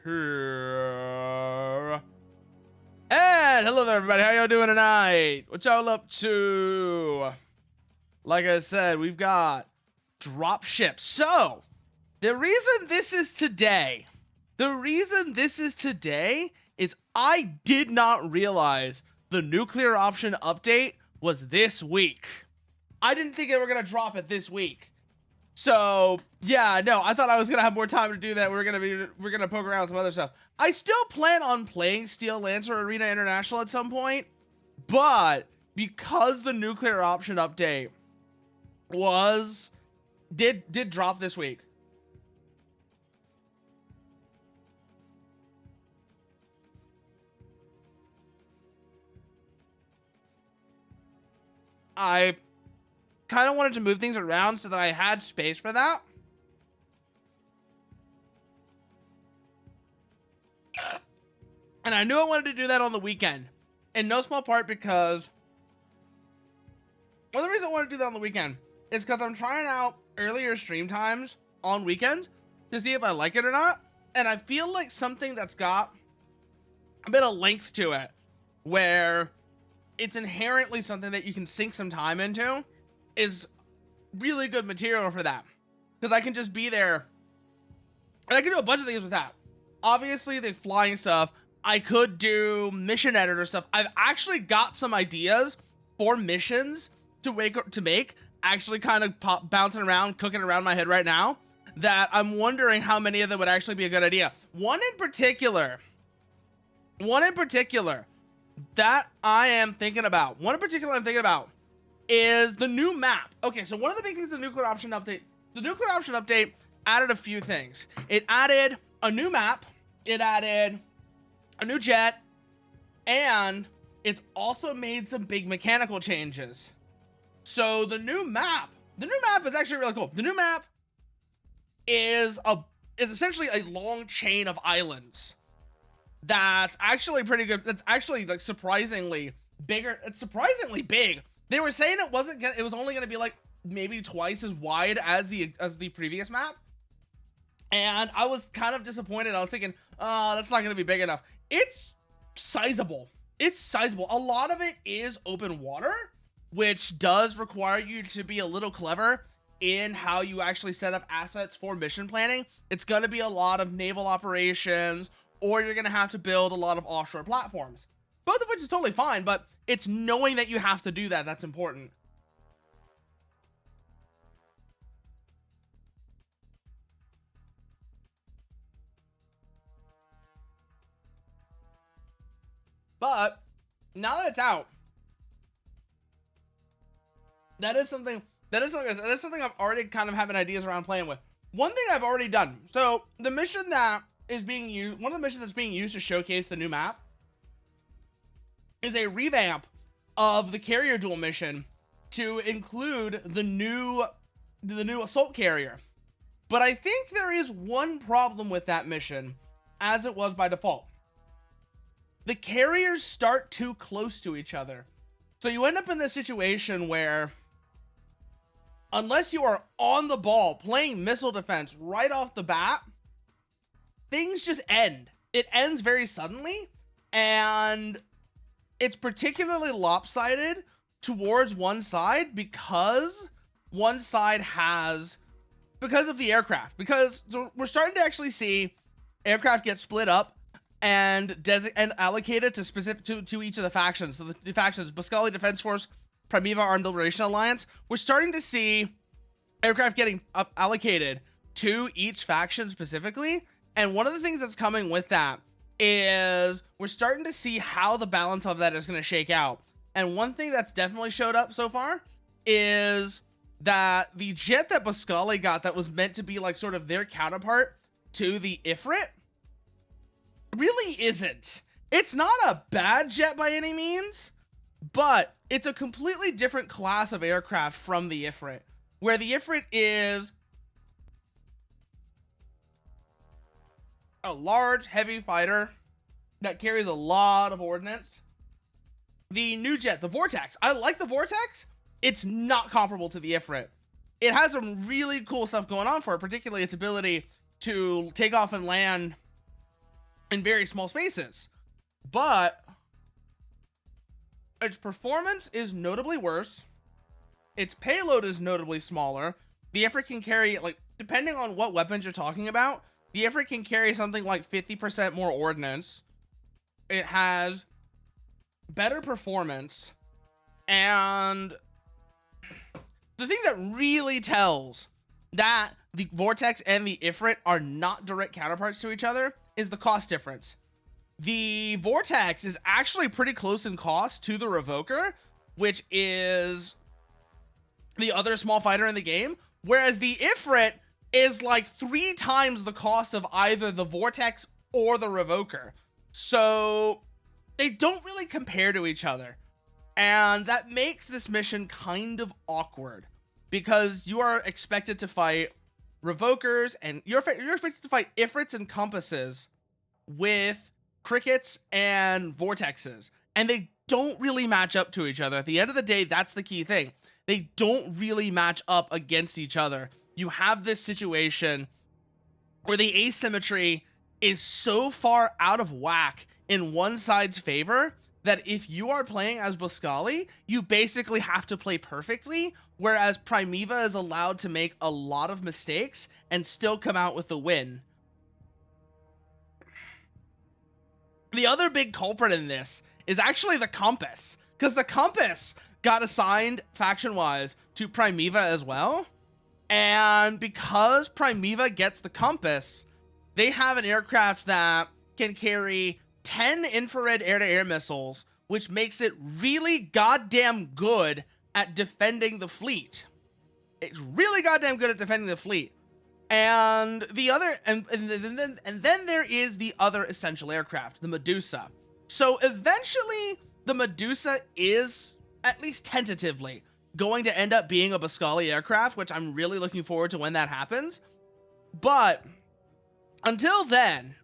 here. And hello there, everybody. How y'all doing tonight? What y'all up to? Like I said, we've got Dropship. So, the reason this is today is I did not realize the nuclear option update was this week. I didn't think they were going to drop it this week. So, yeah, no, I thought I was going to have more time to do that. We're going to poke around with some other stuff. I still plan on playing Steel Lancer Arena International at some point, but because the nuclear option update did drop this week, I kind of wanted to move things around so that I had space for that. And I knew I wanted to do that on the weekend. In no small part because... Well, the reason I want to do that on the weekend is because I'm trying out earlier stream times on weekends to see if I like it or not. And I feel like something that's got a bit of length to it, where it's inherently something that you can sink some time into, is really good material for that. Because I can just be there, and I can do a bunch of things with that. Obviously, the flying stuff, I could do mission editor stuff. I've actually got some ideas for missions to make, actually kind of bouncing around, cooking around my head right now, that I'm wondering how many of them would actually be a good idea. One in particular that I'm thinking about is the new map. Okay, so one of the big things, the nuclear option update added a few things. It added a new map, it added a new jet, and it's also made some big mechanical changes. So the new map is actually really cool. The new map is essentially a long chain of islands. That's actually pretty good. That's actually like surprisingly bigger. It's surprisingly big. They were saying it was only gonna be like maybe twice as wide as the previous map. And I was kind of disappointed. I was thinking, oh, that's not gonna be big enough. It's sizable. A lot of it is open water, which does require you to be a little clever in how you actually set up assets for mission planning. It's gonna be a lot of naval operations, or you're gonna have to build a lot of offshore platforms, both of which is totally fine, but it's knowing that you have to do that that's important. But now that it's out, that is something I've already kind of having ideas around playing with. One thing I've already done. So the mission that is being used, one of the missions that's being used to showcase the new map, is a revamp of the carrier duel mission to include the new assault carrier. But I think there is one problem with that mission, as it was by default. The carriers start too close to each other. So you end up in this situation where, unless you are on the ball playing missile defense right off the bat, things just end. It ends very suddenly, and it's particularly lopsided towards one side because of the aircraft. Because we're starting to actually see aircraft get split up and allocated to to each of the factions. So the factions, Boscali Defense Force, Primiva Armed Liberation Alliance, we're starting to see aircraft getting allocated to each faction specifically. And one of the things that's coming with that is we're starting to see how the balance of that is going to shake out. And one thing that's definitely showed up so far is that the jet that Boscali got, that was meant to be like sort of their counterpart to the Ifrit, really isn't. It's not a bad jet by any means, but it's a completely different class of aircraft from the Ifrit, where the Ifrit is a large, heavy fighter that carries a lot of ordnance. The new jet, the Vortex, I like the Vortex. It's not comparable to the Ifrit. It has some really cool stuff going on for it, particularly its ability to take off and land in very small spaces. But its performance is notably worse. Its payload is notably smaller. The Ifrit can carry, like, depending on what weapons you're talking about, the Ifrit can carry something like 50% more ordnance. It has better performance. And the thing that really tells that the Vortex and the Ifrit are not direct counterparts to each other is the cost difference. The Vortex is actually pretty close in cost to the Revoker, which is the other small fighter in the game, whereas the Ifrit is like 3 times the cost of either the Vortex or the Revoker. So they don't really compare to each other. And that makes this mission kind of awkward, because you are expected to fight Revokers, and you're expected to fight Ifrits and Compasses with Crickets and Vortexes, and they don't really match up to each other. At the end of the day, that's the key thing. They don't really match up against each other. You have this situation where the asymmetry is so far out of whack in one side's favor that if you are playing as Boscali, you basically have to play perfectly, whereas Primeva is allowed to make a lot of mistakes and still come out with the win. The other big culprit in this is actually the Compass, because the Compass got assigned faction-wise to Primeva as well, and because Primeva gets the Compass, they have an aircraft that can carry 10 infrared air-to-air missiles, which makes it really goddamn good at defending the fleet. It's really goddamn good at defending the fleet. And the other, and then there is the other essential aircraft, the Medusa. So eventually, the Medusa is, at least tentatively, going to end up being a Boscali aircraft, which I'm really looking forward to when that happens. But until then,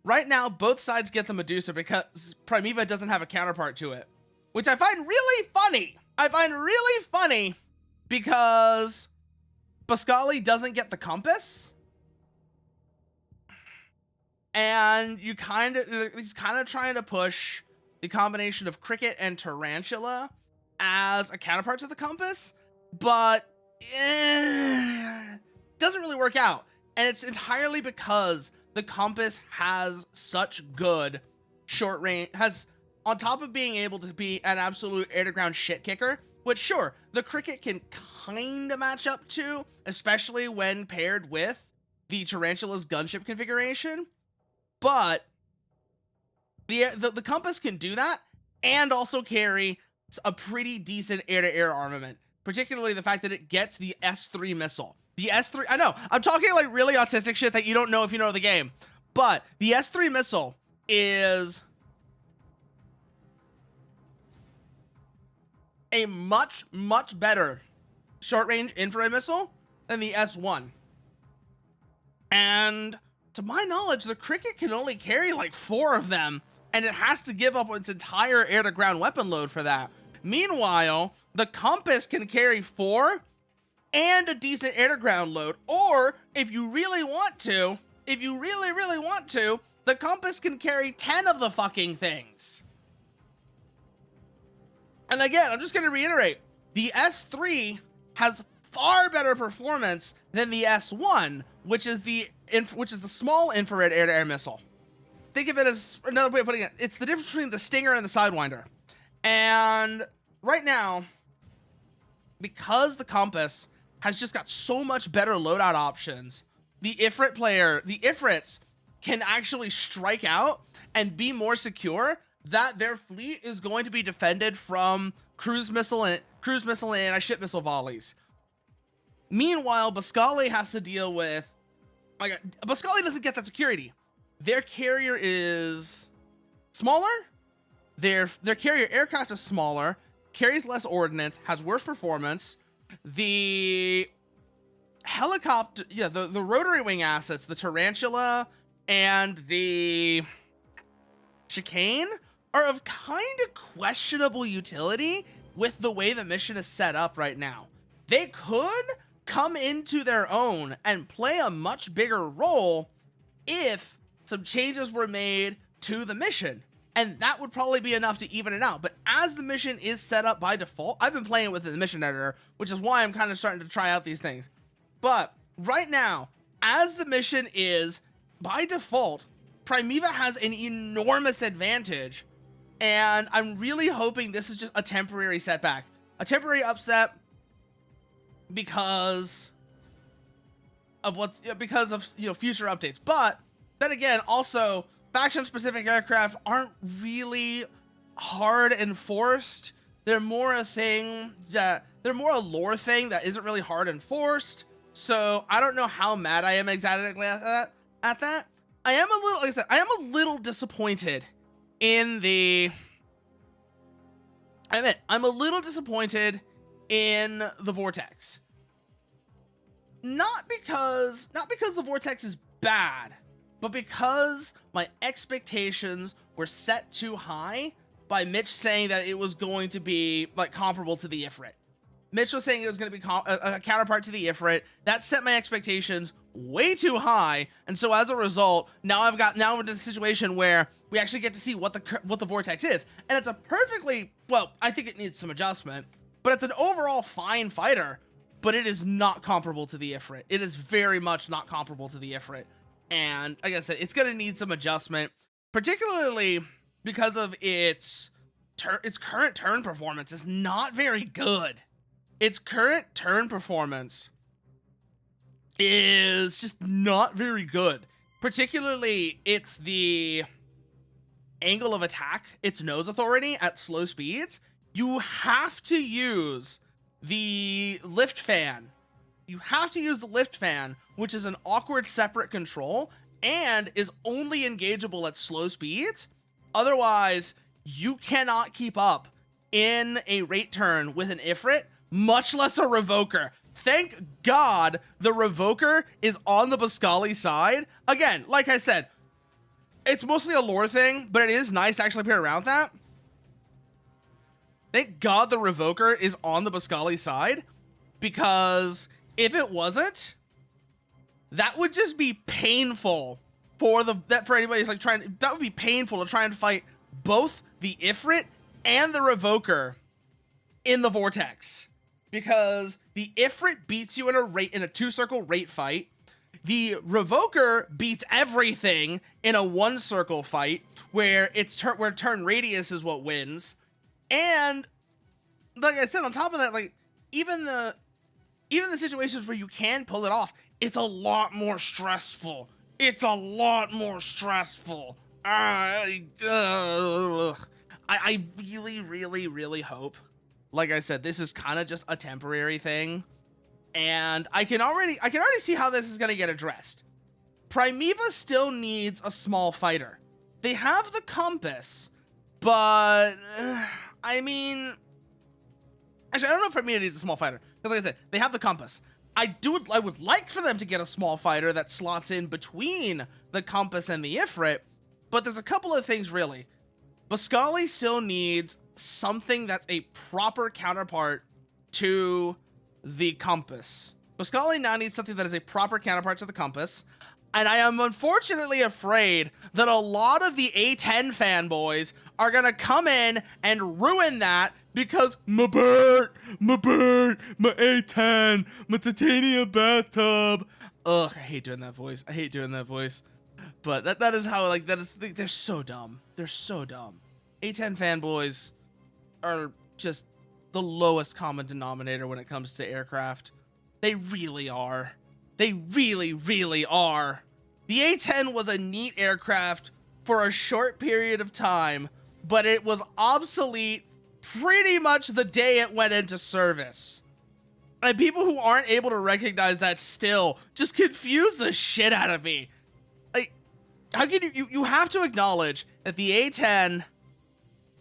right now, both sides get the Medusa because Primeva doesn't have a counterpart to it, which I find really funny. Because Boscali doesn't get the Compass, and he's kind of trying to push the combination of Cricket and Tarantula as a counterpart to the Compass, but doesn't really work out. And it's entirely because the Compass has such good short range, on top of being able to be an absolute air-to-ground shit kicker, which sure, the Cricket can kind of match up to, especially when paired with the Tarantula's gunship configuration, but the Compass can do that and also carry a pretty decent air-to-air armament, particularly the fact that it gets the S3 missile. The S3, I know, I'm talking like really autistic shit that you don't know if you know the game, but the S3 missile is a much, much better short-range infrared missile than the S1. And to my knowledge, the Cricket can only carry like 4 of them, and it has to give up its entire air-to-ground weapon load for that. Meanwhile, the Compass can carry 4 and a decent air-to-ground load, or if you really want to, the Compass can carry 10 of the fucking things. And again, I'm just going to reiterate, the S3 has far better performance than the S1, which is the small infrared air-to-air missile. Think of it as, another way of putting it, it's the difference between the Stinger and the Sidewinder. And right now, because the Compass has just got so much better loadout options, the Ifrits can actually strike out and be more secure, that their fleet is going to be defended from cruise missile and ship missile volleys. Meanwhile, Boscali has to deal with, like, Boscali doesn't get that security. Their carrier is smaller. Their carrier aircraft is smaller, carries less ordnance, has worse performance. The helicopter, the rotary wing assets, the Tarantula and the Chicane, are of kind of questionable utility with the way the mission is set up right now. They could come into their own and play a much bigger role if some changes were made to the mission. And that would probably be enough to even it out. But as the mission is set up by default, I've been playing with the mission editor, which is why I'm kind of starting to try out these things. But right now, as the mission is by default, Primeva has an enormous advantage. And I'm really hoping this is just a temporary setback, a temporary upset because of future updates. But then again, also, faction-specific aircraft aren't really hard enforced. They're more a lore thing that isn't really hard enforced. So I don't know how mad I am exactly at that. I am a little, like I said, I am a little disappointed in the. I'm a little disappointed in the Vortex. Not because the Vortex is bad, but because my expectations were set too high by Mitch saying that it was going to be like comparable to the Ifrit. Mitch was saying it was going to be a counterpart to the Ifrit. That set my expectations way too high, and so as a result, now we're in a situation where we actually get to see what the Vortex is, and it's a perfectly, well, I think it needs some adjustment, but it's an overall fine fighter, but it is not comparable to the Ifrit. It is very much not comparable to the Ifrit. And like I said, it's going to need some adjustment, particularly because of its current turn performance is not very good. Its current turn performance is just not very good. Particularly, it's the angle of attack, its nose authority at slow speeds. You have to use the lift fan. You have to use the lift fan, which is an awkward separate control and is only engageable at slow speeds. Otherwise, you cannot keep up in a rate turn with an Ifrit, much less a Revoker. Thank God the Revoker is on the Boscali side. Again, like I said, it's mostly a lore thing, but it is nice to actually play around that. Thank God the Revoker is on the Boscali side, because if it wasn't, that would just be painful for anybody who's like that would be painful to try and fight both the Ifrit and the Revoker in the Vortex, because the Ifrit beats you in a 2-circle rate fight. The Revoker beats everything in a 1-circle fight where turn radius is what wins. And like I said, on top of that, like even the situations where you can pull it off, it's a lot more stressful. It's a lot more stressful. I really, really, really hope, like I said, this is kind of just a temporary thing, and I can already see how this is going to get addressed. Primeva still needs a small fighter. They have the compass, but I mean, actually, I don't know if Primeva needs a small fighter, because like I said, they have the compass. I would like for them to get a small fighter that slots in between the compass and the Ifrit, but there's a couple of things really. Boscali still needs something that's a proper counterpart to the compass. Boscali now needs something that is a proper counterpart to the compass, and I am unfortunately afraid that a lot of the A10 fanboys are gonna come in and ruin that, because my bird, my A10, my titanium bathtub. Ugh, I hate doing that voice. But that is how, like, they're so dumb. They're so dumb. A10 fanboys are just the lowest common denominator when it comes to aircraft. They really are. They really, really are. The A10 was a neat aircraft for a short period of time, but it was obsolete pretty much the day it went into service. And people who aren't able to recognize that still just confuse the shit out of me. Like, how can you have to acknowledge that the A10,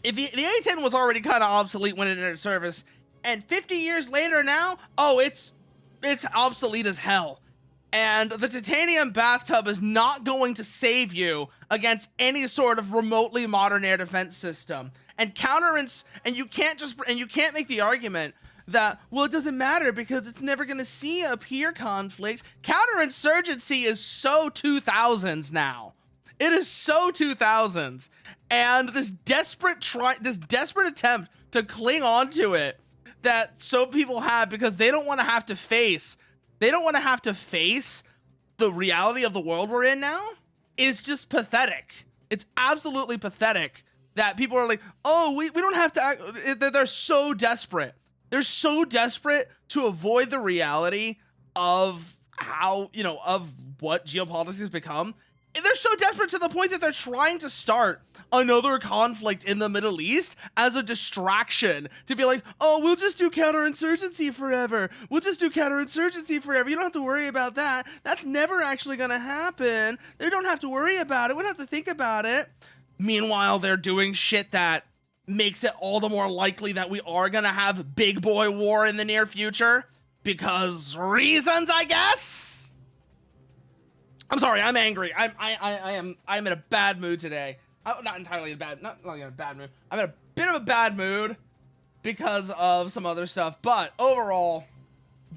if the A10 was already kind of obsolete when it entered service, and 50 years later now, oh, it's obsolete as hell. And the titanium bathtub is not going to save you against any sort of remotely modern air defense system. And you can't make the argument that, well, it doesn't matter because it's never going to see a peer conflict. Counterinsurgency is so 2000s now. It is so 2000s. And this desperate attempt to cling on to it that so people have because they don't want to have to face the reality of the world we're in now is just pathetic. It's absolutely pathetic that people are like, oh, we don't have to act. They're so desperate. They're so desperate to avoid the reality of how, of what geopolitics has become. They're so desperate to the point that they're trying to start another conflict in the Middle East as a distraction to be like, oh, we'll just do counterinsurgency forever. We'll just do counterinsurgency forever. You don't have to worry about that. That's never actually going to happen. They don't have to worry about it. We don't have to think about it. Meanwhile, they're doing shit that makes it all the more likely that we are going to have big boy war in the near future because reasons, I guess. I'm sorry, I'm angry. I'm in a bad mood today. Not entirely in a bad mood. I'm in a bit of a bad mood because of some other stuff. But overall,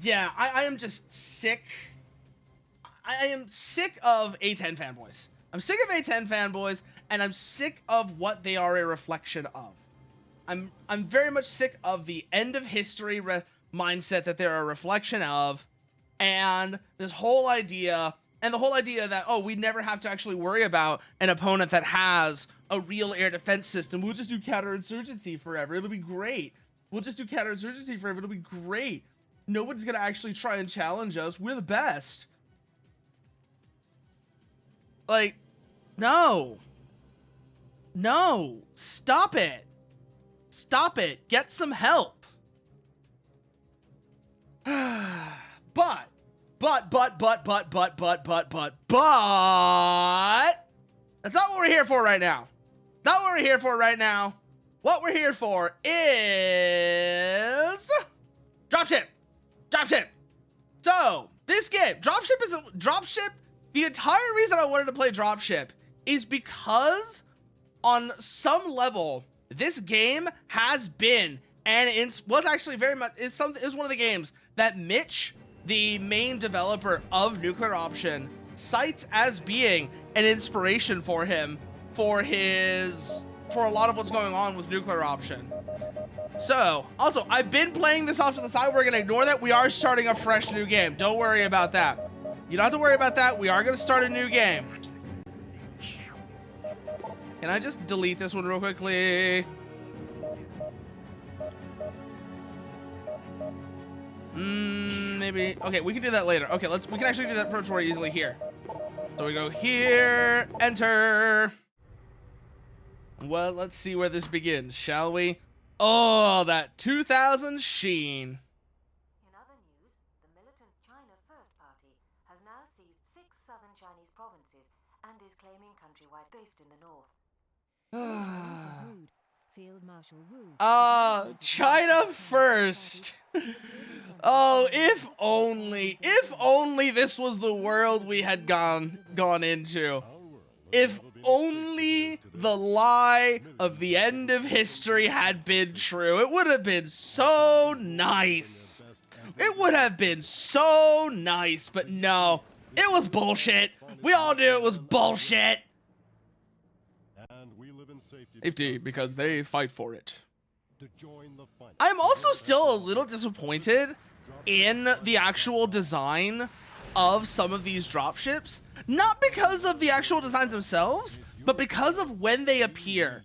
yeah, I am just sick. I am sick of A10 fanboys. I'm sick of A10 fanboys, and I'm sick of what they are a reflection of. I'm very much sick of the end of history mindset that they're a reflection of, and this whole idea. And the whole idea that, oh, we never have to actually worry about an opponent that has a real air defense system. We'll just do counterinsurgency forever. It'll be great. We'll just do counterinsurgency forever. It'll be great. No one's going to actually try and challenge us. We're the best. Like, no. No. Stop it. Stop it. Get some help. But that's not what we're here for right now. Not what we're here for right now. What we're here for is Dropship. Dropship. So this game, Dropship. The entire reason I wanted to play Dropship is because on some level, this game has been and it was actually very much is one of the games that Mitch, the main developer of Nuclear Option, cites as being an inspiration for him for a lot of what's going on with Nuclear Option. So, also, I've been playing this off to the side. We're going to ignore that. We are starting a fresh new game. Don't worry about that. You don't have to worry about that. We are going to start a new game. Can I just delete this one real quickly? Maybe. Okay, we can do that later. Okay, we can actually do that more easily here. So we go here, enter. Well, let's see where this begins, shall we? Oh, that 2000 sheen. In other news, the militant China First Party has now seized 6 southern Chinese provinces and is claiming countrywide based in the north. Field Marshal Wu. China First. Oh, if only this was the world we had gone into. If only the lie of the end of history had been true. It would have been so nice. It would have been so nice, but no, it was bullshit. We all knew it was bullshit. Safety, because they fight for it. I'm also still a little disappointed in the actual design of some of these dropships. Not because of the actual designs themselves, but because of when they appear.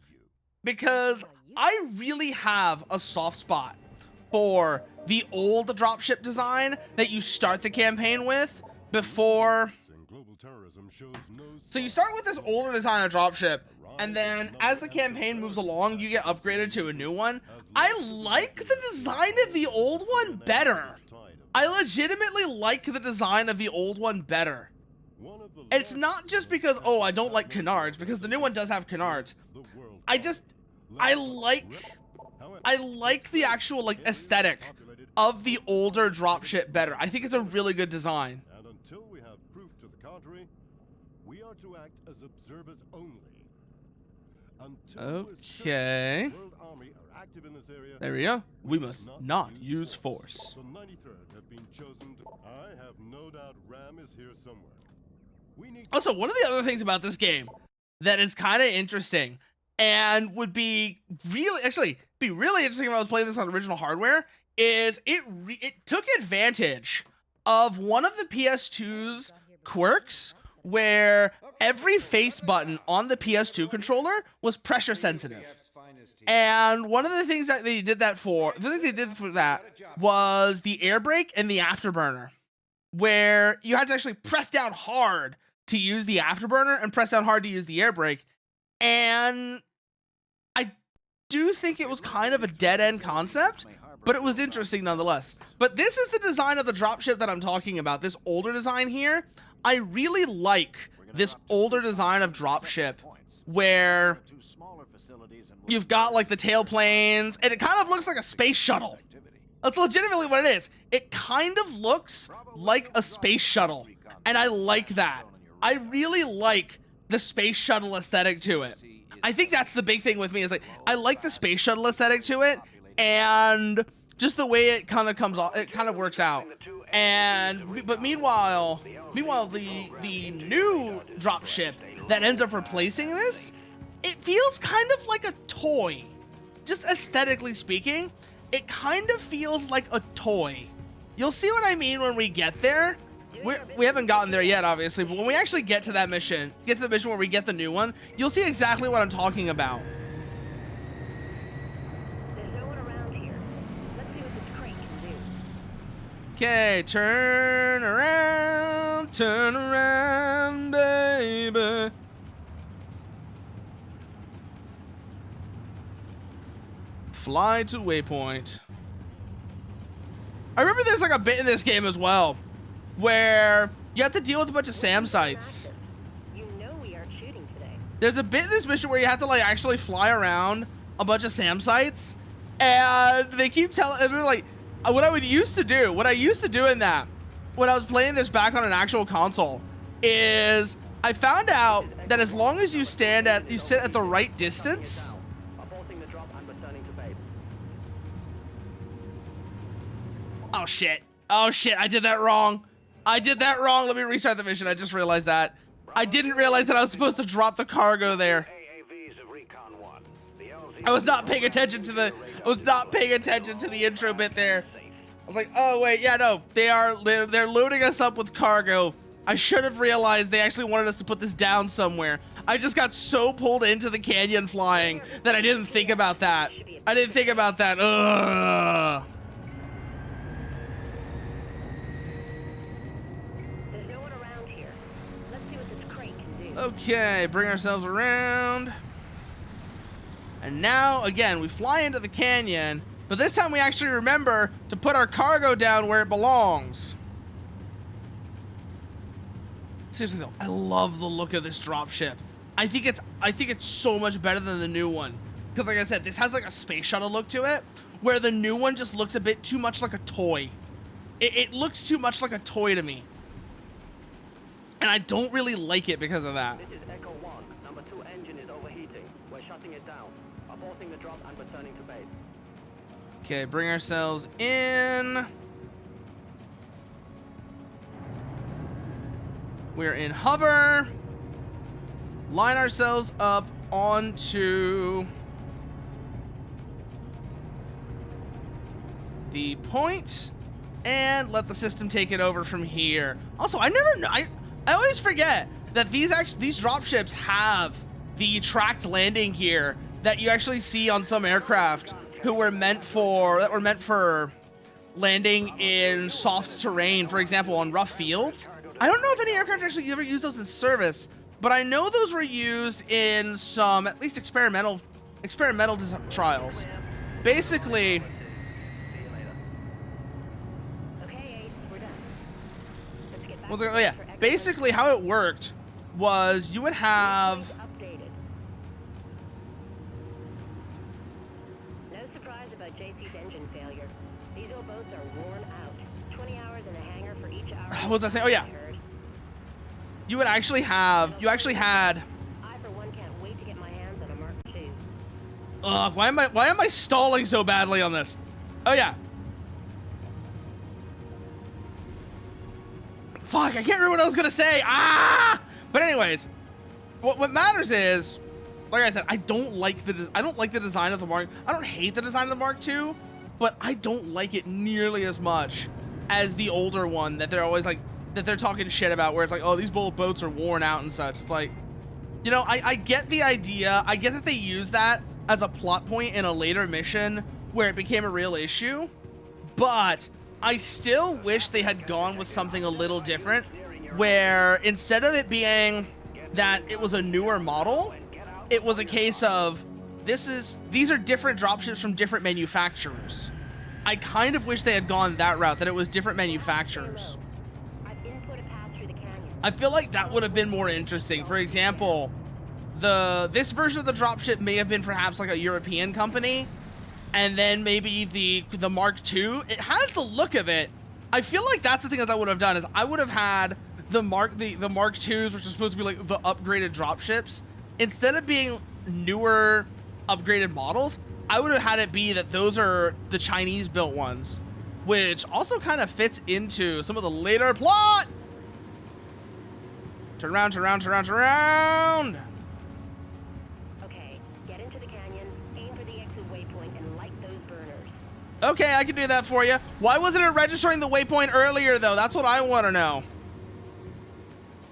Because I really have a soft spot for the old dropship design that you start the campaign with before. So you start with this older design of dropship, and then as the campaign moves along, you get upgraded to a new one. I like the design of the old one better. I legitimately like the design of the old one better. It's not just because, oh, I don't like canards, because the new one does have canards. I like the actual aesthetic of the older dropship better. I think it's a really good design. And until we have proof to the contrary, we are to act as observers only. Okay. Army are active in this area. There we go. We must not use force. The 93rd have been chosen to... I have no doubt Ram is here somewhere. We need... Also, one of the other things about this game that is kind of interesting and would be really interesting if I was playing this on original hardware is it took advantage of one of the PS2's quirks where every face button on the PS2 controller was pressure sensitive. And one of the things that they did that for, the thing they did for that was the air brake and the afterburner, where you had to actually press down hard to use the afterburner and press down hard to use the air brake. And I do think it was kind of a dead-end concept, but it was interesting nonetheless. But this is the design of the dropship that I'm talking about, this older design here. I really like this older design of dropship where you've got like the tailplanes and it kind of looks like a space shuttle. That's legitimately what it is. It kind of looks like a space shuttle, and I like that. I really like the space shuttle aesthetic to it. I think that's the big thing with me is like I like the space shuttle aesthetic to it, and just the way it kind of comes off, it kind of works out. And but meanwhile the new dropship that ends up replacing this, it feels kind of like a toy. Just aesthetically speaking, it kind of feels like a toy. You'll see what I mean when we get there. We haven't gotten there yet, obviously, but when we actually get to that mission, where we get the new one, you'll see exactly what I'm talking about. There's no one around here. Let's see what this crate can do. Okay, turn around, baby. Fly to waypoint. I remember there's like a bit in this game as well where you have to deal with a bunch of SAM sites. You know we aren't shooting today. There's a bit in this mission where you have to like actually fly around a bunch of SAM sites, and they keep telling, and they're like, what I used to do in that, when I was playing this back on an actual console, is I found out that as long as you sit at the right distance. Oh shit, I did that wrong. Let me restart the mission. I just realized that. I didn't realize that I was supposed to drop the cargo there. I was not paying attention to the intro bit there. I was like, oh wait, yeah, no, they're loading us up with cargo. I should have realized they actually wanted us to put this down somewhere. I just got so pulled into the canyon flying that I didn't think about that. Ugh. Okay, bring ourselves around. And now, again, we fly into the canyon, but this time we actually remember to put our cargo down where it belongs. Seriously though, I love the look of this dropship. I think it's so much better than the new one. Because like I said, this has like a space shuttle look to it, where the new one just looks a bit too much like a toy. It looks too much like a toy to me. And I don't really like it because of that. This is Echo 1. Number 2 engine is overheating. We're shutting it down. Aborting the drop and returning to base. Okay, bring ourselves in. We're in hover. Line ourselves up onto the point and let the system take it over from here. Also, I always forget that these dropships have the tracked landing gear that you actually see on some aircraft that were meant for landing in soft terrain, for example, on rough fields. I don't know if any aircraft actually ever use those in service, but I know those were used in some, at least experimental trials. Basically, basically how it worked was you would have... No surprise about JC's engine failure. These old boats are worn out. 20 hours in a hangar for each hour. What was I saying? Oh yeah. You actually had... I, for one, can't wait to get my hands on a Mark II. Ugh, why am I stalling so badly on this? Oh yeah. Fuck, I can't remember what I was gonna say. Ah! But anyways, what matters is, like I said, I don't like the design of the Mark. I don't hate the design of the Mark II, but I don't like it nearly as much as the older one that they're always like, that they're talking shit about, where it's like, oh, these old boats are worn out and such. It's like, you know, I get the idea. I get that they use that as a plot point in a later mission where it became a real issue, but I still wish they had gone with something a little different, where instead of it being that it was a newer model, it was a case of these are different dropships from different manufacturers. I kind of wish they had gone that route, that it was different manufacturers. I feel like that would have been more interesting. For example, this version of the dropship may have been perhaps like a European company, and then maybe the Mark II. It has the look of it. I feel like that's the thing that I would have done, is I would have had the Mark IIs, which are supposed to be like the upgraded dropships, instead of being newer upgraded models, I would have had it be that those are the Chinese built ones, which also kind of fits into some of the later plot. Turn around, turn around, turn around, turn around. Okay, get into the canyon, aim for the exit waypoint, and light those burners. Okay, I can do that for you. Why wasn't it registering the waypoint earlier, though? That's what I want to know.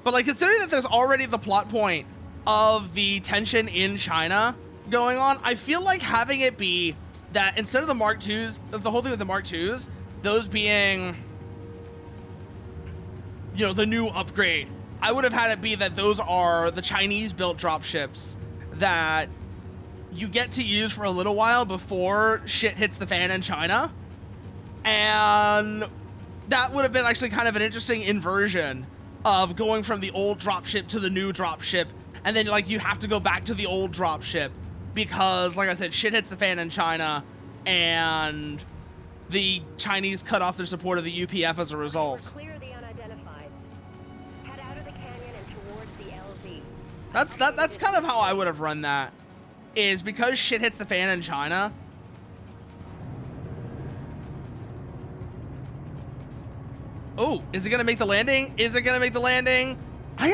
But, like, considering that there's already the plot point of the tension in China going on, I feel like having it be that instead of the Mark IIs, the whole thing with the Mark IIs, those being, you know, the new upgrade, I would have had it be that those are the Chinese-built dropships that you get to use for a little while before shit hits the fan in China. And that would have been actually kind of an interesting inversion of going from the old dropship to the new dropship, and then like you have to go back to the old dropship because, like I said, shit hits the fan in China, and the Chinese cut off their support of the UPF as a result. Clear the unidentified. Head out of the canyon and towards the LZ. That's kind of how I would have run that, is because shit hits the fan in China. Oh, is it gonna make the landing? Is it gonna make the landing? I'm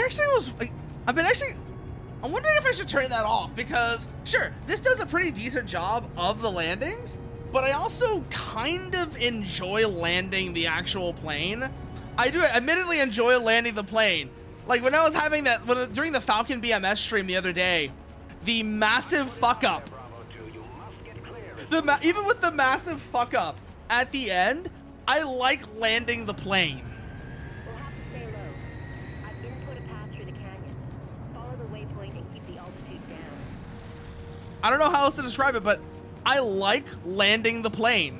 wondering if I should turn that off, because sure, this does a pretty decent job of the landings, but I also kind of enjoy landing the actual plane. I do admittedly enjoy landing the plane. Like when I was having that, during the Falcon BMS stream the other day, the massive fuck up, even with the massive fuck up at the end, I like landing the plane. We'll have to stay low. I've input a path through the canyon. Follow the waypoint and keep the altitude down. I don't know how else to describe it, but I like landing the plane.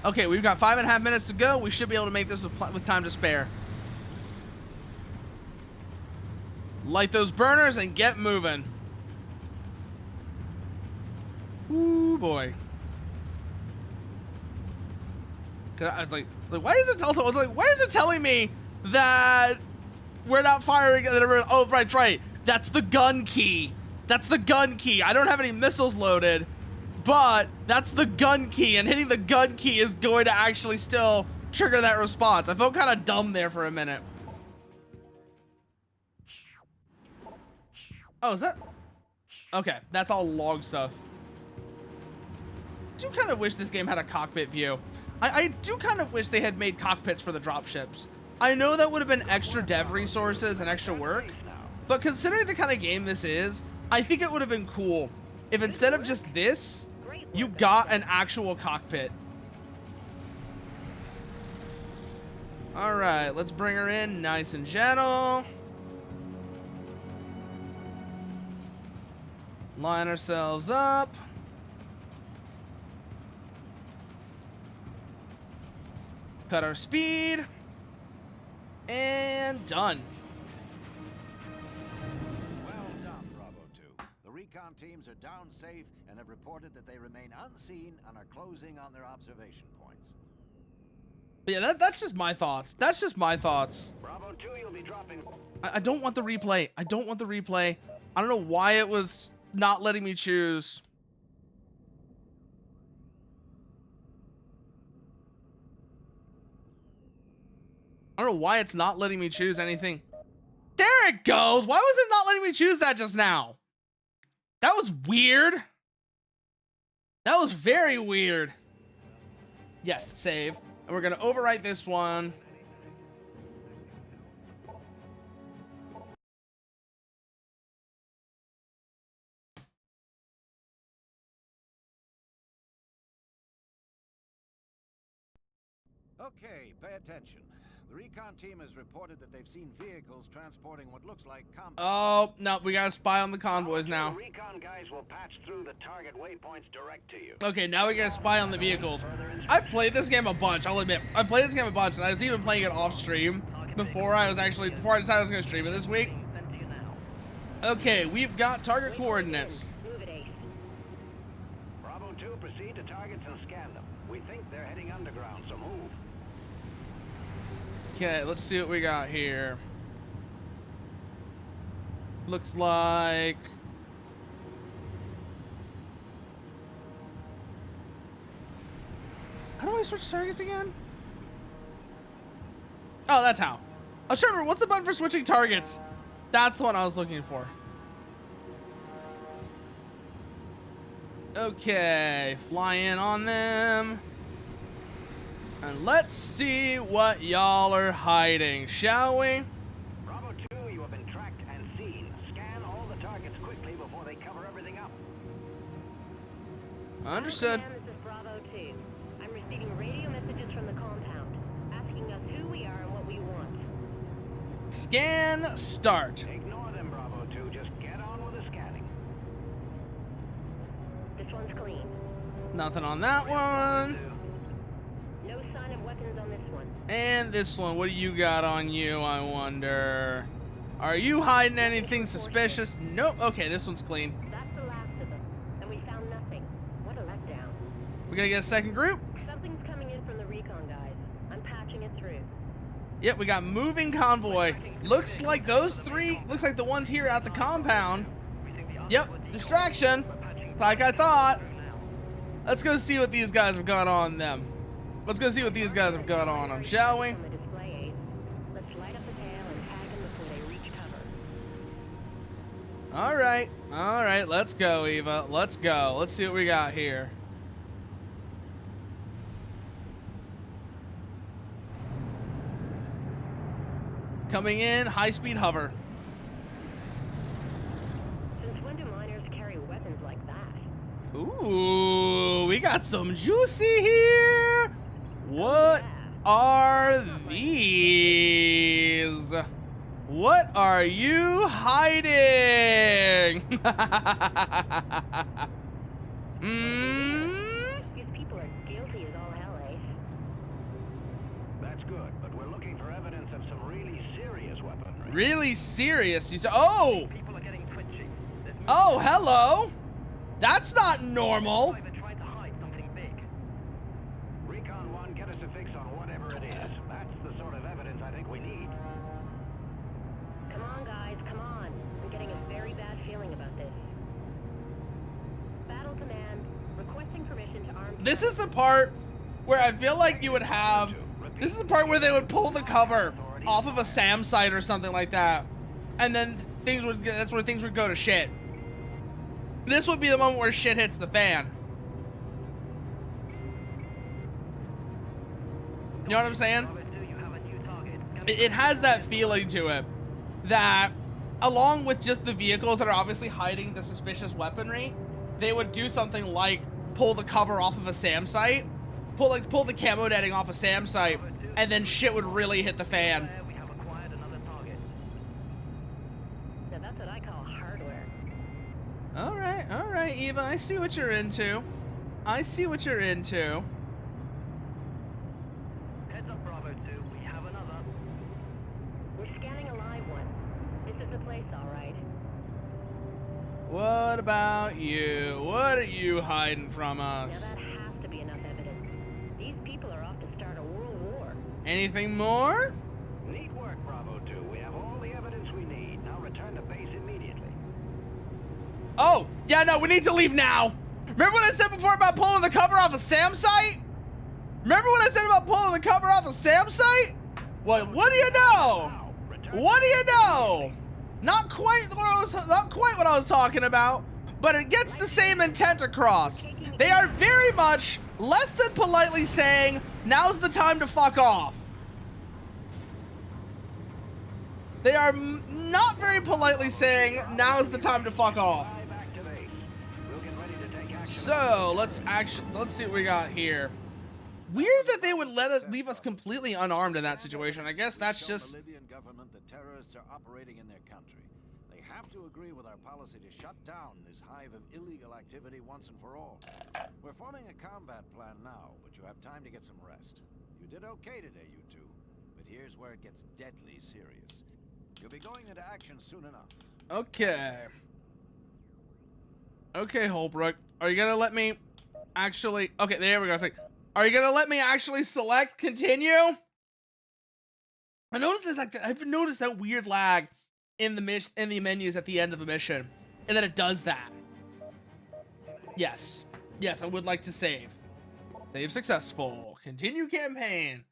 Okay, we've got 5.5 minutes to go. We should be able to make this with time to spare. Light those burners and get moving. Ooh, boy. I was like, why is it also? I was like, why is it telling me that we're not firing? Oh, right. That's the gun key. That's the gun key. I don't have any missiles loaded, but that's the gun key, and hitting the gun key is going to actually still trigger that response. I felt kind of dumb there for a minute. Oh, is that? Okay, that's all log stuff. I do kind of wish this game had a cockpit view. I do kind of wish they had made cockpits for the dropships. I know that would have been extra dev resources and extra work, but considering the kind of game this is, I think it would have been cool if instead of just this, you got an actual cockpit. All right, let's bring her in nice and gentle. Line ourselves up. Cut our speed. And done. Well done, Bravo 2. The recon teams are down safe and have reported that they remain unseen and are closing on their observation points. But yeah, that's just my thoughts. That's just my thoughts. Bravo 2, you'll be dropping. I don't want the replay. I don't want the replay. I don't know why it was not letting me choose. I don't know why it's not letting me choose anything. There it goes. Why was it not letting me choose that just now? That was weird. That was very weird. Yes, save. And we're going to overwrite this one. Okay, pay attention. The recon team has reported that they've seen vehicles transporting what looks like Oh, no, we gotta spy on the convoys now. Recon guys will patch through the target waypoints direct to you. Okay, now we gotta spy on the vehicles. I played this game a bunch, I'll admit. I played this game a bunch, and I was even playing it off stream before I decided I was gonna stream it this week. Okay, we've got target coordinates. Move it, Ace. Bravo 2, proceed to targets and scan them. We think they're heading underground, so move. Okay, let's see what we got here. Looks like... How do I switch targets again? Oh, that's how. I was trying to remember, what's the button for switching targets? That's the one I was looking for. Okay, fly in on them. And let's see what y'all are hiding, shall we? Bravo 2, you have been tracked and seen. Scan all the targets quickly before they cover everything up. Understood. Command, this is Bravo 2. I'm receiving radio messages from the compound, asking us who we are and what we want. Scan start. Ignore them, Bravo 2. Just get on with the scanning. This one's clean. Nothing on that one. No sign of weapons on this one. And this one, what do you got on you, I wonder? Are you hiding anything suspicious? Nope. Okay, this one's clean. That's the last of them, and we found nothing. What a letdown. We're gonna get a second group. Something's coming in from the recon guys. I'm patching it through. Yep, we got moving convoy. Looks like those three, looks like the ones here at the compound. Yep, distraction, like I thought. Let's go see what these guys have got on them. Let's go see what these guys have got on them, shall we? From the display aids. Let's light up the tail and tag them before they reach cover. All right, let's go, Eva. Let's go. Let's see what we got here. Coming in, high-speed hover. Since when do miners carry weapons like that? Ooh, we got some juicy here. What are these? What are you hiding? These people are guilty as all hell, Ace. That's good, but we're looking for evidence of some really serious weaponry. Really serious? You say, oh, People are getting twitchy. oh, hello. That's not normal. They're trying to hide something big. Recon 1, get us a fix on whatever it is. That's the sort of evidence I think we need. Come on, guys, come on. I'm getting a very bad feeling about this. Battle Command, requesting permission to arm... This is the part where I feel like you would have... This is the part where they would pull the cover off of a SAM site or something like that. And then that's where things would go to shit. This would be the moment where shit hits the fan. You know what I'm saying? It has that feeling to it. That, along with just the vehicles that are obviously hiding the suspicious weaponry, they would do something like pull the cover off of a SAM site, pull the camo netting off a SAM site, and then shit would really hit the fan. We have acquired another target. Now that's what I call hardware. All right, Eva, I see what you're into. I see what you're into. Heads up, Bravo 2. We have another. We're scanning a live one. This is the place, all right. What about you? What are you hiding from us? Now that has to be enough evidence. These people are off to start a world war. Anything more? Neat work, Bravo 2. We have all the evidence we need. Now return to base immediately. Oh, yeah, no, we need to leave now. Remember what I said before about pulling the cover off of Sam's site? Remember what I said about pulling the cover off of Sam's site? Well, what do you know? What do you know? Not quite what I was talking about, but it gets the same intent across. They are very much less than politely saying, now's the time to fuck off. They are not very politely saying, now's the time to fuck off. So let's see what we got here. Weird that they would leave us completely unarmed in that situation. I guess that's just. The Libyan government that terrorists are operating in their country. They have to agree with our policy to shut down this hive of illegal activity once and for all. We're forming a combat plan now, but you have time to get some rest. You did okay today, you two, but here's where it gets deadly serious. You'll be going into action soon enough. Okay. Okay, Holbrook. Are you gonna let me actually? Okay, there we go. It's like, are you gonna let me actually select continue? I noticed this, like, I've noticed that weird lag in the menus at the end of the mission, and that it does that. Yes, I would like to save. Save successful. Continue campaign.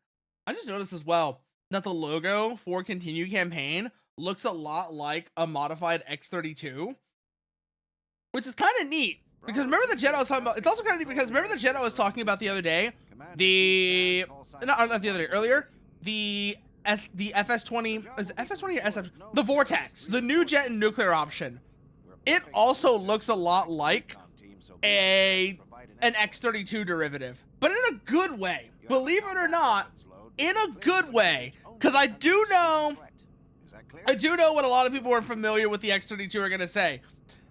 I just noticed as well that the logo for continue campaign looks a lot like a modified X32, which is kind of neat. Because remember the jet I was talking about? It's also kind of neat because remember the jet I was talking about the other day? Not the other day, earlier? The FS-20, is it FS-20 or SF? The Vortex, the new jet and nuclear option. It also looks a lot like an X-32 derivative, but in a good way. Believe it or not, in a good way. Because I do know what a lot of people who are familiar with the X-32 are going to say.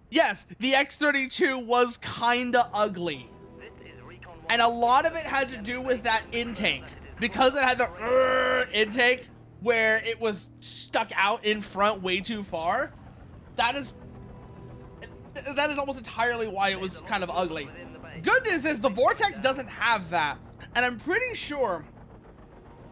Yes, the X-32 was kinda ugly. And a lot of it had to do with that intake. Because it had the intake where it was stuck out in front way too far. That is almost entirely why it was kind of ugly. Good news is the Vortex doesn't have that. And I'm pretty sure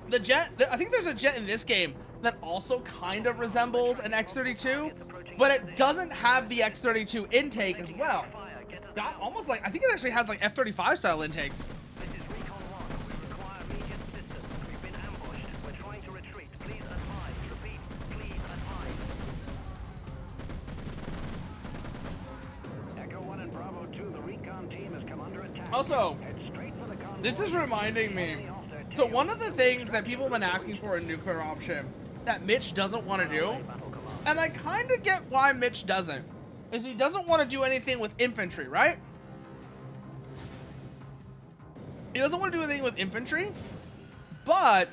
the jet, I think there's a jet in this game that also kind of resembles an X-32, but it doesn't have the X-32 intake as well. It's got almost like, I think it actually has like F-35 style intakes. This is Recon 1. We require immediate assistance. We've been ambushed. We're trying to retreat. Please advise. Repeat. Please advise. Echo 1 and Bravo 2, the recon team has come under attack. Also, Head straight for the convoy. this is reminding me. So one of the things that people have been asking for in nuclear option that Mitch doesn't want to do, and I kind of get why Mitch doesn't, is he doesn't want to do anything with infantry, right? He doesn't want to do anything with infantry, but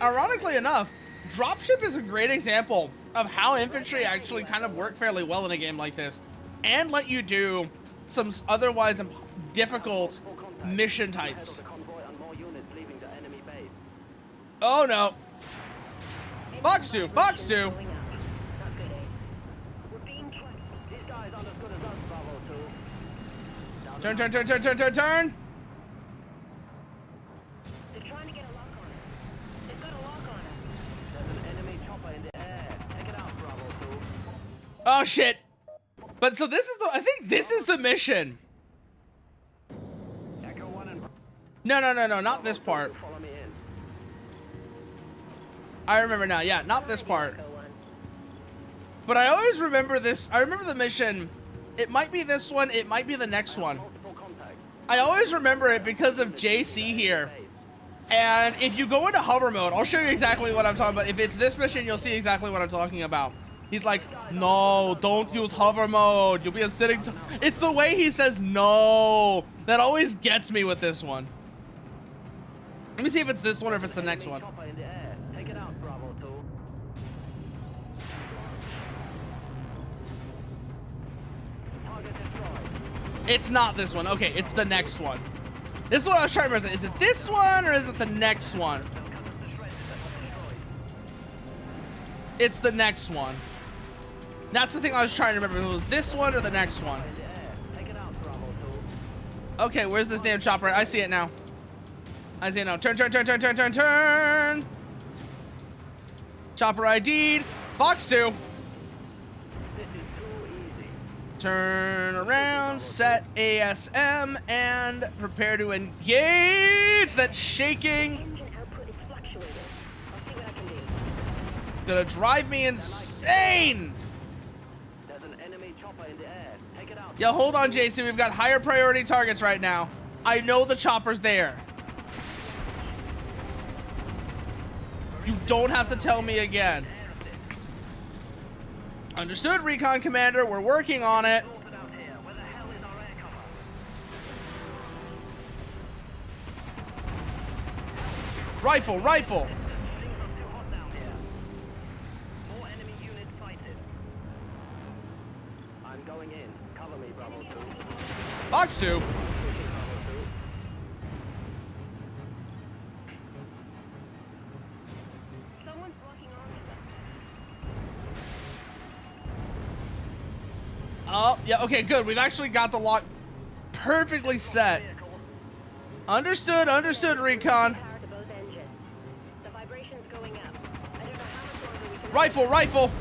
ironically enough, Dropship is a great example of how infantry actually kind of work fairly well in a game like this, and let you do some otherwise difficult mission types. Oh no. Fox 2, Fox 2. Turn. They're trying to get a lock on it. They've got a lock on it. There's an enemy chopper in the air. Take it out, Bravo 2. Oh shit. But so this is I think this is the mission. Echo 1 and No, not this part. follow me in. I remember now, yeah, not this part. But I always remember this, I remember the mission. It might be this one, it might be the next one. Multiple contacts. I always remember it because of JC here. And if you go into hover mode, I'll show you exactly what I'm talking about. If it's this mission, you'll see exactly what I'm talking about. He's like, no, don't use hover mode. You'll be a sitting. It's the way he says no that always gets me with this one. Let me see if it's this one or if it's the next one. Chopper in the air. Take it out, Bravo 2. Target destroyed. It's not this one. Okay, it's the next one. This is what I was trying to remember. Is it this one or is it the next one? It's the next one. That's the thing I was trying to remember. If it was this one or the next one. In the air. Take it out, Bravo 2. Okay, where's this damn chopper? I see it now. I see it now. Turn. Chopper ID'd. Fox 2. This is too easy. Turn around, set ASM, and prepare to engage. That's shaking. Engine output is fluctuating. I'll see what I can do. Gonna drive me insane. There's an enemy chopper in the air. Take it out. Yeah, hold on, JC. We've got higher priority targets right now. I know the chopper's there. You don't have to tell me again. Understood, Recon Commander. We're working on it. Sorted out here. Where the hell is our air cover? Rifle, rifle. Things are too hot down here. More enemy units sighted. I'm going in. Cover me, Bravo 2. Fox 2. Pushing Bravo 2. Someone's locking on to them. Oh, yeah, okay, good. We've actually got the lock perfectly set. Understood, understood, Recon. Power to both engines. The vibration's going up. I don't know how much longer we can. Rifle, rifle.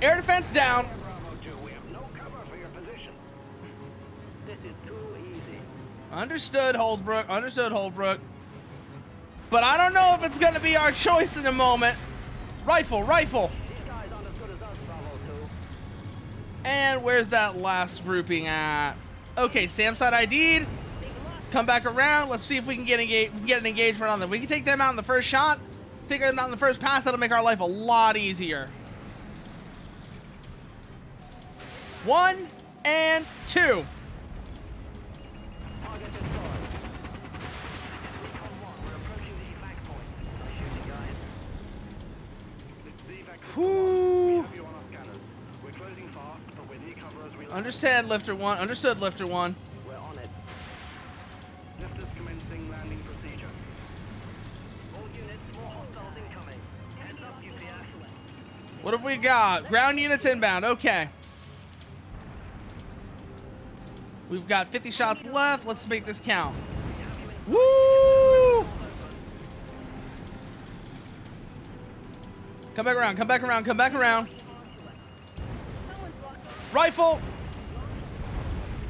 Air defense down. Bravo 2, we have no cover for your position. This is too easy. Understood, Holdsbrook. Understood, Holdsbrook. But I don't know if it's going to be our choice in a moment. Rifle, rifle. These guys aren't as good as us, Bravo 2. And where's that last grouping at? Okay, Sam side ID'd. Come back around. Let's see if we can get an engagement on them. We can take them out in the first shot. Take them out in the first pass. That'll make our life a lot easier. 1 and 2. Target destroyed. Recon 1, we're approaching the evac point. Nice shooting, guys. This is the evac system. Whew. We have you on our scanners. We're closing fast, but we need cover as we land. Understand, Lifter 1. Understood, Lifter 1. We're on it. Lifters commencing landing procedure. All units, more hostiles incoming. Heads up, UPF. What have we got? Ground units inbound. Okay. We've got 50 shots left. Let's make this count. Woo! Come back around. Come back around. Come back around. Someone's locked on. Rifle.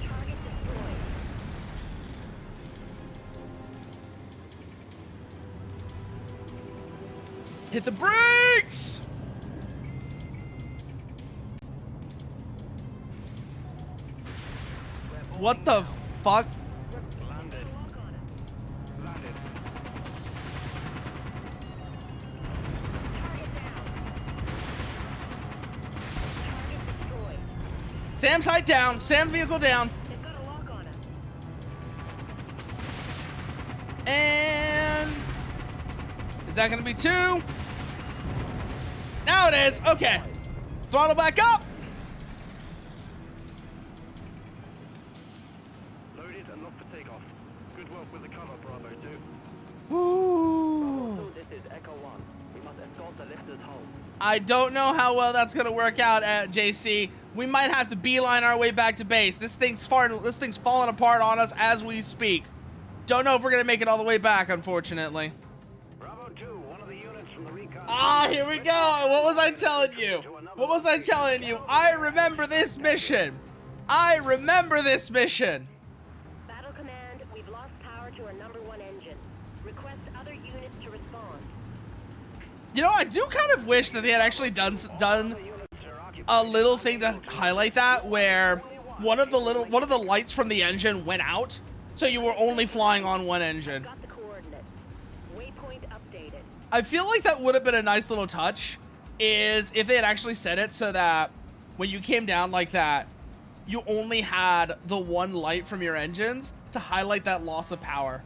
Target destroyed. Hit the brakes. What the fuck? Landed. Lock on it. Landed. Target down. Target destroyed. Sam's height down. Sam's vehicle down. They've got a lock on him. And is that going to be 2? Now it is. Okay. Throttle back up. Loaded and locked for takeoff. Good work with the cover, Bravo 2. Ooh. This is Echo 1. We must escort the lifters home. I don't know how well that's going to work out at JC. We might have to beeline our way back to base. This thing's falling apart on us as we speak. Don't know if we're going to make it all the way back, unfortunately. Bravo 2, one of the units from the recon. Ah, here we go. What was I telling you? What was I telling you? I remember this mission. I remember this mission. Battle Command, we've lost power to our #1 engine. Request other units to respond. You know, I do kind of wish that they had actually done a little thing to highlight that, where one of the lights from the engine went out, so you were only flying on one engine. Got the coordinates. Waypoint updated. I feel like that would have been a nice little touch, is if they had actually said it so that when you came down like that, you only had the one light from your engines to highlight that loss of power.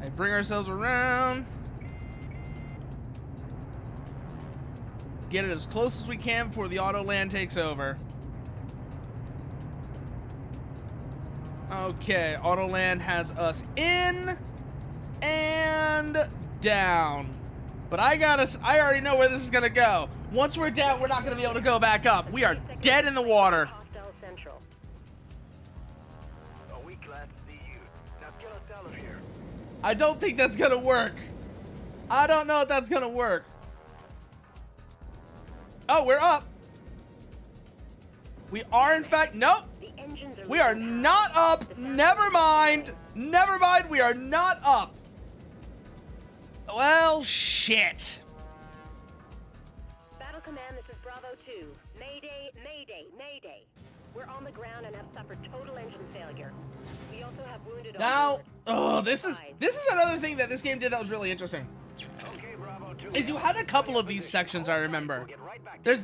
Hey, bring ourselves around. Get it as close as we can before the auto land takes over. Okay, auto land has us in and down. But I already know where this is gonna go. Once we're down, we're not gonna be able to go back up. We are dead in the water. Hostile Central. Are we glad to see you? Now get us out of here. I don't think that's gonna work. I don't know if that's gonna work. Oh, we're up. We are, in fact, nope. The engines are We are not up. Never mind. Never mind. We are not up. Well, shit. Battle Command, this is Bravo 2. Mayday, mayday, mayday. We're on the ground and have suffered total engine failure. We also have wounded. Now, oh, this is another thing that this game did that was really interesting. Okay, Bravo 2. Is you had a couple of these sections, I remember.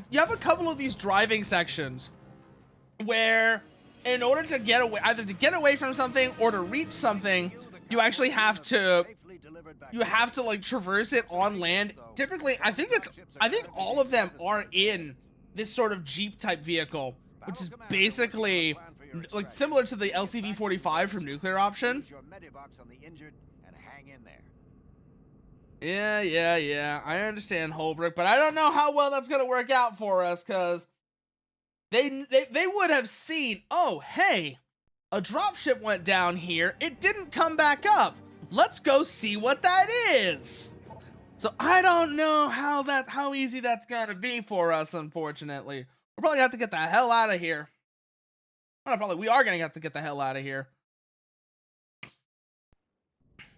You have a couple of these driving sections where, in order to get away, either to get away from something or to reach something, you actually have to like traverse it on land. Typically, I think all of them are in this sort of Jeep type vehicle, which is basically like similar to the LCV-45 from Nuclear Option. Yeah, I understand, Holbrook, but I don't know how well that's gonna work out for us, because they would have seen, oh, hey, a dropship went down here, it didn't come back up. Let's go see what that is. So I don't know how easy that's gonna be for us, unfortunately. We'll probably have to get the hell out of here. Well, we are gonna have to get the hell out of here.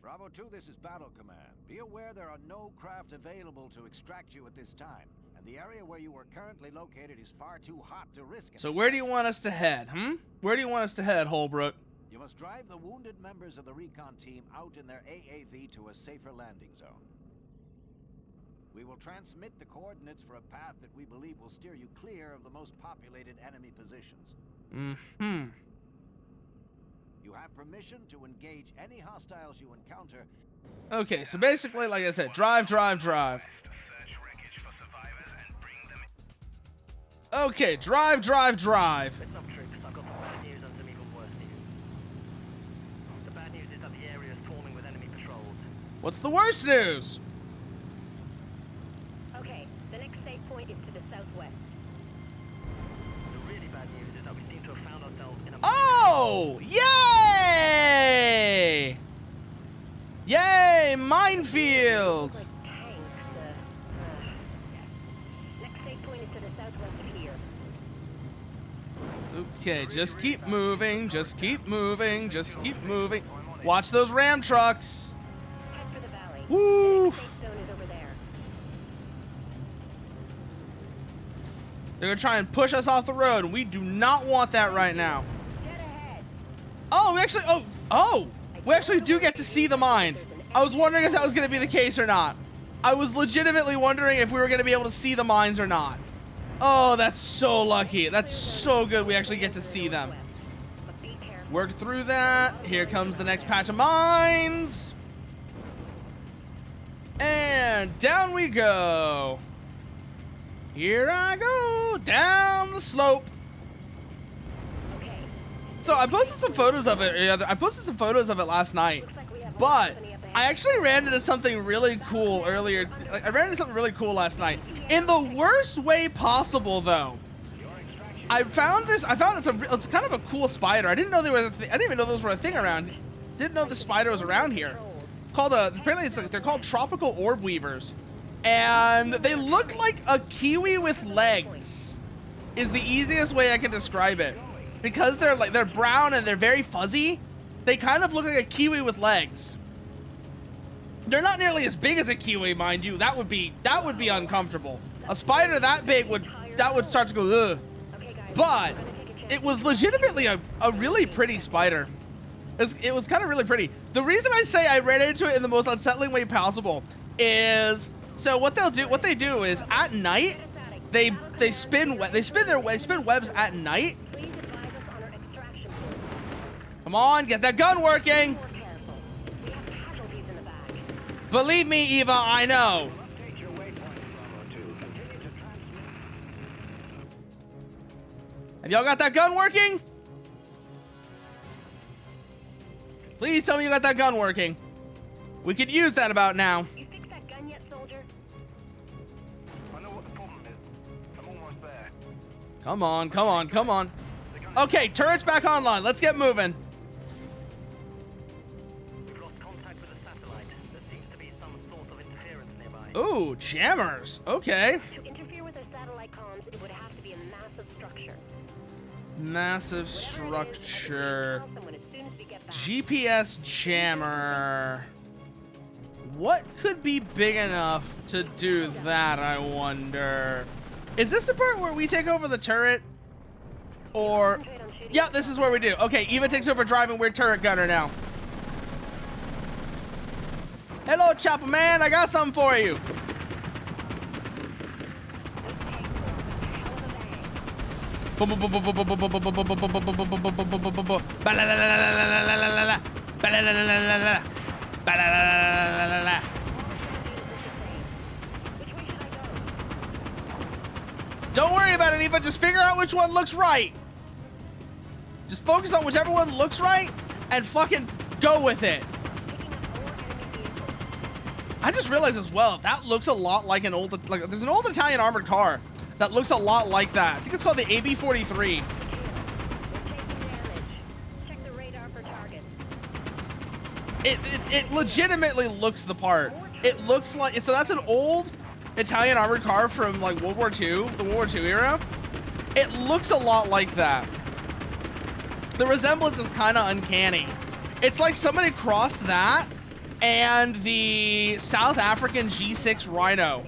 Bravo 2, this is Battle Command. Be aware there are no craft available to extract you at this time, and the area where you are currently located is far too hot to risk. So where do you want us to head, Where do you want us to head, Holbrook? You must drive the wounded members of the recon team out in their AAV to a safer landing zone. We will transmit the coordinates for a path that we believe will steer you clear of the most populated enemy positions. You have permission to engage any hostiles you encounter. Okay, so basically, like I said, drive. Okay, drive. Listen up, troops. I've got some bad news and some even worse news. The bad news is that the area is swarming with enemy patrols. What's the worst news? Okay, the next safe point is to the southwest. The really bad news is that we seem to have found ourselves in a... Oh! Yay! Yay! Minefield! Like tanks, Next safe point is to the southwest of here. Okay, just keep moving. Watch those ram trucks. Head for the valley. Woo! The safe zone is over there. They're gonna try and push us off the road, and we do not want that right now. Dead ahead. Oh, we actually do get to see the mines. I was wondering if that was gonna be the case or not. I was legitimately wondering if we were gonna be able to see the mines or not. Oh, that's so lucky. That's so good we actually get to see them. But be careful. Work through that. Here comes the next patch of mines. And down we go. Here I go, down the slope. Okay. So I posted some photos of it. Last night. Looks like we have But company up ahead. I actually ran into something really cool earlier. I ran into something really cool last night. In the worst way possible, though. I found this. It's kind of a cool spider. I didn't know there was. I didn't even know those were a thing around. Didn't know the spider was around here. Apparently they're called tropical orb weavers, and they look like a kiwi with legs. Is the easiest way I can describe it. Because they're brown and they're very fuzzy. They kind of look like a kiwi with legs. They're not nearly as big as a kiwi, mind you. That would be uncomfortable. A spider that big would start to go ugh. Okay, guys. But I'm gonna take a chance. it was legitimately a really pretty spider. It was kind of really pretty. The reason I say I ran into it in the most unsettling way possible is, so what they do is at night they spin webs at night. Please advise us on our extraction point. Come on, get that gun working. More careful. We have casualties in the back. Believe me, Eva, I know. Update your waypoint, Bravo 2. Continue to transmit. Have y'all got that gun working? Please tell me you got that gun working. We could use that about now. You fixed that gun yet, soldier? I know what the problem is. I'm almost there. Come on. Okay, turret's back online. Let's get moving. We've lost contact with the satellite. There seems to be some sort of interference. Ooh, jammers. Okay. To interfere with our satellite comms, it would have to be a massive structure. Massive Whatever it is, structure. I'll tell someone as soon as we get back. GPS jammer. What could be big enough to do that, I wonder? Is this the part where we take over the turret? Or... Concentrate on shooting Yeah, this is where we do. Okay, Eva takes over driving. We're turret gunner now. Hello, Chopper Man. I got something for you. Don't worry about it, Eva. Just figure out which one looks right. Just focus on whichever one looks right and fucking go with it. I just realized as well, that looks a lot like an old, like there's an old Italian armored car that looks a lot like that. I think it's called the AB-43. We're taking damage. Check the radar for targets. It legitimately looks the part. It looks like, so that's an old Italian armored car from like World War II, the World War II era. It looks a lot like that. The resemblance is kind of uncanny. It's like somebody crossed that and the South African G6 Rhino,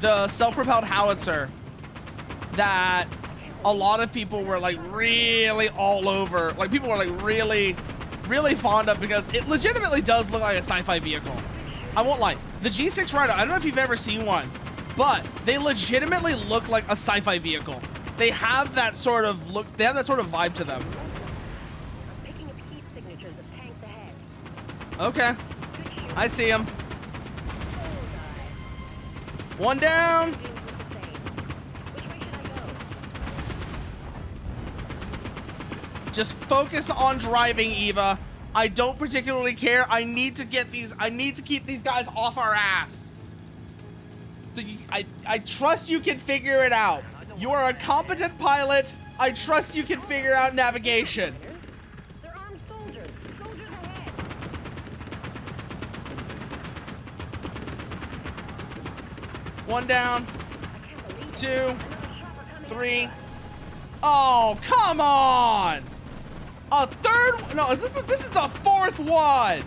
the self-propelled howitzer that a lot of people were like really all over. Like people were like really fond of because it legitimately does look like a sci-fi vehicle. I won't lie. The G6 Rhino, I don't know if you've ever seen one, but they legitimately look like a sci-fi vehicle. They have that sort of look, they have that sort of vibe to them. I'm picking up heat signatures of tanks ahead. Okay. I see him. One down. Which way should I go? Just focus on driving, Eva. I don't particularly care. I need to get these, I need to keep these guys off our ass. So I trust you can figure it out. You are a competent pilot. I trust you can figure out navigation. They're armed soldiers. Soldiers ahead. One down. I can't believe it. 2, Another chopper coming 3. in. Oh, come on! A third? No, this is the fourth one.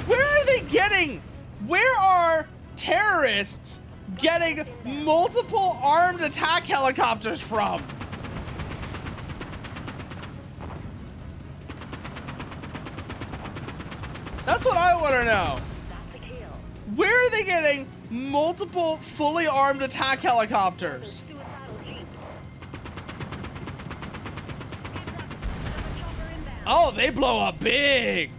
Where are they getting? Where are terrorists getting multiple armed attack helicopters from? That's what I want to know. That's a kill. Where are they getting multiple fully armed attack helicopters? Suicidal jeep. Heads up. Another chopper inbound. Oh, they blow up big.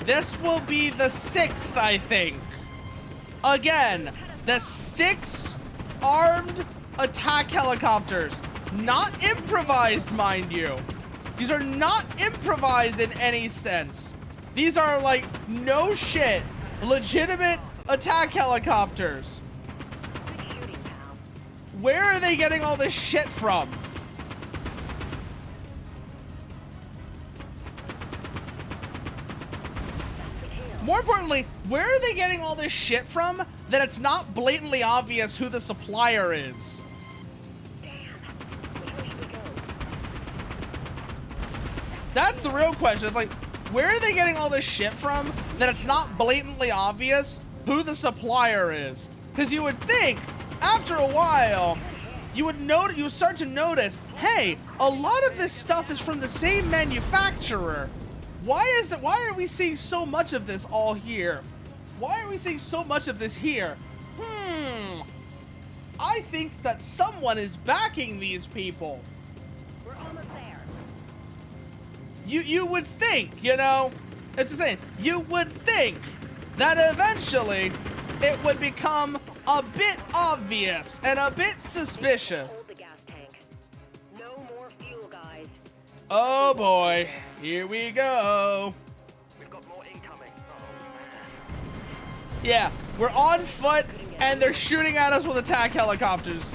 This will be the 6th, I think. Again, the 6 armed attack helicopters. Not improvised, mind you. These are not improvised in any sense. These are like, no shit, legitimate attack helicopters. Good shooting, pal. Where are they getting all this shit from? More importantly, where are they getting all this shit from that it's not blatantly obvious who the supplier is? Which way should we go? That's the real question. It's like, where are they getting all this shit from that it's not blatantly obvious who the supplier is? Because you would think, after a while, you would start to notice, hey, a lot of this stuff is from the same manufacturer. Why are we seeing so much of this all here? Why are we seeing so much of this here? I think that someone is backing these people. We're almost there. You would think, you know, it's the same. You would think that eventually it would become a bit obvious and a bit suspicious. Hold the gas tank. No more fuel, guys. Oh boy, here we go. We've got more incoming. Yeah, we're on foot, and they're shooting at us with attack helicopters.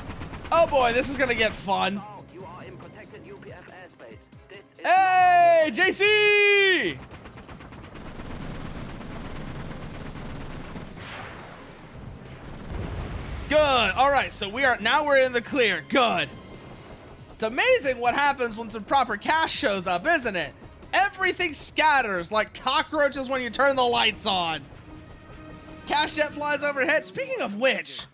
Oh boy, this is gonna get fun. Oh, you are in protected UPF airspace. This is Hey, JC! Good. All right, so we're in the clear. Good. It's amazing what happens when some proper cash shows up, isn't it? Everything scatters like cockroaches when you turn the lights on. Cash jet flies overhead. Speaking of which,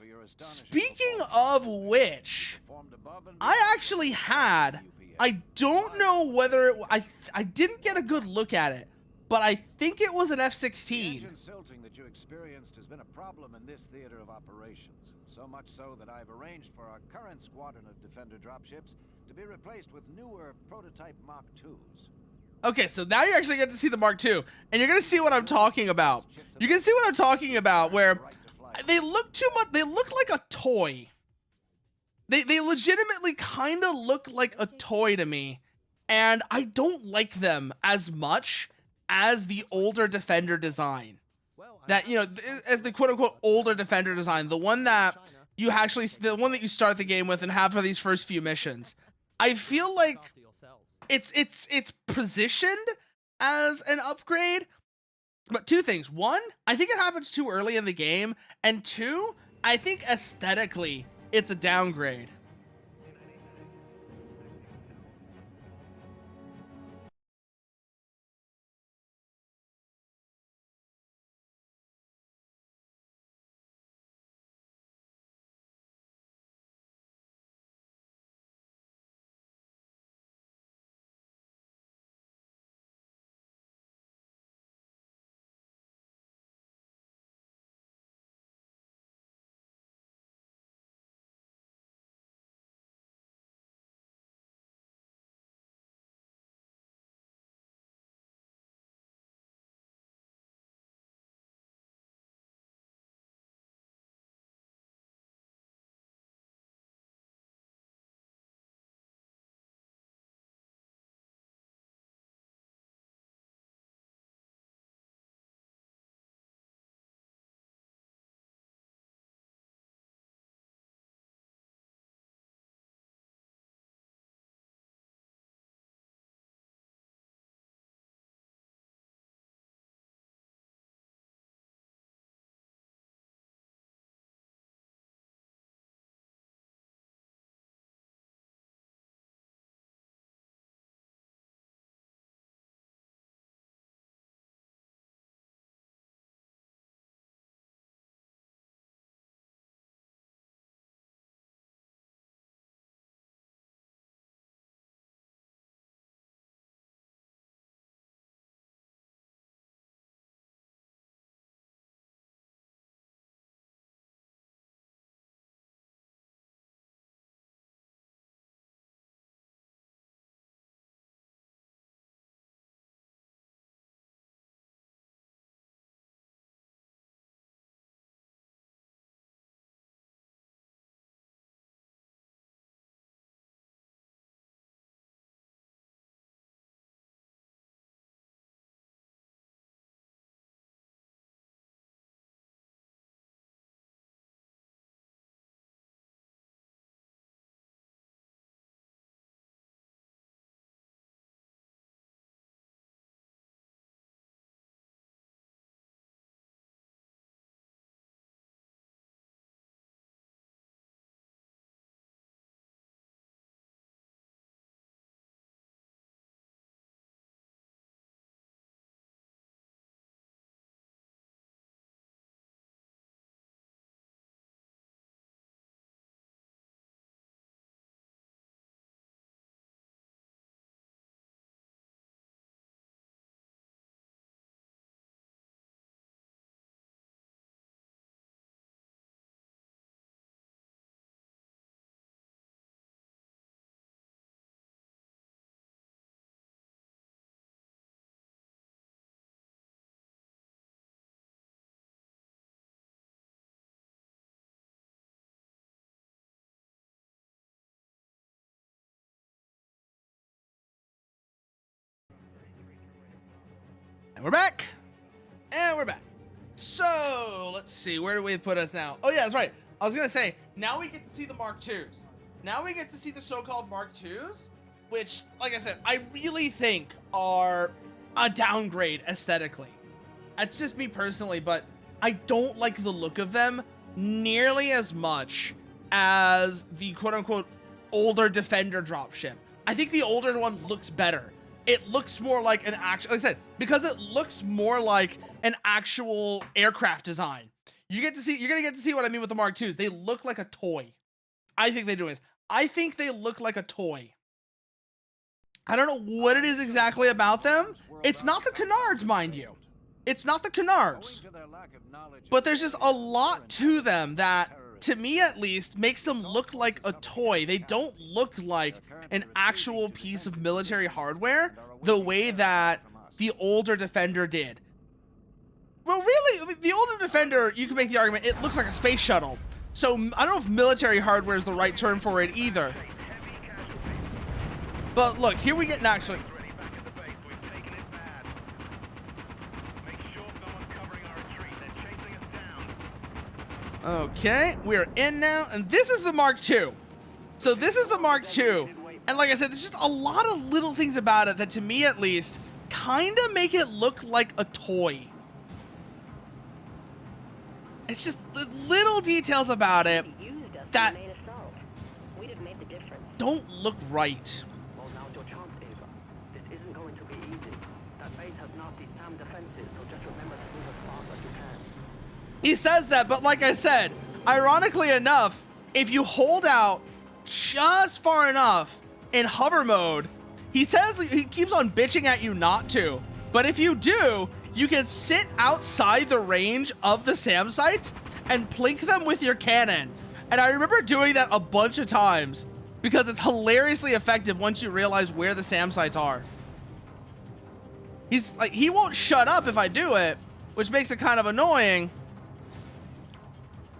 I actually had, I don't know whether I didn't get a good look at it, but I think it was an The F-16. engine silting that you experienced has been a problem in this theater of operations. So much so that I've arranged for our current squadron of Defender dropships to be replaced with newer prototype Mark IIs. Okay, so now you actually get to see the Mark II, and you're gonna see what I'm talking about. You can see what I'm talking about, where they look too much. They look like a toy. They legitimately kind of look like a toy to me, and I don't like them as much as the older Defender design. That, you know, as the quote unquote older Defender design, the one that you actually, the one that you start the game with and have for these first few missions. I feel like it's positioned as an upgrade, but two things. One, I think it happens too early in the game, and two, I think aesthetically it's a downgrade. And we're back. And we're back. So let's see, where do we put us now? Oh yeah, that's right. I was gonna say, now we get to see the Mark IIs. Now we get to see the so-called Mark IIs, which, like I said, I really think are a downgrade aesthetically. That's just me personally, but I don't like the look of them nearly as much as the quote-unquote older Defender dropship. I think the older one looks better. It looks more like an actual, like I said, because it looks more like an actual aircraft design. You're gonna get to see what I mean with the Mark IIs. They look like a toy. I think they do it. I think they look like a toy. I don't know what it is exactly about them. It's not the canards, mind you. It's not the canards. But there's just a lot to them that, to me at least, makes them look like a toy. They don't look like an actual piece of military hardware the way that the older Defender did. Well, really, I mean, the older Defender, you can make the argument, it looks like a space shuttle. So I don't know if military hardware is the right term for it either. But look, here we get actually. Okay, we're in now, and this is the Mark II. So this is the Mark II, and like I said, there's just a lot of little things about it that, to me at least, kind of make it look like a toy. It's just the little details about it that We'd have made the difference. don't look right. Well, now's your chance, Ava. This isn't going to be easy. That base has nasty SAM defenses, so just remember to move as fast as you can. He says that, but like I said, ironically enough, if you hold out just far enough in hover mode, he says he keeps on bitching at you not to, but if you do, you can sit outside the range of the SAM sites and plink them with your cannon. And I remember doing that a bunch of times because it's hilariously effective once you realize where the SAM sites are. He's like, he won't shut up if I do it, which makes it kind of annoying.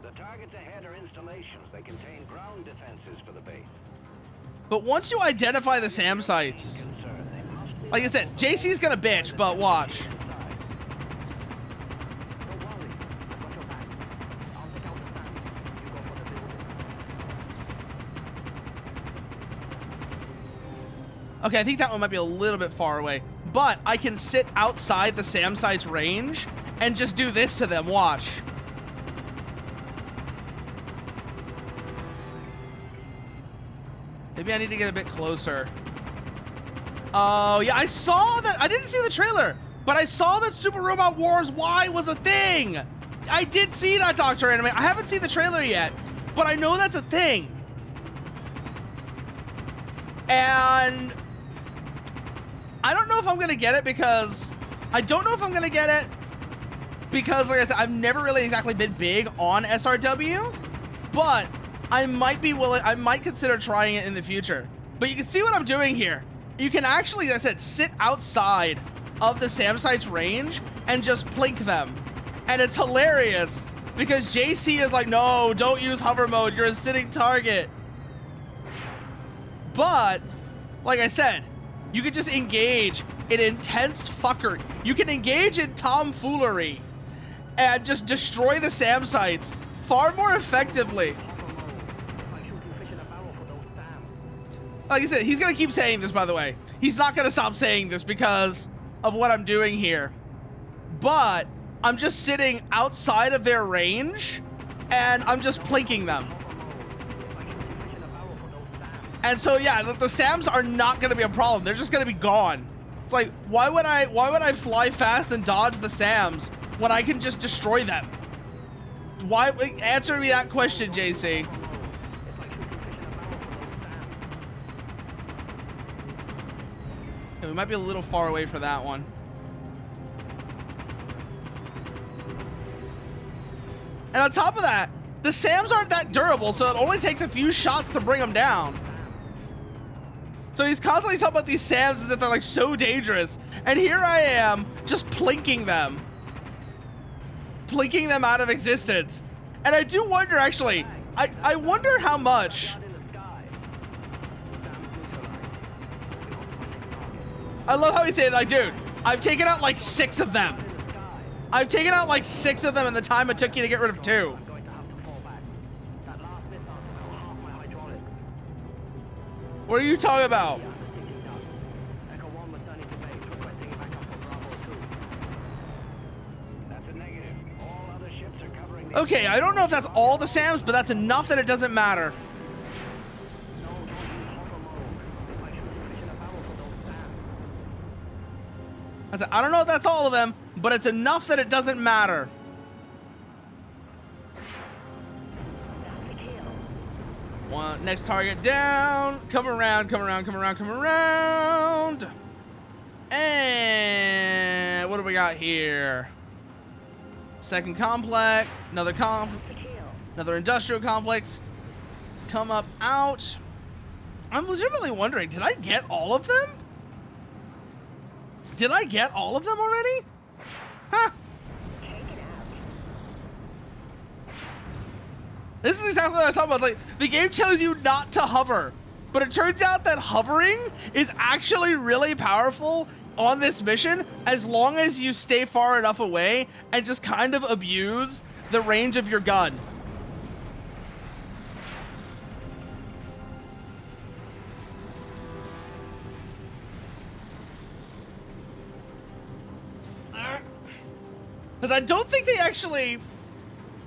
The targets ahead are installations. They contain ground defenses for the base. But once you identify the SAM sites, like I said, JC's gonna bitch, but watch. Okay, I think that one might be a little bit far away, but I can sit outside the SAM site's range and just do this to them. Watch. Maybe I need to get a bit closer. Oh, yeah, I saw that. I didn't see the trailer, but I saw that Super Robot Wars Y was a thing. I did see that, Dr. Anime. I haven't seen the trailer yet, but I know that's a thing. And I don't know if I'm going to get it because like I said, I've never really exactly been big on SRW, but I might consider trying it in the future. But you can see what I'm doing here. You can actually, like I said, sit outside of the SAM site's range and just plink them. And it's hilarious because JC is like, no, don't use hover mode. You're a sitting target. But, like I said, you can just engage in intense fuckery. You can engage in tomfoolery and just destroy the SAM sites far more effectively. Like I said, he's going to keep saying this, by the way. He's not going to stop saying this because of what I'm doing here. But I'm just sitting outside of their range and I'm just plinking them. And so, yeah, the SAMs are not going to be a problem. They're just going to be gone. It's like, why would I fly fast and dodge the SAMs when I can just destroy them? Why? Answer me that question, JC. Okay, we might be a little far away for that one. And on top of that, the SAMs aren't that durable, so it only takes a few shots to bring them down. So he's constantly talking about these SAMs as if they're like so dangerous. And here I am, just plinking them. Plinking them out of existence. And I do wonder, actually, I wonder how much. I love how he said, like, dude, I've taken out like 6 of them. I've taken out like 6 of them in the time it took you to get rid of 2. I'm going to have to fall back. That last missile will half my hydraulics. What are you talking about? Yeah, I'm thinking that. Echo 1 returning to base, requesting backup for Bravo 2. That's a negative. All other ships are covering the... Okay, I don't know if that's all the SAMs, but that's enough that it doesn't matter. No, don't use hover mode. They might shoot a mission of battle for those SAMs. I don't know if that's all of them, but it's enough that it doesn't matter. One, next target down. Come around, come around, come around, come around. And what do we got here? Second complex, another industrial complex. Come up out. I'm legitimately wondering, did I get all of them? Did I get all of them already? Huh. This is exactly what I was talking about. It's like, the game tells you not to hover, but it turns out that hovering is actually really powerful on this mission as long as you stay far enough away and just kind of abuse the range of your gun. Because I don't think they actually...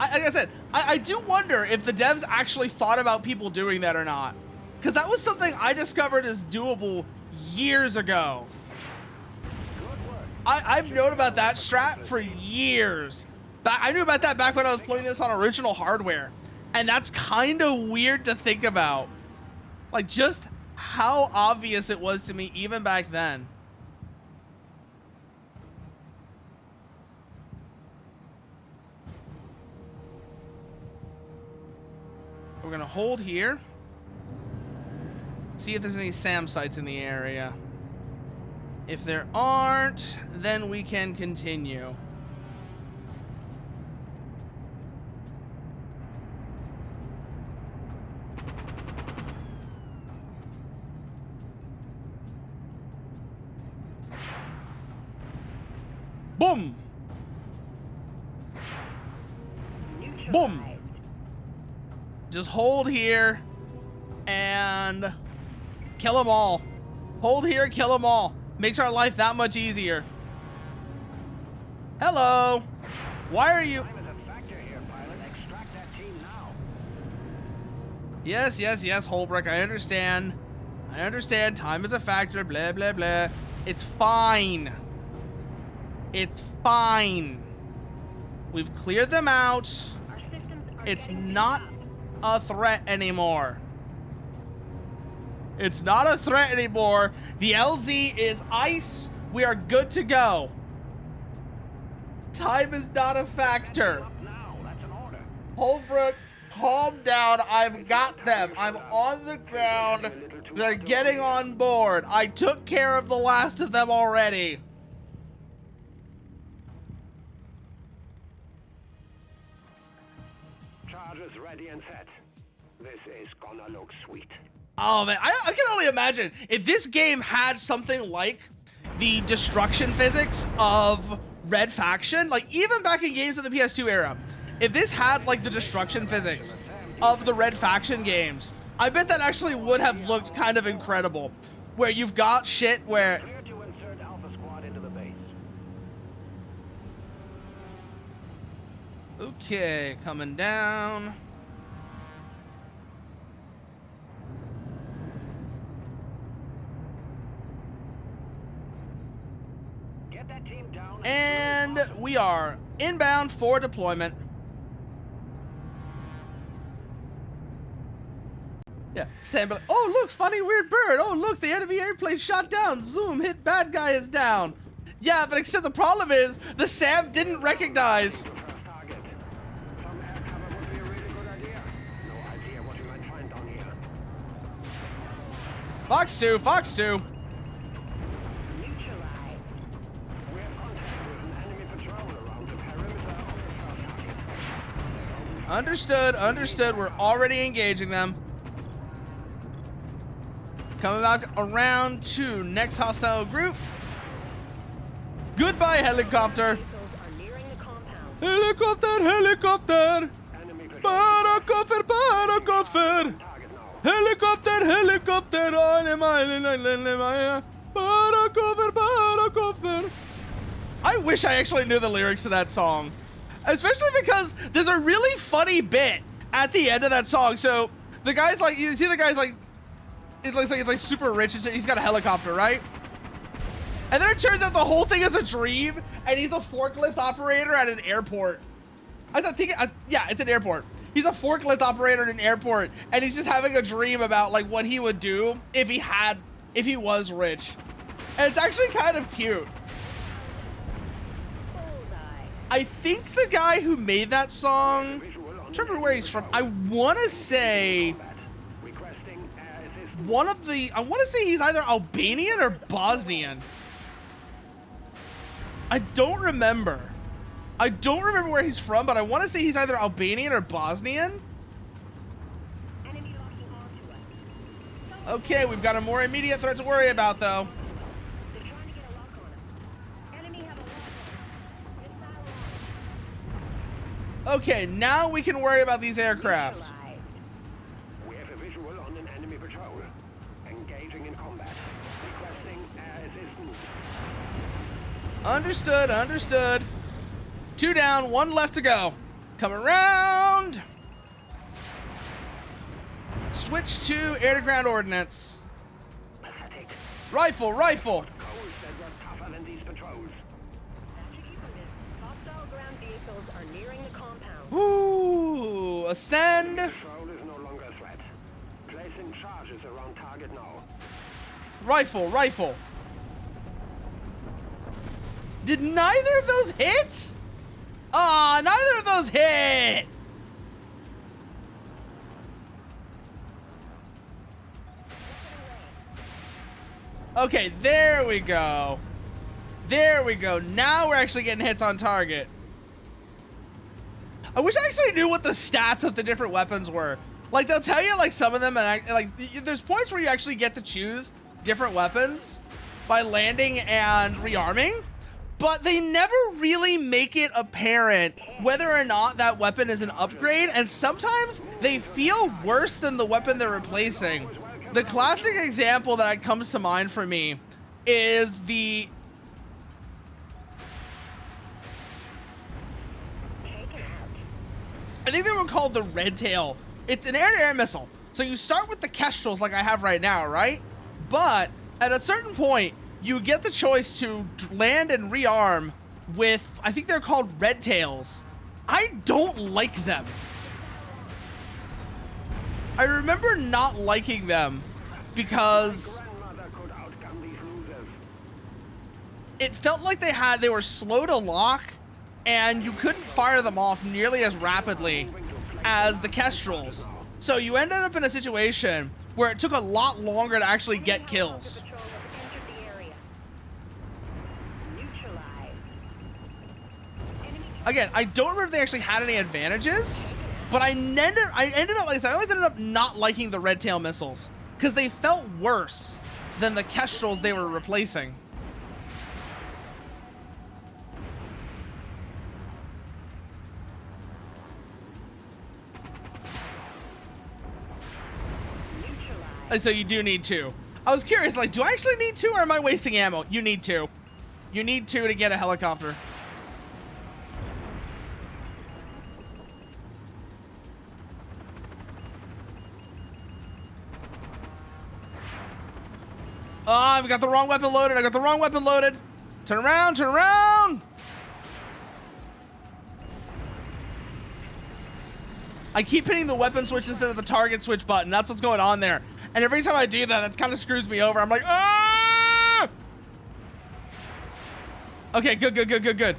like I said, I do wonder if the devs actually thought about people doing that or not. Because that was something I discovered as doable years ago. I've known about that strat for years. I knew about that back when I was playing this on original hardware. And that's kind of weird to think about. Like, just how obvious it was to me even back then. We're gonna hold here. See if there's any SAM sites in the area. If there aren't, then we can continue. Boom! Boom! Just hold here and kill them all. Hold here, kill them all. Makes our life that much easier. Hello. Why are you... Time is a factor here, pilot. Extract that team now. Yes, yes, yes, Holbrook. I understand. I understand. Time is a factor. Blah, blah, blah. It's fine. It's fine. We've cleared them out. Our systems are It's getting not a threat anymore. It's not a threat anymore. The LZ is ice. We are good to go. Time is not a factor. Up now. That's an order. Holbrook, calm down. I've got them. I'm on the ground. They're getting on board. I took care of the last of them already. Chargers ready and set. This is gonna look sweet. Oh man, I can only imagine if this game had something like the destruction physics of Red Faction, like even back in games of the PS2 era, if this had like the destruction physics of the Red Faction games, I bet that actually would have looked kind of incredible. Where you've got shit where... Clear to insert Alpha Squad into the base. Okay, coming down. Get that team down. And we are inbound for deployment. Yeah, Sam, but oh look, funny weird bird. Oh look, the enemy airplane shot down. Zoom, hit bad guy is down. Yeah, but except the problem is the Sam didn't recognize. First target. Some air cover would be a really good idea. No idea what you might find down here. Fox 2, Fox 2. neutralized. We have contact with an enemy patrol around the perimeter of the first target. Understood, understood. We're already engaging them. Coming back around to next hostile group. Goodbye, helicopter. Missiles are nearing the Helicopter, helicopter. Enemy patrol Para cover, para cover. target now. Helicopter, helicopter. Para cover, para cover. I wish I actually knew the lyrics to that song. Especially because there's a really funny bit at the end of that song. So the guy's like, you see the guy's like, it looks like it's like super rich and he's got a helicopter, right? And then it turns out the whole thing is a dream and he's a forklift operator at an airport. Yeah, it's an airport. He's a forklift operator at an airport and he's just having a dream about like what he would do if he was rich. And it's actually kind of cute. I think the guy who made that song, I'm trying to remember where he's from. I want to say Requesting air assistance. I want to say he's either Albanian or Bosnian. I don't remember where he's from, but I want to say he's either Albanian or Bosnian. Enemy locking onto us. Okay, we've got a more immediate threat to worry about, though. They're trying to get a lock on us. Enemy have a lock on us. It's not wrong. Okay, now we can worry about these aircraft. Neutralized. We have a visual on an enemy patrol. Engaging in combat. Requesting air assistance. Understood, understood. 2 down, 1 left to go. Come around. Switch to air-to-ground ordnance. Pathetic. Rifle, rifle. Cole said we're tougher than these patrols. Strategy permits. Hostile ground vehicles are nearing the compound. Ooh, ascend. Patrol is no longer a threat. Placing charges around target now. Rifle, rifle. Did neither of those hit? Ah, neither of those hit. Okay, there we go. There we go. Now we're actually getting hits on target. I wish I actually knew what the stats of the different weapons were. Like, they'll tell you, like, some of them, and there's points where you actually get to choose different weapons by landing and rearming, but they never really make it apparent whether or not that weapon is an upgrade, and sometimes they feel worse than the weapon they're replacing. The classic example that comes to mind for me is the... I think they were called the Red Tail. It's an air-to-air missile. So you start with the Kestrels like I have right now, right? But at a certain point, you get the choice to land and rearm with, I think they're called Red Tails. I don't like them. I remember not liking them because Grandmother could outgun these losers. it felt like they were slow to lock and you couldn't fire them off nearly as rapidly as the Kestrels. So you ended up in a situation where it took a lot longer to actually get kills. Patrol has entered the area. Neutralized. Enemy Again, I don't remember if they actually had any advantages, but I always ended up not liking the Red Tail missiles because they felt worse than the Kestrels they were replacing. And so you do need 2. I was curious, like, do I actually need 2 or am I wasting ammo? You need 2. You need 2 to get a helicopter. Oh, I've got the wrong weapon loaded. I got the wrong weapon loaded. Turn around, turn around. I keep hitting the weapon switch instead of the target switch button. That's what's going on there. And every time I do that kind of screws me over. I'm like, ah! Okay, good, good, good, good, good.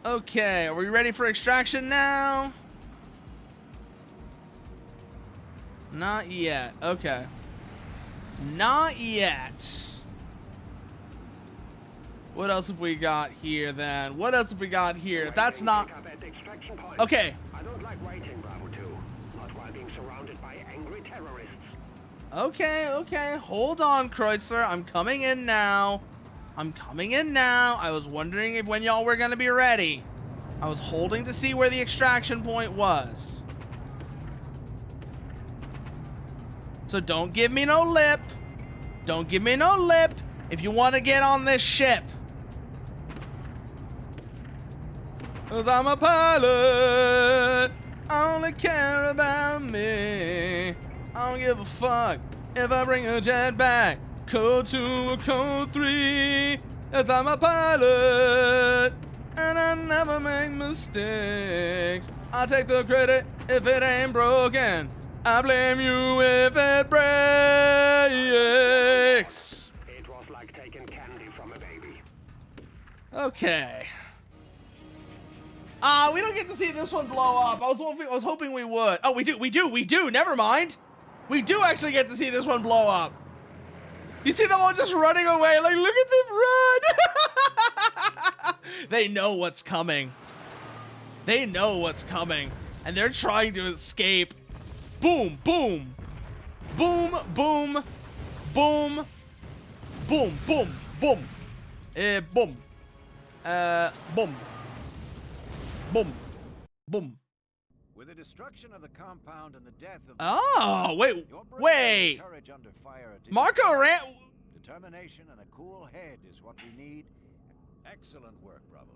Okay, are we ready for extraction now? Not yet. Okay. Not yet. What else have we got here then? What else have we got here? That's not... Okay. I don't like waiting, Bravo 2. Not while being surrounded by angry terrorists. Okay. Hold on, Kreuzler. I'm coming in now. I was wondering when y'all were gonna be ready. I was holding to see where the extraction point was. So don't give me no lip. If you want to get on this ship. 'Cause I'm a pilot. I only care about me. I don't give a fuck if I bring a jet back. Code 2 or code 3. 'Cause I'm a pilot. And I never make mistakes. I take the credit if it ain't broken. I blame you if it breaks. It was like taking candy from a baby. Okay. We don't get to see this one blow up. I was hoping we would. Oh, we do. Never mind. We do actually get to see this one blow up. You see them all just running away. Like, look at them run. They know what's coming. And they're trying to escape. Boom, boom. Boom, boom. Boom. Boom, boom, boom. Boom. Boom. Boom. Boom. With the destruction of the compound and the death of wait. courage under fire, Marco ran. Determination and a cool head is what we need. Excellent work, Bravo.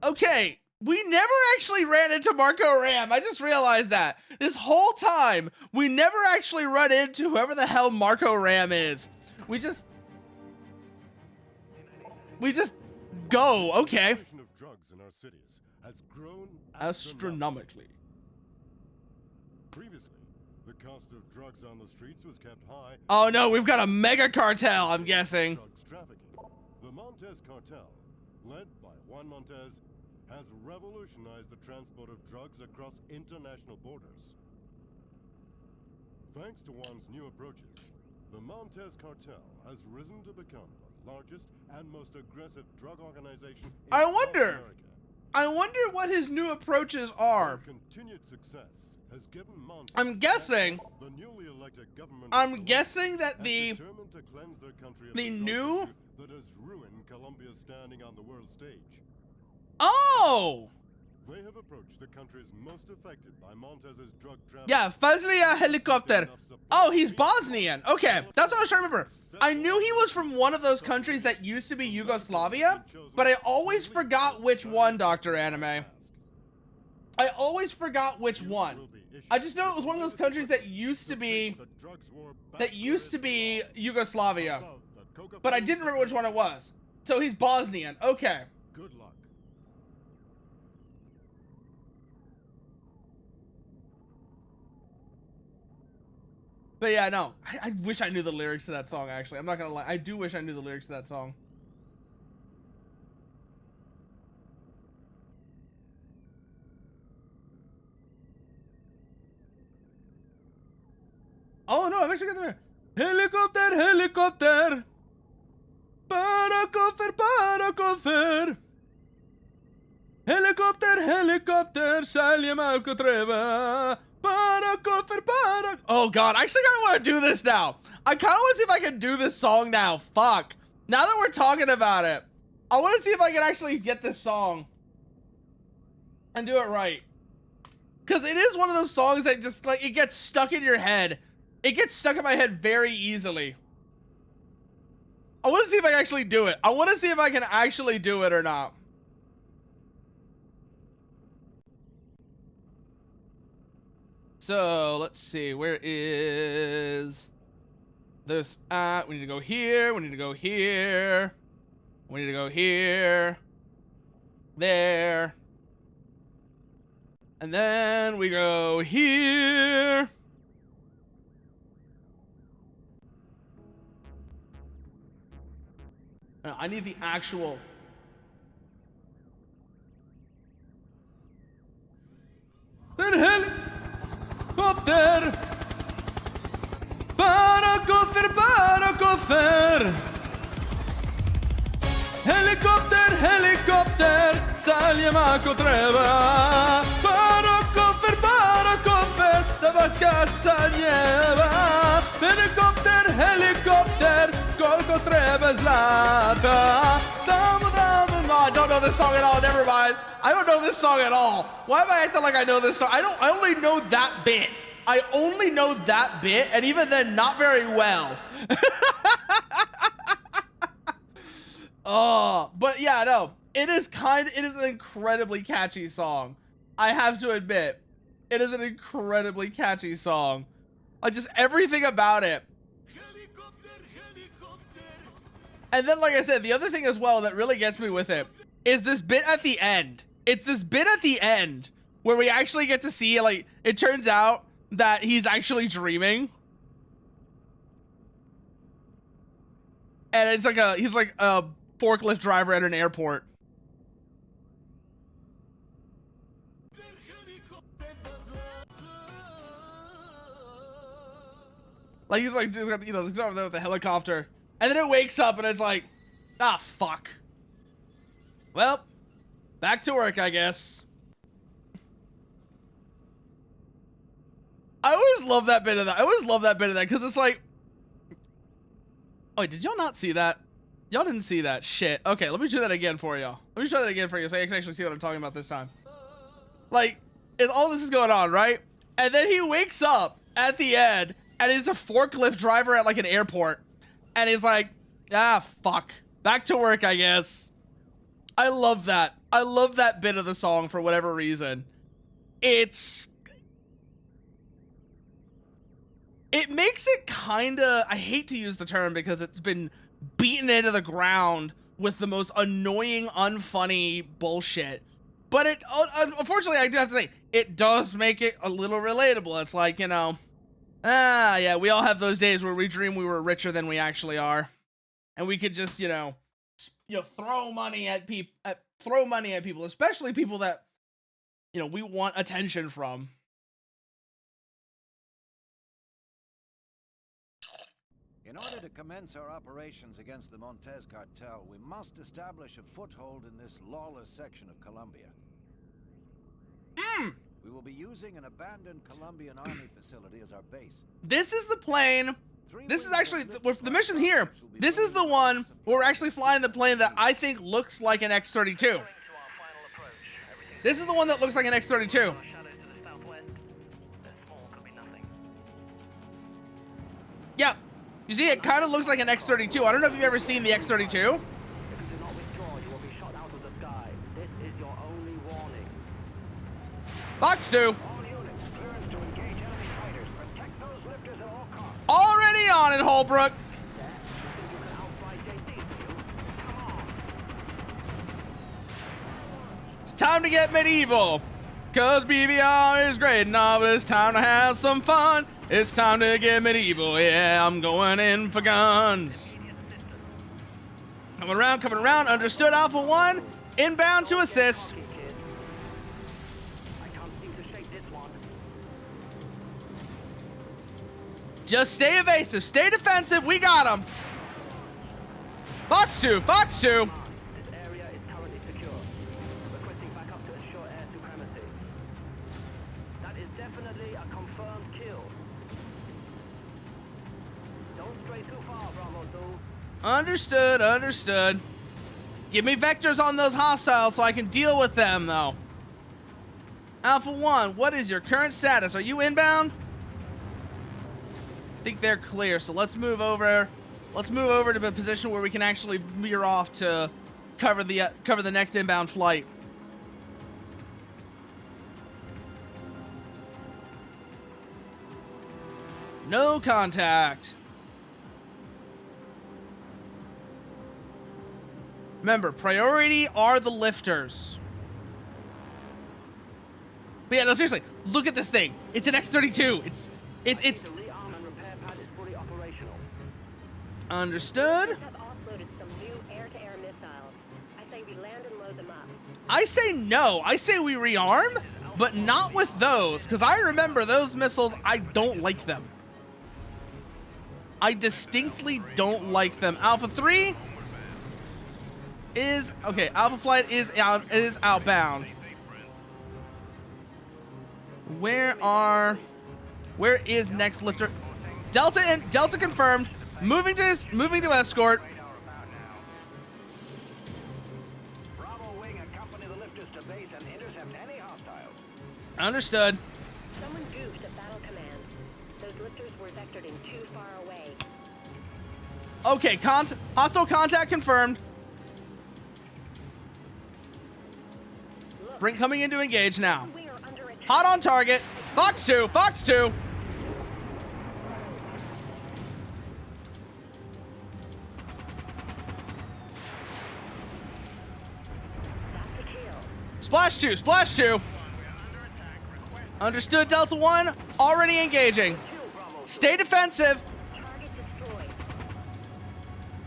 Okay, we never actually ran into Marco Ram. I just realized that. This whole time, we never actually run into whoever the hell Marco Ram is. We just go. Okay. The population of drugs in our cities has grown Astronomically. Previously, the cost of drugs on the streets was kept high. Oh no, we've got a mega cartel, I'm guessing. Drugs trafficking. The Montez cartel, led by Juan Montez, has revolutionized the transport of drugs across international borders. Thanks to Juan's new approaches, the Montez cartel has risen to become the largest and most aggressive drug organization in I South wonder America. what his new approaches are. Their continued success has given Montez I'm guessing the newly elected government of I'm Colombia guessing that has the determined to cleanse their country of the drug new- issue that has ruined Colombia's standing on the world stage. Oh! They have approached the countries most affected by Montez's drug trafficking. Yeah, Fazlia helicopter. Oh, he's Bosnian. Okay, that's what I was trying to remember. I knew he was from one of those countries that used to be Yugoslavia, but I always forgot which one, Dr. Anime. I always forgot which one. I just know it was one of those countries that used to be Yugoslavia, but I didn't remember which one it was. So he's Bosnian. Okay. Good luck. But yeah, no. I wish I knew the lyrics to that song, actually. I'm not gonna lie. I do wish I knew the lyrics to that song. Oh no, I've actually got the helicopter, helicopter. Para Helicopter, helicopter, salje malko treba. Para. Oh god, I actually kinda wanna do this now. I kinda wanna see if I can do this song now. Fuck. Now that we're talking about it, I wanna see if I can actually get this song and do it right. Cause it is one of those songs that just like, it gets stuck in your head. It gets stuck in my head very easily. I want to see if I can actually do it. I want to see if I can actually do it or not. So, let's see. Where is this at? We need to go here. We need to go here. We need to go here. There. And then we go here. I need the actual. Helicopter. Para Helicopter, helicopter. Salje mako treba. Para koffer. casa nieba, helikopter, helikopter, koliko treba zlata. I don't know this song at all, never mind. I don't know this song at all. Why am I acting like I know this song? I only know that bit. I only know that bit, and even then, not very well. Oh, but yeah, no. It is an incredibly catchy song. I have to admit. It is an incredibly catchy song. Like, just everything about it. And then, like I said, the other thing as well that really gets me with it is this bit at the end. It's this bit at the end where we actually get to see, like, it turns out that he's actually dreaming. And it's like he's like a forklift driver at an airport. Like, he's like, just got, you know, he's over there with the helicopter. And then it wakes up and it's like, ah, fuck. Well, back to work, I guess. I always love that bit of that. I always love that bit of that because it's like, oh, wait, did y'all not see that? Y'all didn't see that. Shit. Okay, let me do that again for y'all. Let me try that again for you so you can actually see what I'm talking about this time. Like, all this is going on, right? And then he wakes up at the end and he's a forklift driver at like an airport. And he's like, ah, fuck. Back to work, I guess. I love that. I love that bit of the song for whatever reason. It makes it kind of, I hate to use the term because it's been beaten into the ground with the most annoying, unfunny bullshit. But it, unfortunately, I do have to say, it does make it a little relatable. It's like, you know, yeah, we all have those days where we dream we were richer than we actually are. And we could just, you know, throw money at people, especially people that, you know, we want attention from. In order to commence our operations against the Montez cartel, we must establish a foothold in this lawless section of Colombia. We will be using an abandoned Colombian army facility as our base. This is the plane. This is actually the mission here. This is the one where we're actually flying the plane that I think looks like an X-32. This is the one that looks like an X-32. Yep. You see, it kind of looks like an X-32. I don't know if you've ever seen the X-32. If you do not withdraw, you will be shot out of the sky. This is your only warning. Box 2. All units, clearance to engage enemy fighters. Protect those lifters at all costs. Already on it, Holbrook. It's time to get medieval. Cause BBR is great and all, but it's time to have some fun. It's time to get medieval. Yeah, I'm going in for guns. Coming around. Understood, Alpha 1. Inbound to assist. I can't seem to shake this one. Just stay evasive. Stay defensive. We got him. Fox 2. This area is currently secure. Requesting backup to ensure air supremacy. That is definitely a confirmed kill. Don't stray too far, Bravo 2. Understood. Give me vectors on those hostiles so I can deal with them, though. Alpha 1, what is your current status? Are you inbound? I think they're clear, so let's move over. Let's move over to a position where we can actually veer off to cover the next inbound flight. No contact. Remember, priority are the lifters. But yeah, no, seriously, look at this thing. It's an X-32. It's. The rearm and repair pad is fully operational. Understood. We have offloaded some new air-to-air missiles. I say we land and load them up. I say no. I say we rearm, but not with those, because I remember those missiles. I don't like them. I distinctly don't like them. Alpha 3 is okay. Alpha Flight is outbound. Where are Where is next lifter? Delta and Delta confirmed. Moving to escort. Radar about now. Bravo wing accompany the lifters to base and intercept any hostiles. Understood. Someone goofed at Battle Command. Those lifters were vectored in too far away. Okay, hostile contact confirmed. Brink coming in to engage now. We are under attack. Hot on target. Fox 2, Fox 2. That's a kill. Splash 2, Splash 2. Understood, Delta 1. Already engaging. Stay defensive. Target destroyed.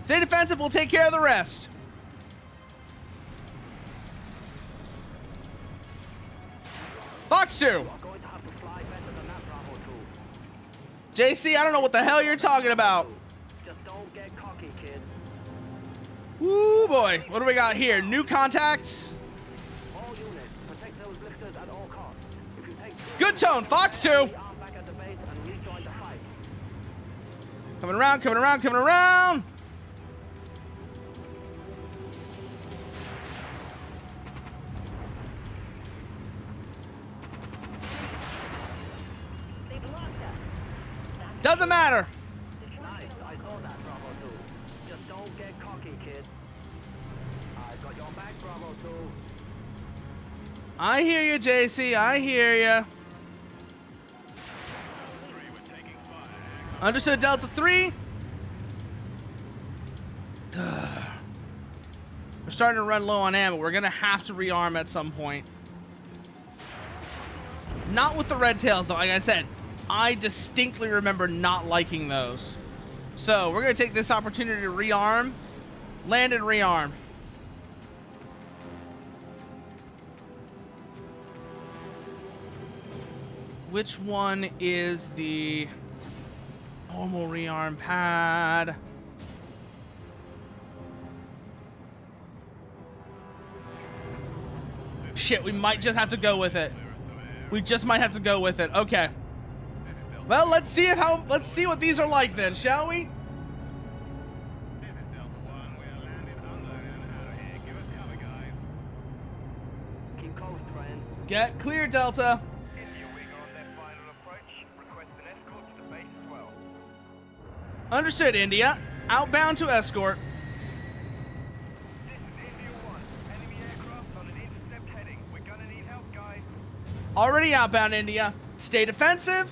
Stay defensive, we'll take care of the rest. Fox 2. You're going to have to fly better than that, Bravo 2. JC, I don't know what the hell you're talking about. Just don't get cocky, kid. Woo boy. What do we got here? New contacts. All units, protect those lifters at all costs. If you take Good tone. Fox 2. arm back at the base and rejoin the fight. Coming around, coming around, coming around. They've lost us. Doesn't matter. Nice, I saw that, Bravo 2. Just don't get cocky, kid. I got your back, Bravo 2. I hear you, JC. I hear you. Understood, Delta 3. We're starting to run low on ammo. We're going to have to rearm at some point. Not with the red tails, though. Like I said, I distinctly remember not liking those. So we're going to take this opportunity to rearm. Land and rearm. Which one is the normal rearm pad? Shit, we might just have to go with it. We just might have to go with it. Okay. Well, let's see what these are like then, shall we? Keep close, friend. Get clear, Delta. India wing on their final approach. Request an escort to the base as well. Understood, India. Outbound to escort. This is India 1. Enemy aircraft on an intercept heading. We're gonna need help, guys. Already outbound, India. Stay defensive.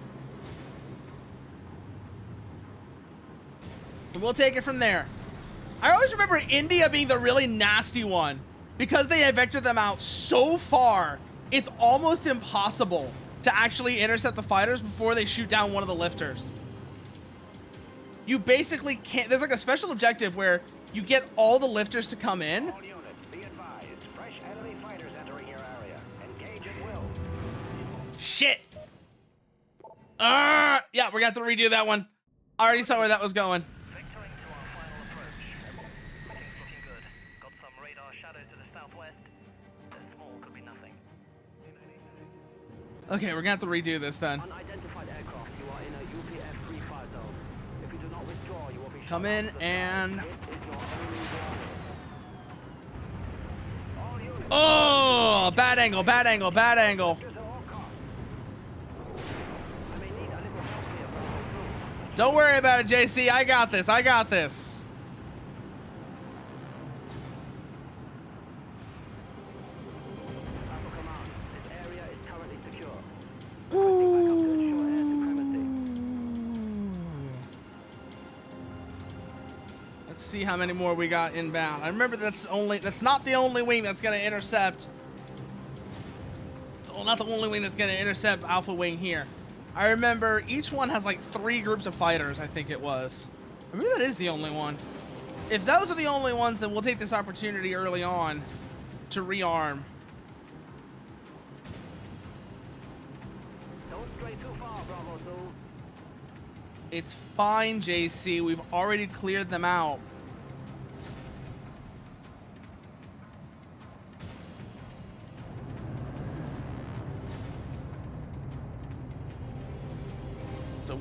And we'll take it from there. I always remember India being the really nasty one. Because they had vectored them out so far, it's almost impossible to actually intercept the fighters before they shoot down one of the lifters. You basically can't. There's like a special objective where you get all the lifters to come in. All units, be advised. Fresh enemy fighters entering your area. Engage at will. Shit. Yeah, we're gonna have to redo that one. I already saw where that was going. Vectoring to our final approach. Things looking good. Got some radar shadows to the southwest. They're small, could be nothing. Okay, we're gonna have to redo this then. Unidentified aircraft, you are in a UPF free fire zone. If you do not withdraw, you will be Come shot in off the and- ground. It is your only warning. All units, Oh, bad angle, bad angle, bad angle. lifters at all costs. I may need a little help here, Bravo 2. Don't worry about it, JC. I got this. I got this. Bravo Command, this area is currently secure. Requesting backup to ensure air supremacy. Let's see how many more we got inbound. I remember that's not the only wing that's gonna intercept. It's not the only wing that's gonna intercept Alpha Wing here. I remember each one has like 3 groups of fighters, I think it was. Maybe that is the only one. If those are the only ones, then we'll take this opportunity early on to rearm. Don't stray too far, Bravo 2. It's fine, JC. We've already cleared them out.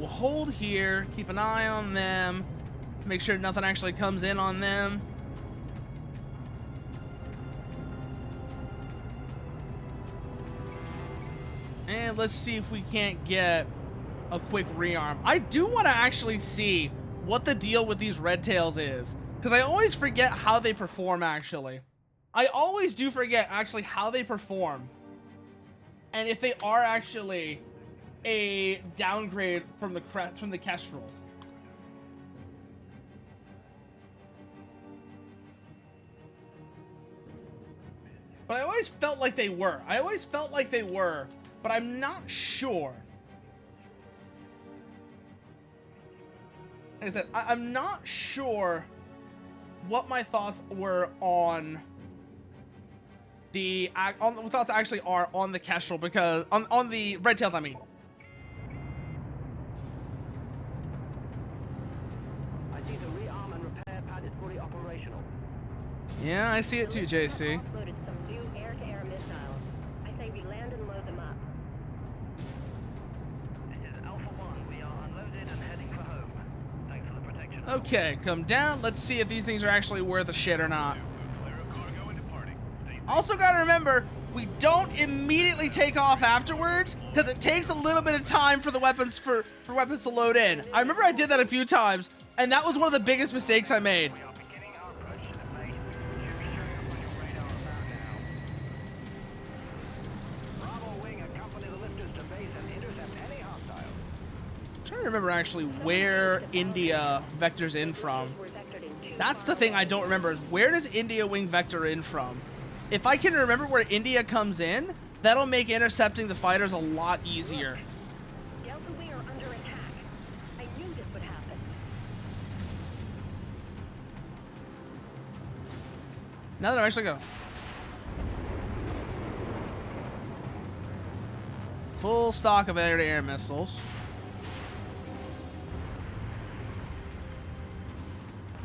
we'll hold here, keep an eye on them, make sure nothing actually comes in on them. And let's see if we can't get a quick rearm. I do want to actually see what the deal with these red tails is, because I always forget how they perform, actually. I always do forget actually how they perform, and if they are actually a downgrade from the Kestrels. But I always felt like they were. But I'm not sure. Like I said, I'm not sure what my thoughts were on the what thoughts actually are on the Kestrel, because on the red tails, I mean. I see the rearm and repair pad is fully operational. Yeah, I see it too, JC. Uploaded some new air-to-air missiles. I say we land and load them up. This is Alpha 1. We are unloaded and heading for home. Thanks for the protection. Okay, come down. Let's see if these things are actually worth a shit or not. Also gotta remember, we don't immediately take off afterwards, because it takes a little bit of time for the weapons for weapons to load in. I remember I did that a few times, and that was one of the biggest mistakes I made. We are beginning our approach to the base. Should be showing up on your radar about now. Bravo wing, accompany the lifters to base and intercept any hostiles. I'm trying to remember actually where India vectors in from. We're vectored in 2 That's the thing I don't remember, is where does India wing vector in from? If I can remember where India comes in, that'll make intercepting the fighters a lot easier. Delta, we are under attack. I knew this would happen. Now that I'm actually gonna full stock of air-to-air missiles.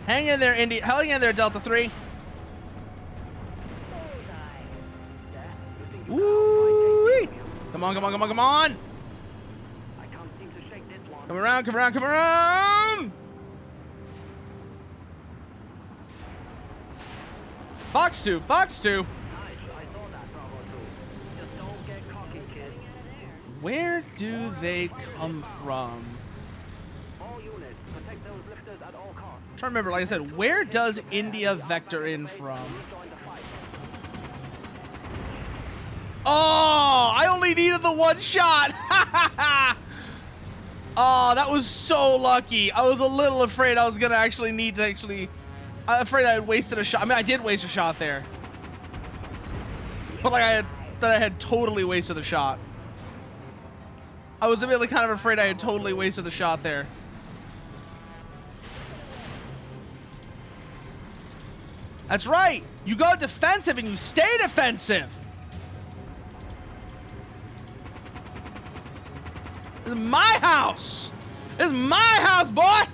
Hang in there, India. Hang in there, Delta 3. Woo! Come on, come on, come on, come on! I can't seem to shake this one. Come around, come around, come around! Fox 2, Fox 2. Nice, I saw that, Bravo 2. Just don't get cocky, kid. Where do they come from? All units, protect those lifters at all costs. I'm trying to remember, like I said, where does India vector in from? Join the fight. Oh, I only needed the one shot. Oh, that was so lucky. I was a little afraid I was going to actually need to I'm afraid I had wasted a shot. I mean, I did waste a shot there. But like I had totally wasted a shot. I was really kind of afraid I had totally wasted the shot there. That's right. You go defensive and you stay defensive. This is my house. This is my house, boy. What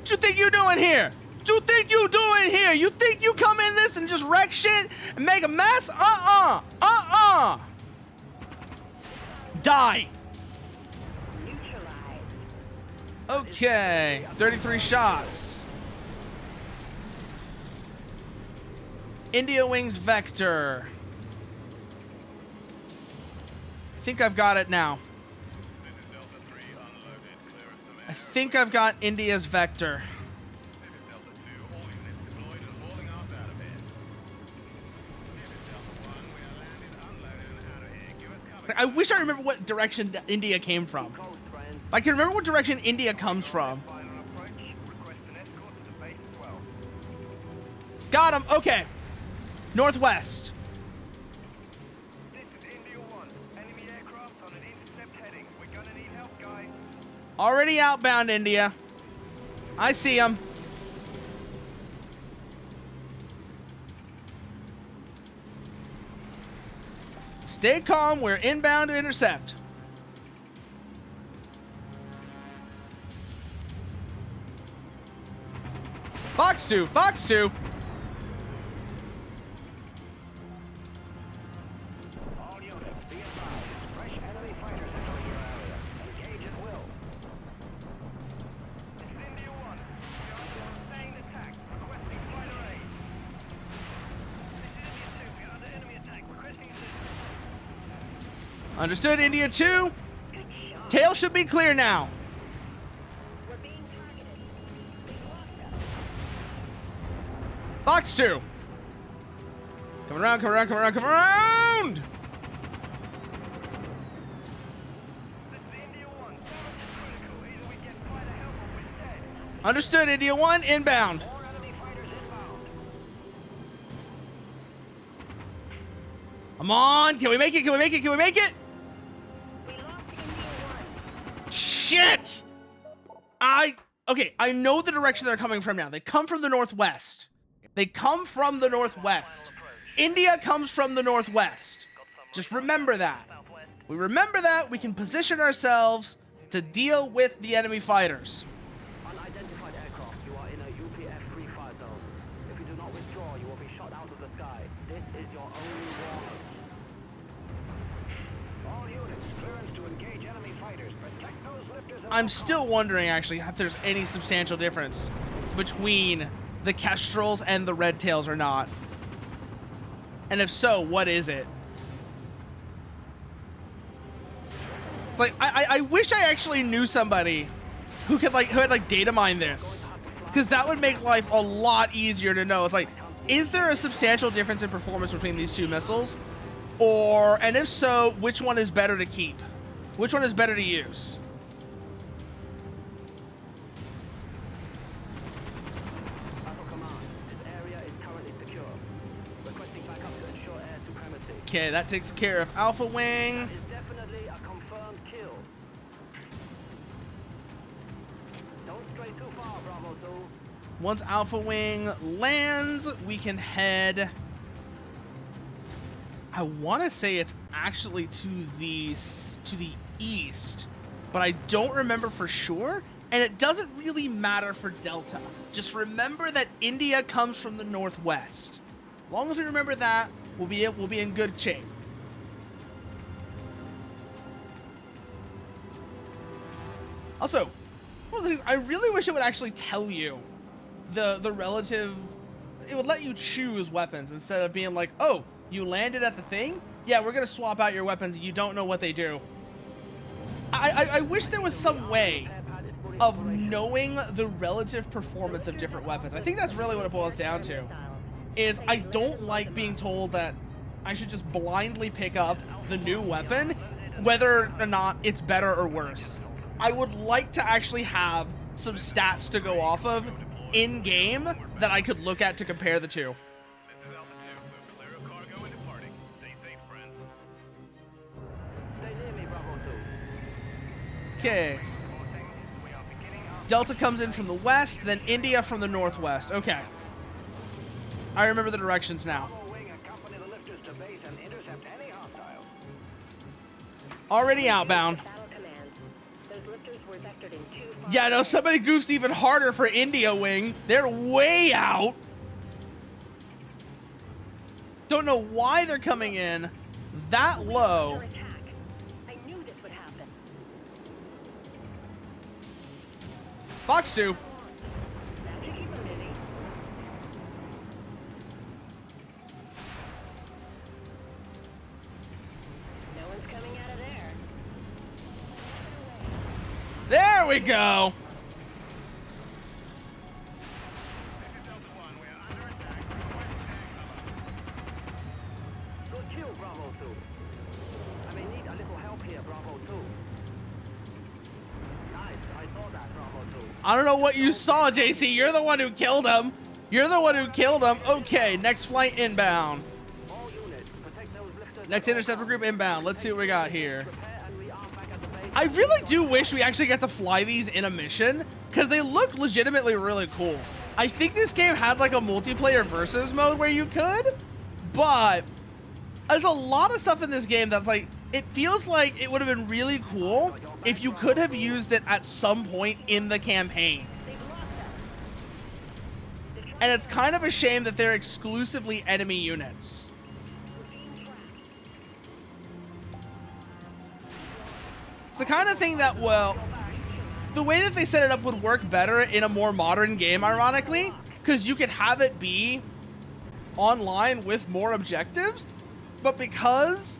you think you doing here? What you think you doing here? You think you come in this and just wreck shit and make a mess? Die. Neutralized. Okay, 33 shots. India Wings Vector. I think I've got it now. I think I've got India's Vector. I wish I remember what direction India came from. I can remember what direction India comes from. Got him. Okay. Northwest. This is India 1. Enemy aircraft on an intercept heading. We're gonna need help, guys. Already outbound, India. I see him. Stay calm. We're inbound to intercept. Fox 2. Fox 2. All units, be advised. Fresh enemy fighters entering your area. Engage at will. Understood, India 2. Tail should be clear now. We're being targeted. We've lost them. Fox 2. Coming around, coming around, coming around, coming around! This is India 1. Damage is critical. Either we get fighter help or we're dead. Understood, India 1, inbound. More enemy fighters inbound. Come on, can we make it? Can we make it? Can we make it? We lost India 1. Shit! Okay, I know the direction they're coming from now. They come from the northwest. They come from the northwest. India comes from the northwest. Just remember that. We remember that, we can position ourselves to deal with the enemy fighters. Unidentified aircraft, you are in a UPF free fire zone. If you do not withdraw, you will be shot out of the sky. This is your only warning. All units, clearance to engage enemy fighters. Protect those lifters. at I'm all still wondering, actually, if there's any substantial difference between the Kestrels and the Red Tails or not. And if so, what is it? Like, I wish I actually knew somebody who had data mine this, because that would make life a lot easier to know. It's like, is there a substantial difference in performance between these two missiles? And if so, which one is better to keep? Which one is better to use? Battle command, this area is currently secure. Requesting backup to ensure air supremacy. Okay, that takes care of Alpha Wing. That is definitely a confirmed kill. Don't stray too far, Bravo 2. Once Alpha Wing lands, we can head... I want to say it's actually to the east, but I don't remember for sure, and it doesn't really matter for Delta. Just remember that India comes from the northwest. As long as we remember that, we'll be in good shape. Also, one of the things, I really wish it would actually tell you the relative. It would let you choose weapons instead of being like, oh, you landed at the thing? Yeah, we're gonna swap out your weapons. You don't know what they do. I wish there was some way of knowing the relative performance of different weapons. I think that's really what it boils down to. Is I don't like being told that I should just blindly pick up the new weapon, whether or not it's better or worse. I would like to actually have some stats to go off of in-game that I could look at to compare the two. Stay near me, Bravo 2. Okay. Delta comes in from the west, then India from the northwest. Okay. I remember the directions now. Bravo wing, accompany the lifters to base and intercept any hostiles. Already outbound. Battle command. Those lifters were vectored in 2 Yeah, no, somebody goofs even harder for India Wing. They're way out. Don't know why they're coming in that low. Attack. I knew this would happen. Fox 2. That should keep them busy. No one's coming out of there. There we go. Good kill, Bravo 2. I may need a little help here, Bravo 2. Nice, I saw that, Bravo 2. I don't know what you saw, JC. You're the one who killed him. You're the one who killed him. Okay, next flight inbound. All units, protect those lifters. Next interceptor group inbound. Let's see what we got here. Prepare and rearm back at the base. I really do wish we actually get to fly these in a mission, because they look legitimately really cool. I think this game had like a multiplayer versus mode where you could, but there's a lot of stuff in this game that's like, it feels like it would have been really cool if you could have used it at some point in the campaign. They've lost us. And it's kind of a shame that they're exclusively enemy units. It's the kind of thing that, well, the way that they set it up would work better in a more modern game, ironically, because you could have it be online with more objectives, but because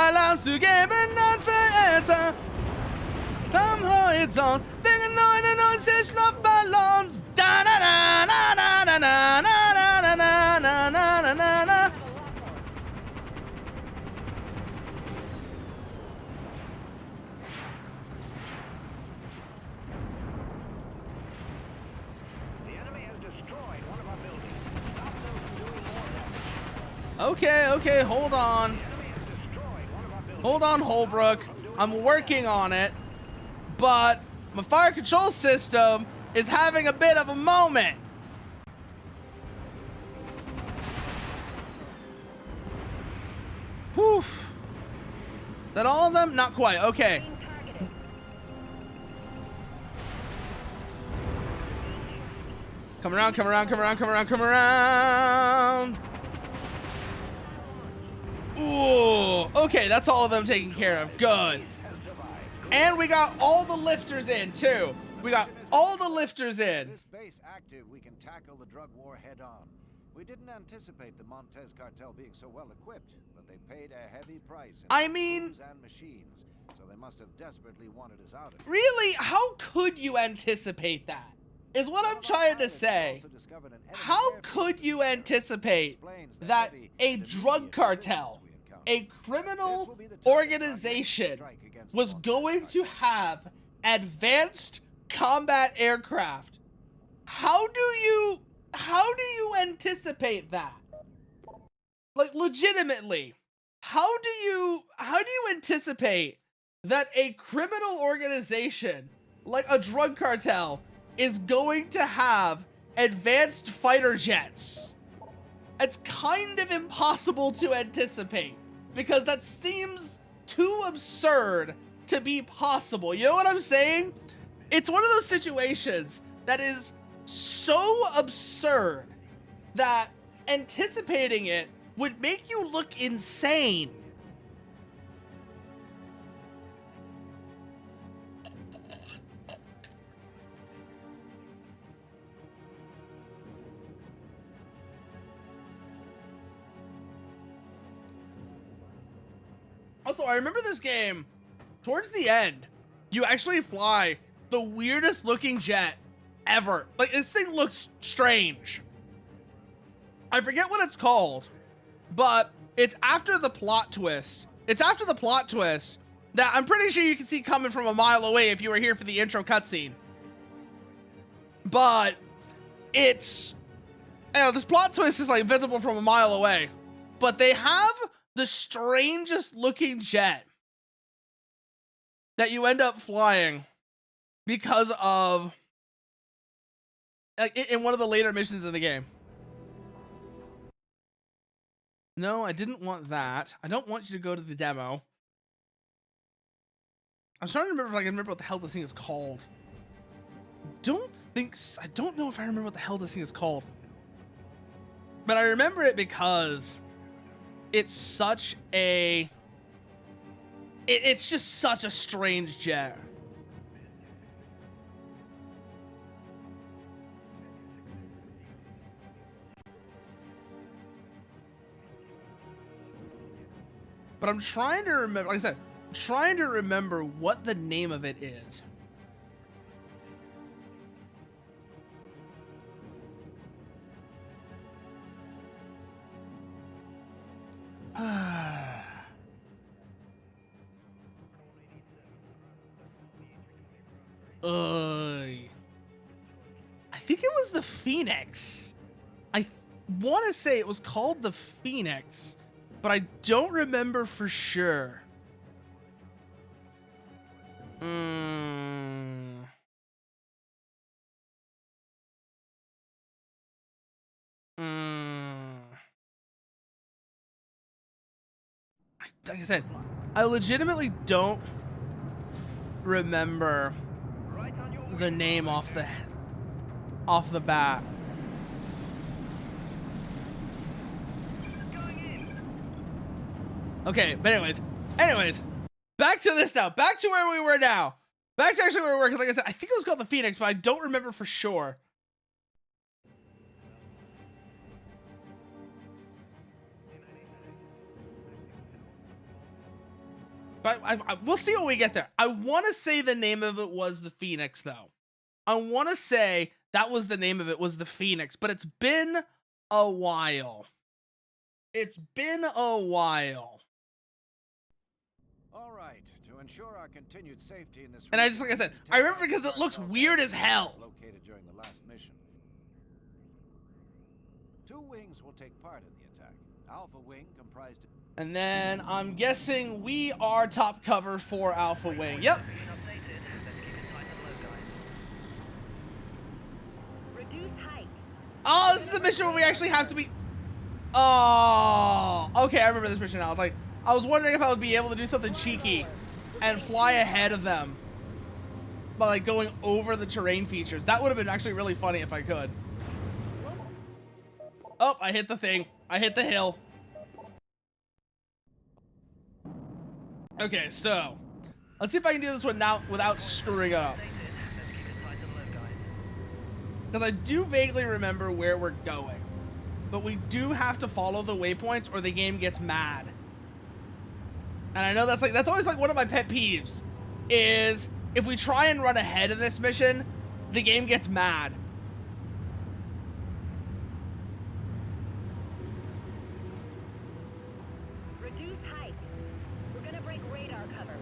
Alarms to give and not answer. Somehow it's on. Big annoying annunciation of balloons. Da da da da da da da da da da da da da da. The enemy has destroyed one of our buildings. Stop them from doing more damage. Okay, hold on. The enemy has destroyed one of our buildings. Hold on, Holbrook. I'm working on it. But my fire control system is having a bit of a moment. Whew. That all of them? Not quite. Okay. Being targeted. Come around, come around, come around, come around, come around. Ooh. Okay, that's all of them taken care of. Good. And we got all the lifters in, too. We got all the lifters in. This base active, we can tackle the drug war head on. We didn't anticipate the Montez cartel being so well equipped, but they paid a heavy price in I mean- crews and machines, so they must have desperately wanted us out of it. Really? How could you anticipate that? Is what I'm trying to say. How could you anticipate that a drug cartel, a criminal organization, was going to have advanced combat aircraft? How do you anticipate that? Like, legitimately, how do you anticipate that a criminal organization like a drug cartel is going to have advanced fighter jets? It's kind of impossible to anticipate because that seems too absurd to be possible. You know what I'm saying? It's one of those situations that is so absurd that anticipating it would make you look insane. Also, I remember this game, towards the end, you actually fly the weirdest looking jet ever. Like, this thing looks strange. I forget what it's called, but it's after the plot twist. It's after the plot twist that I'm pretty sure you can see coming from a mile away if you were here for the intro cutscene. But it's, you know, this plot twist is like visible from a mile away. But they have the strangest looking jet that you end up flying because of, like, in one of the later missions in the game. No, I didn't want that. I don't want you to go to the demo. I'm trying to remember if I can remember what the hell this thing is called. I don't know if I remember what the hell this thing is called. But I remember it because it's such a... It's just such a strange jet. But I'm trying to remember, like I said, trying to remember what the name of it is. I think it was the Phoenix. I want to say it was called the Phoenix, but I don't remember for sure. Like I said, I legitimately don't remember the name off the bat. Okay, but anyways, back to this now. Back to where we were now. Back to actually where we were, because like I said, I think it was called the Phoenix, but I don't remember for sure. But we'll see when we get there. I want to say the name of it was the Phoenix, though. I want to say that was the name of it, was the Phoenix, but it's been a while. It's been a while. All right, to ensure our continued safety in this And I just, like I said, I remember because it looks weird as hell. Located during the last mission. 2 wings will take part in the attack. Alpha Wing comprised. And then I'm guessing we are top cover for Alpha Wing. Yep. Reduce height. Oh, this is the mission where we actually have to be. Oh, okay. I remember this mission now. I was wondering if I would be able to do something cheeky and fly ahead of them by like going over the terrain features. That would have been actually really funny if I could. Oh, I hit the thing. I hit the hill. Okay, so let's see if I can do this one now without screwing up. Because I do vaguely remember where we're going. But we do have to follow the waypoints or the game gets mad. And I know that's always like one of my pet peeves, is if we try and run ahead of this mission, the game gets mad. Reduce height. We're gonna break radar cover.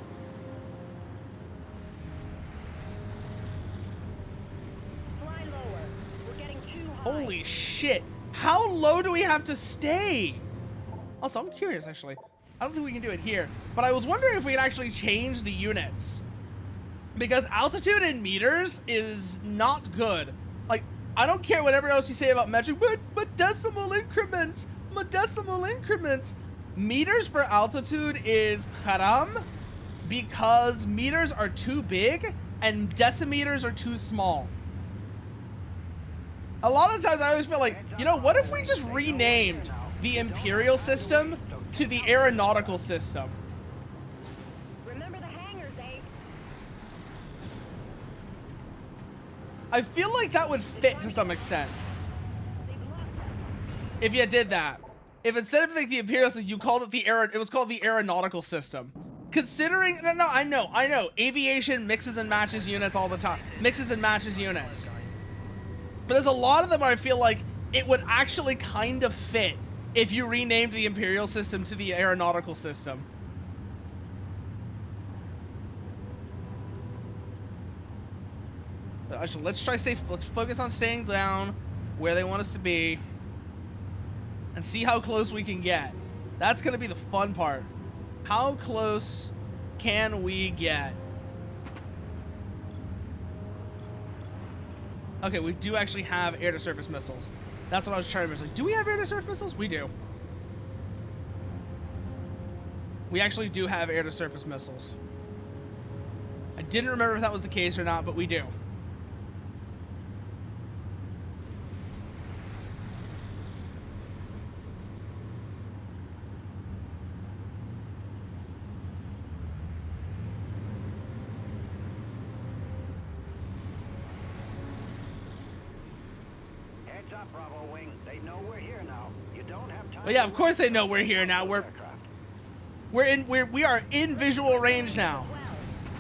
Fly lower. We're getting too high. Holy shit. How low do we have to stay? Also, I'm curious actually. I don't think we can do it here, but I was wondering if we could actually change the units. Because altitude in meters is not good. Like, I don't care whatever else you say about metric, but decimal increments, Meters for altitude is haram because meters are too big and decimeters are too small. A lot of times I always feel like, you know, what if we just renamed the Imperial system to the Aeronautical system? Remember the hangars, eh? I feel like that would fit to some extent. If you did that. If instead of like the Imperial system, you called it it was called the Aeronautical system. Considering, no, I know. Aviation mixes and matches units all the time. Mixes and matches units. But there's a lot of them where I feel like it would actually kind of fit if you renamed the Imperial system to the Aeronautical system. Actually, let's focus on staying down where they want us to be and see how close we can get. That's going to be the fun part. How close can we get? Okay, we do actually have air-to-surface missiles. That's what I was trying to remember. Like, do we have air-to-surface missiles? We do. We actually do have air-to-surface missiles. I didn't remember if that was the case or not, but we do. Heads up, Bravo Wing. They know we're here now. You don't have time. Well, yeah, of course they know we're here now. We are in visual range now.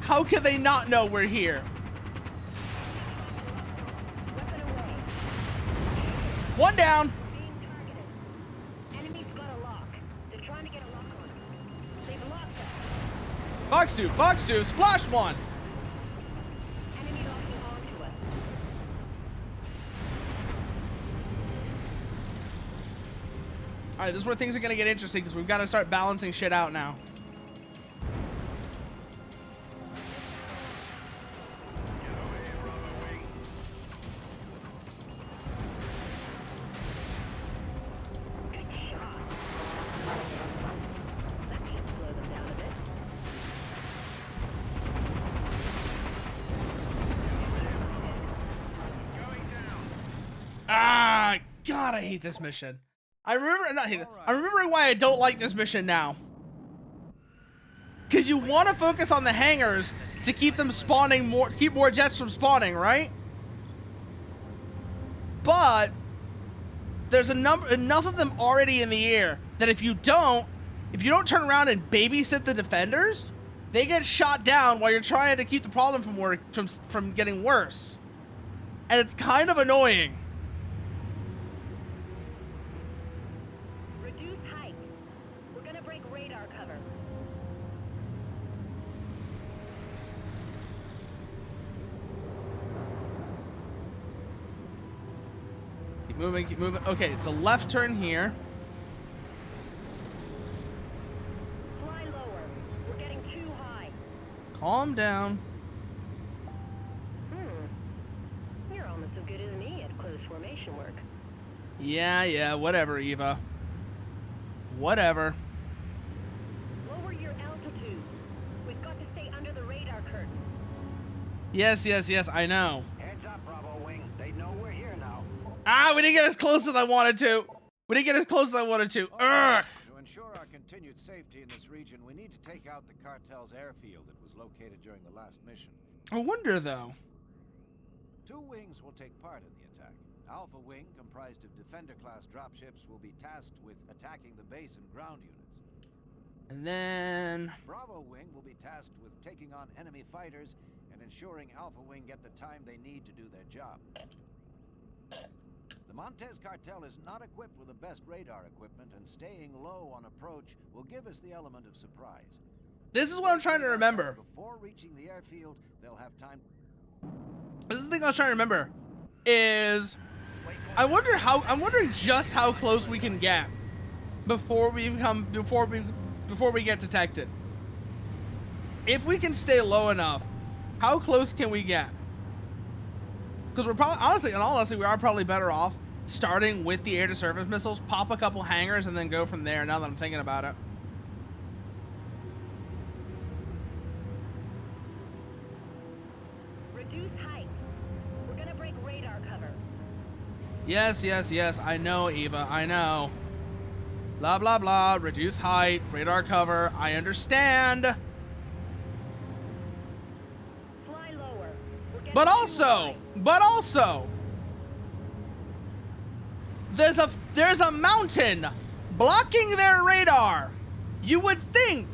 How could they not know we're here? One down. Being targeted. Enemy's got a lock. They're trying to get a lock on us. They've locked us. Fox 2, splash one. Enemy locking onto us. All right, this is where things are gonna get interesting because we've got to start balancing shit out now. Good shot. That should slow them down a bit. Ah, God, I hate this mission. I'm remembering why I don't like this mission now. Because you want to focus on the hangars to keep them spawning more, keep more jets from spawning, right? But there's enough of them already in the air that if you don't turn around and babysit the defenders, they get shot down while you're trying to keep the problem from getting worse. And it's kind of annoying. Reduce height. We're gonna break radar cover. Keep moving, keep moving. Okay, it's a left turn here. Fly lower. We're getting too high. Calm down. You're almost as good as me at close formation work. Yeah, whatever, Eva. Whatever. Lower your altitude. We've got to stay under the radar curtain. Yes, I know. Heads up, Bravo Wing. They know we're here now. Ah, we didn't get as close as I wanted to. Ugh. To ensure our continued safety in this region, we need to take out the cartel's airfield that was located during the last mission. I wonder, though. 2 wings will take part in the attack. Alpha Wing, comprised of Defender-class dropships, will be tasked with attacking the base and ground units. And then... Bravo Wing will be tasked with taking on enemy fighters and ensuring Alpha Wing get the time they need to do their job. The Montez cartel is not equipped with the best radar equipment, and staying low on approach will give us the element of surprise. This is what I'm trying to remember. Before reaching the airfield, they'll have time. This is the thing I was trying to remember. Is... I'm wondering just how close we can get before we get detected. If we can stay low enough, how close can we get? Because we're probably, honestly, we are probably better off starting with the air-to-surface missiles, pop a couple hangars, and then go from there, now that I'm thinking about it. Reduce height. We're gonna break radar cover. Yes, I know, Eva, I know. Blah, blah, blah, reduce height, radar cover, I understand. Fly lower. We're getting But too also, there's a mountain blocking their radar. You would think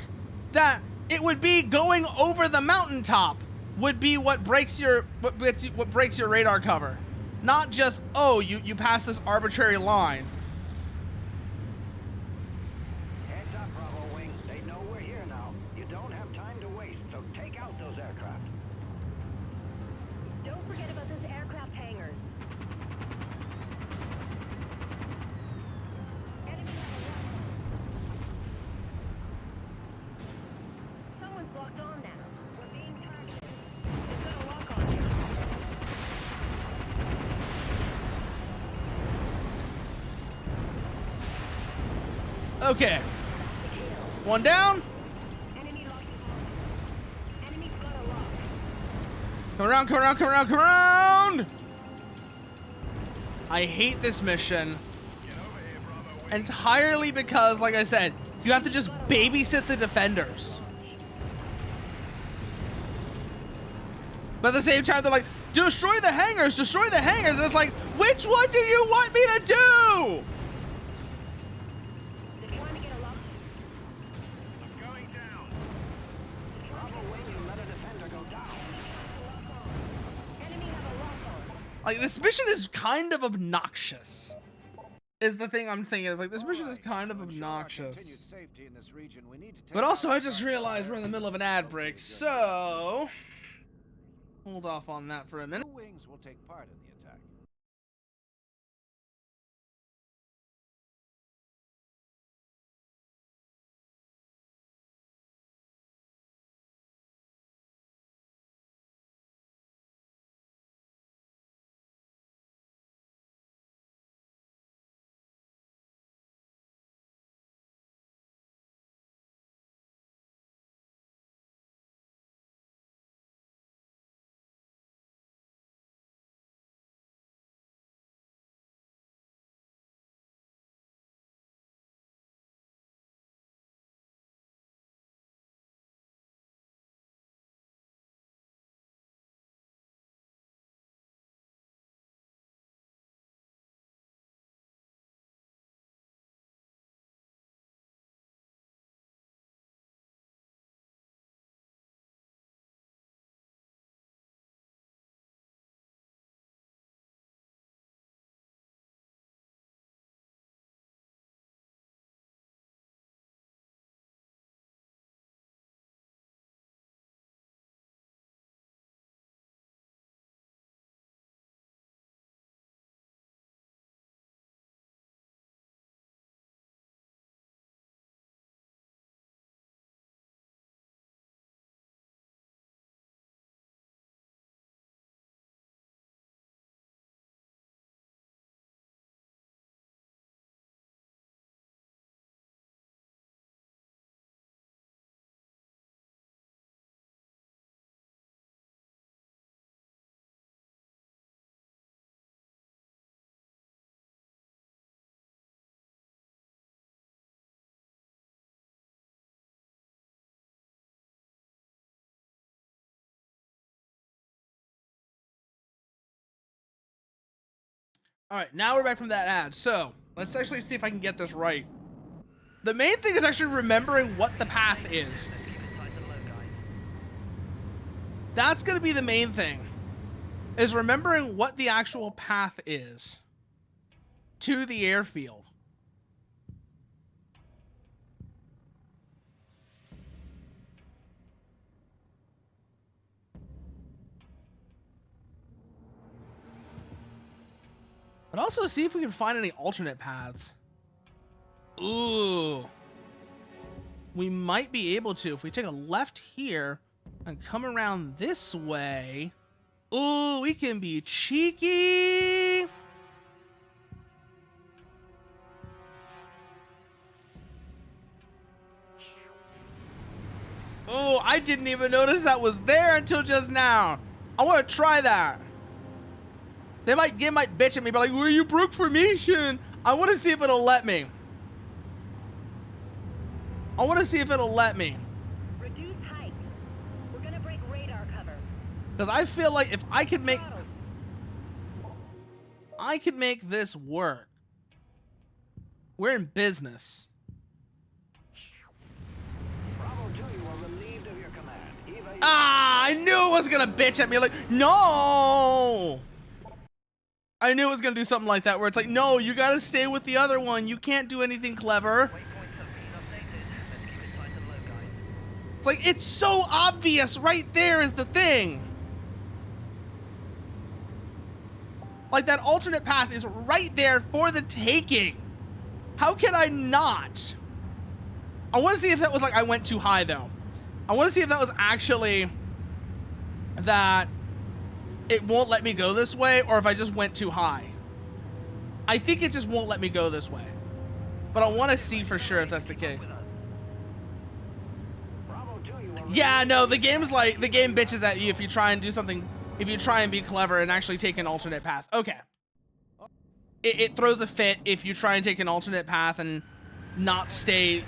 that it would be going over the mountaintop would be what breaks your radar cover, not just, oh, you pass this arbitrary line. Heads up, Bravo Wing. They know we're here now. You don't have time to waste, so take out those aircraft. Don't forget about those aircraft hangars. Enemy Someone's locked on now. We're being targeted. They've got a lock on you. Okay. One down. Enemy locked. Enemy's got a lock. Come around. I hate this mission. Entirely because, like I said, you have to just babysit the defenders. But at the same time, they're like, destroy the hangars. And it's like, which one do you want me to do? They're trying to get a lock. I'm going down. Bravo Wing, you let a defender go down. Enemy have a lock on. Like, this mission is kind of obnoxious. Is the thing I'm thinking. Is like, this mission is kind of obnoxious. Safety in this region, we need to take But also, out I just realized we're in the middle of an ad break, so hold off on that for a minute. 2 wings will take part in the All right, now we're back from that ad. So let's actually see if I can get this right. The main thing is actually remembering what the path is. Let's keep it tight and low, guys. That's going to be the main thing, is remembering what the actual path is to the airfield. But also see if we can find any alternate paths. Ooh. We might be able to if we take a left here and come around this way. Ooh, we can be cheeky. Oh, I didn't even notice that was there until just now. I want to try that. They might bitch at me, but like, were you broke formation? I want to see if it'll let me. I want to see if it'll let me. Reduce height. We're gonna break radar cover. Because I feel like if I can make Throttle. this work, we're in business. Bravo 2, you are relieved of your command. Eva, Ah, I knew it was gonna bitch at me. Like, no. I knew it was gonna do something like that, where it's like, no, you gotta stay with the other one. You can't do anything clever. Waypoints have been updated. Let's keep it tight and low, guys. It's like, it's so obvious. Right there is the thing. Like, that alternate path is right there for the taking. How can I not? I want to see if that was like I went too high, though. I want to see if that was actually that it won't let me go this way, or if I just went too high. I think it just won't let me go this way. But I want to see for sure if that's the case. With us. Bravo 2, you are Yeah, no, the game bitches at you if you try and do something, if you try and be clever and actually take an alternate path. Okay. It throws a fit if you try and take an alternate path and not stay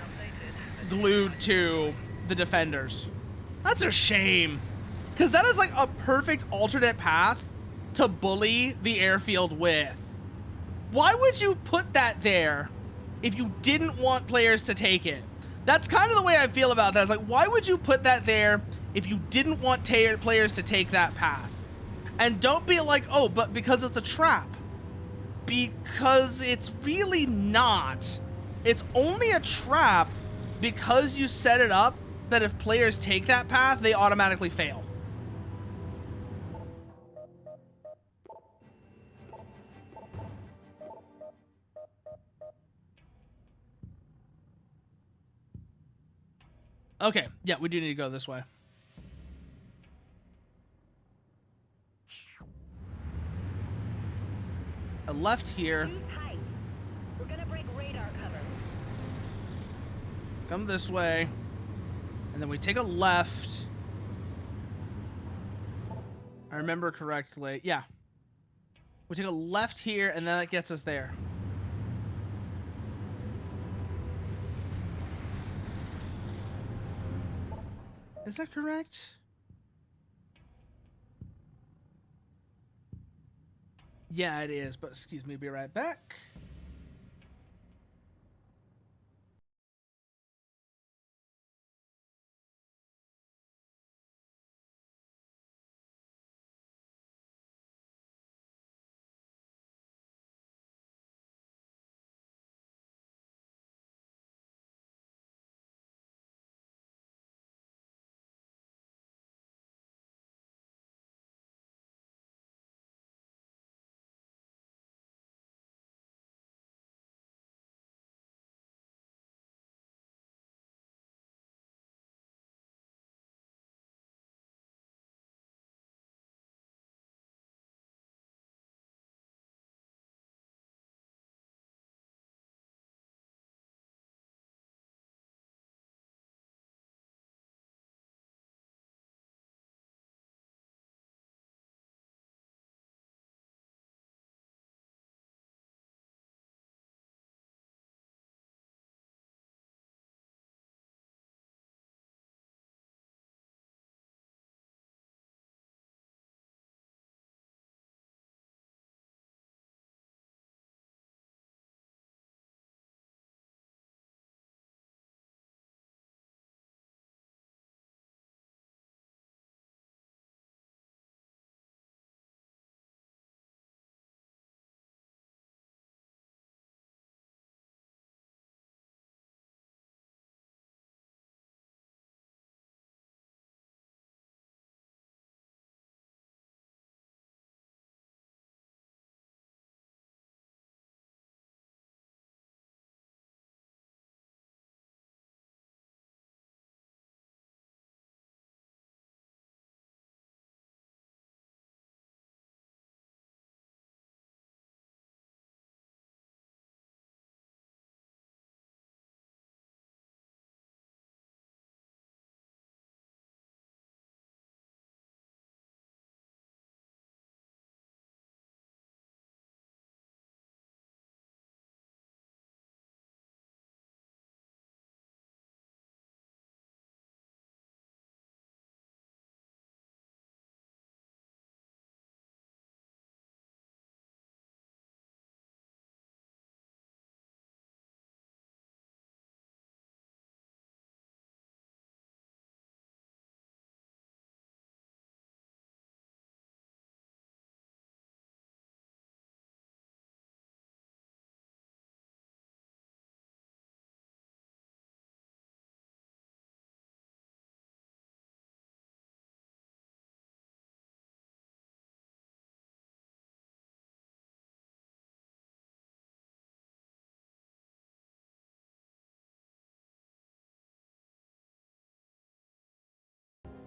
glued to the defenders. That's a shame. Because that is like a perfect alternate path to bully the airfield with. Why would you put that there if you didn't want players to take it? That's kind of the way I feel about that. It's like, why would you put that there if you didn't want players to take that path? And don't be like, oh, but because it's a trap. Because it's really not. It's only a trap because you set it up that if players take that path, they automatically fail. Okay, yeah, we do need to go this way. A left here. Reduce height. We're gonna break radar cover. Come this way. And then we take a left. I remember correctly. Yeah. We take a left here, and then that gets us there. Is that correct? Yeah, it is, but excuse me, be right back.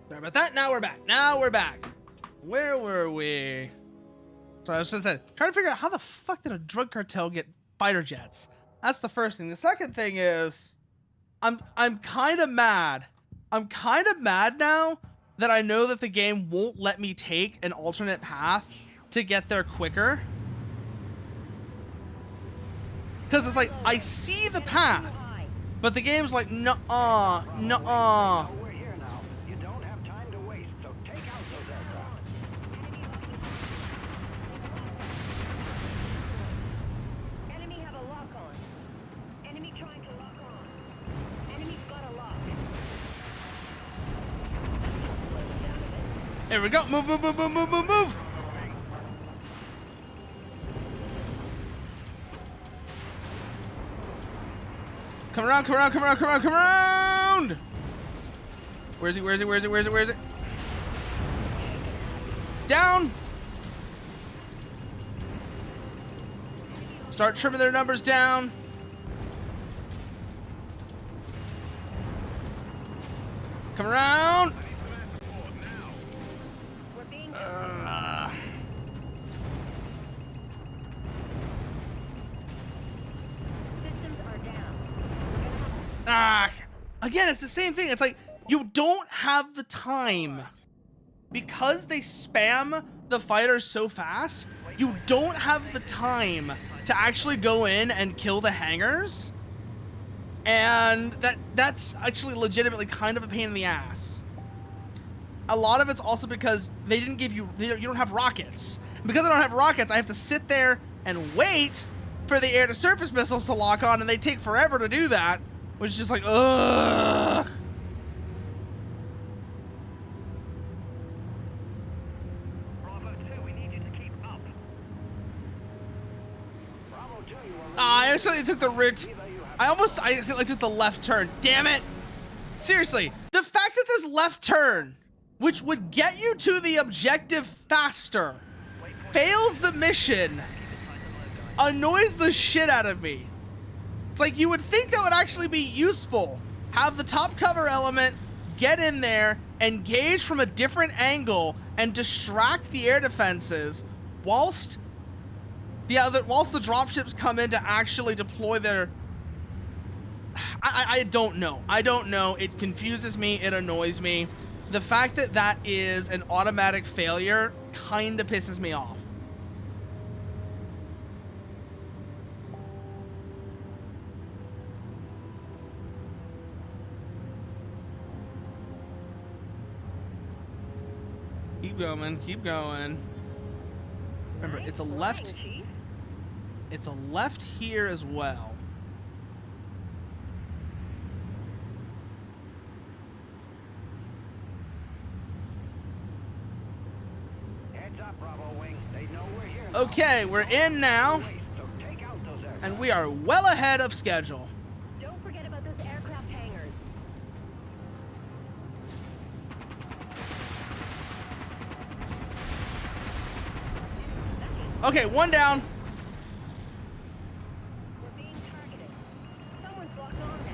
Sorry about that. Now we're back. Now we're back. Where were we? So I was just trying to figure out how the fuck did a drug cartel get fighter jets? That's the first thing. The second thing is, I'm kind of mad. I'm kind of mad now that I know that the game won't let me take an alternate path to get there quicker. Because it's like, I see the path, but the game's like, nuh-uh, nuh-uh. We're here now. You don't have time to waste, so take out those aircraft. Enemy have a lock on. Enemy trying to lock on. Enemy's got a lock. There we go. Move, move, move, move, move, move, move. Come around, come around, come around, come around, come around! Where is he? Where is he? Where is it? Where is it? Where is it? Down! Start trimming their numbers down. Come around! We're being systems are down. Again, it's the same thing. It's like, you don't have the time. Because they spam the fighters so fast, you don't have the time to actually go in and kill the hangars. And that's actually legitimately kind of a pain in the ass. A lot of it's also because they didn't give you, you don't have rockets. And because I don't have rockets, I have to sit there and wait for the air-to-surface missiles to lock on, and they take forever to do that, which is just like, ugh. Bravo 2, we need you to keep up. Bravo 2, you are I actually took the route. I accidentally took the left turn. Damn it. Seriously, the fact that this left turn, which would get you to the objective faster, fails the mission, annoys the shit out of me. It's like, you would think that would actually be useful. Have the top cover element get in there, engage from a different angle, and distract the air defenses whilst the dropships come in to actually deploy their... I don't know. I don't know. It confuses me. It annoys me. The fact that that is an automatic failure kind of pisses me off. Keep going. Keep going. Remember, it's a left. It's a left here as well. Heads up, Bravo Wing. They know we're here. Okay, we're in now, So take out those aircraft. and we are well ahead of schedule. Don't forget about those aircraft hangars. Okay, one down. We're being targeted. Someone's locked on now.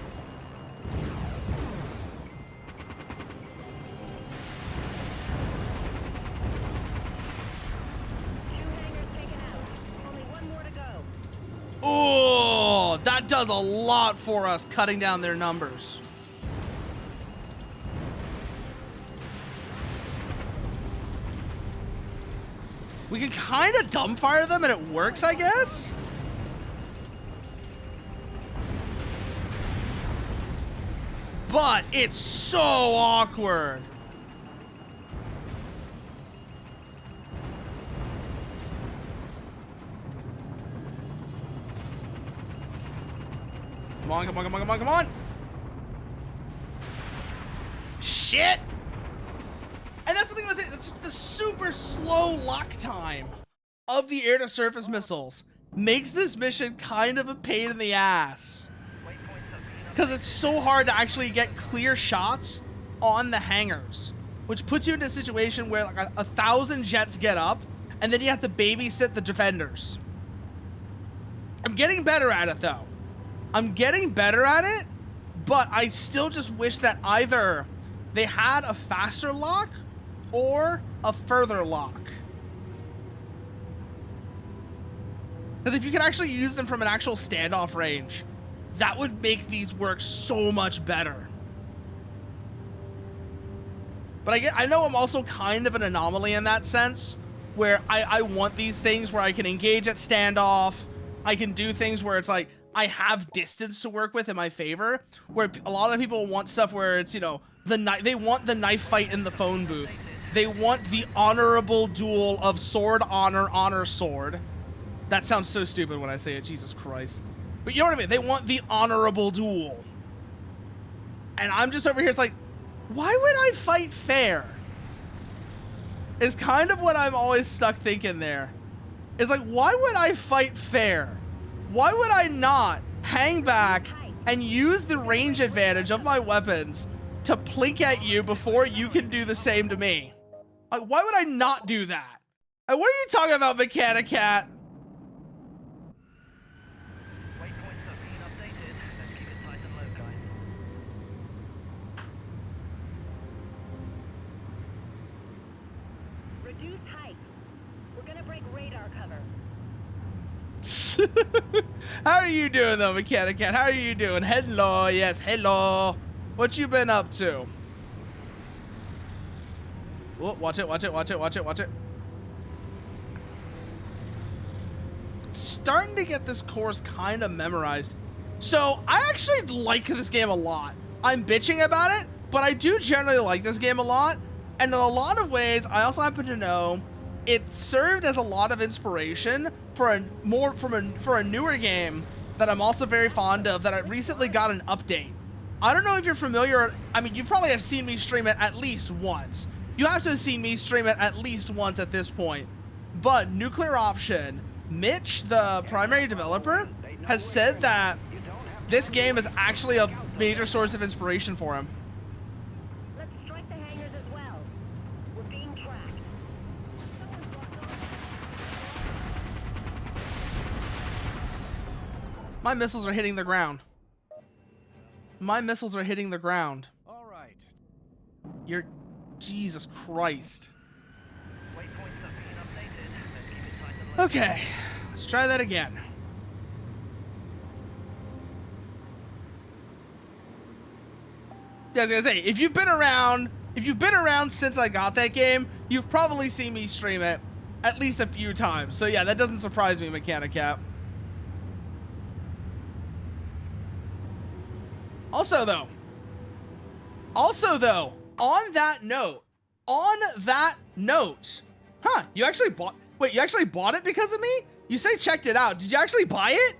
Two hangars taken out. Only one more to go. Oh, that does a lot for us, cutting down their numbers. We can kind of dumbfire them and it works, I guess? But it's so awkward. Come on, come on, come on, come on, come on. Shit. And that's the thing, it's just the super slow lock time of the air-to-surface missiles makes this mission kind of a pain in the ass. Because it's so hard to actually get clear shots on the hangars, which puts you into a situation where like 1,000 jets get up, and then you have to babysit the defenders. I'm getting better at it, though. I'm getting better at it, but I still just wish that either they had a faster lock or a further lock. Because if you could actually use them from an actual standoff range, that would make these work so much better. But I know I'm also kind of an anomaly in that sense, where I want these things where I can engage at standoff. I can do things where it's like, I have distance to work with in my favor, where a lot of people want stuff where it's, you know, they want the knife fight in the phone booth. They want the honorable duel of sword, honor, sword. That sounds so stupid when I say it, Jesus Christ. But you know what I mean? They want the honorable duel. And I'm just over here, it's like, why would I fight fair? Is kind of what I'm always stuck thinking there. It's like, why would I fight fair? Why would I not hang back and use the range advantage of my weapons to plink at you before you can do the same to me? Like, why would I not do that? Like, what are you talking about, Mechanicat? Waypoints are being updated. Let's keep it tight and low, guys. Reduce height. We're gonna break radar cover. How are you doing though, Mechanicat? How are you doing? Hello, yes, hello. What you been up to? Oh, watch it, watch it, watch it, watch it, watch it. Starting to get this course kind of memorized. So I actually like this game a lot. I'm bitching about it, but I do generally like this game a lot. And in a lot of ways, I also happen to know it served as a lot of inspiration for a newer game that I'm also very fond of that I recently got an update. I don't know if you're familiar. I mean, you probably have seen me stream it at least once. You have to have seen me stream it at least once at this point. But Nuclear Option, Mitch, the primary developer, has said that this game is actually a major source of inspiration for him. Let's strike the hangars as well. We're being tracked. My missiles are hitting the ground. My missiles are hitting the ground. All right. You're... Jesus Christ. Waypoints are being updated. Let's keep it tight and low. Okay, let's try that again. Yeah, I was gonna say, if you've been around since I got that game, you've probably seen me stream it at least a few times. So yeah, that doesn't surprise me, Mechanicat. Also though, on that note, huh, you actually bought it because of me? You say checked it out. Did you actually buy it?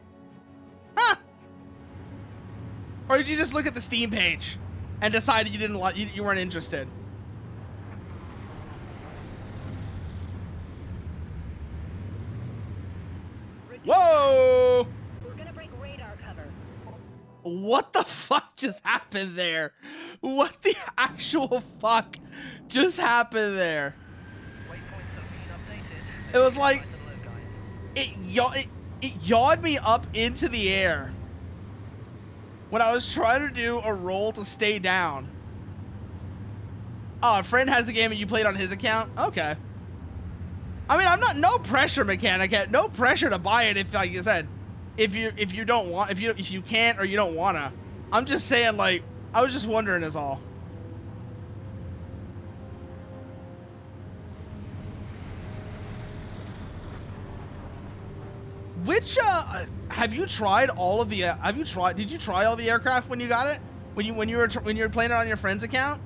Huh. Or did you just look at the Steam page and decide you didn't like, you weren't interested? Whoa! We're gonna break radar cover. What the fuck just happened there? What the actual fuck just happened there? Waypoints are being updated. It was like, Tight and low, guys. it yawed me up into the air when I was trying to do a roll to stay down. Oh, a friend has the game and you played on his account? Okay. I mean, I'm not, no pressure, Mechanicat. No pressure to buy it if, like you said, if you don't want, if you can't or you don't wanna. I'm just saying, like, I was just wondering is all. Which have you tried all of the did you try all the aircraft when you got it? When you were playing it on your friend's account?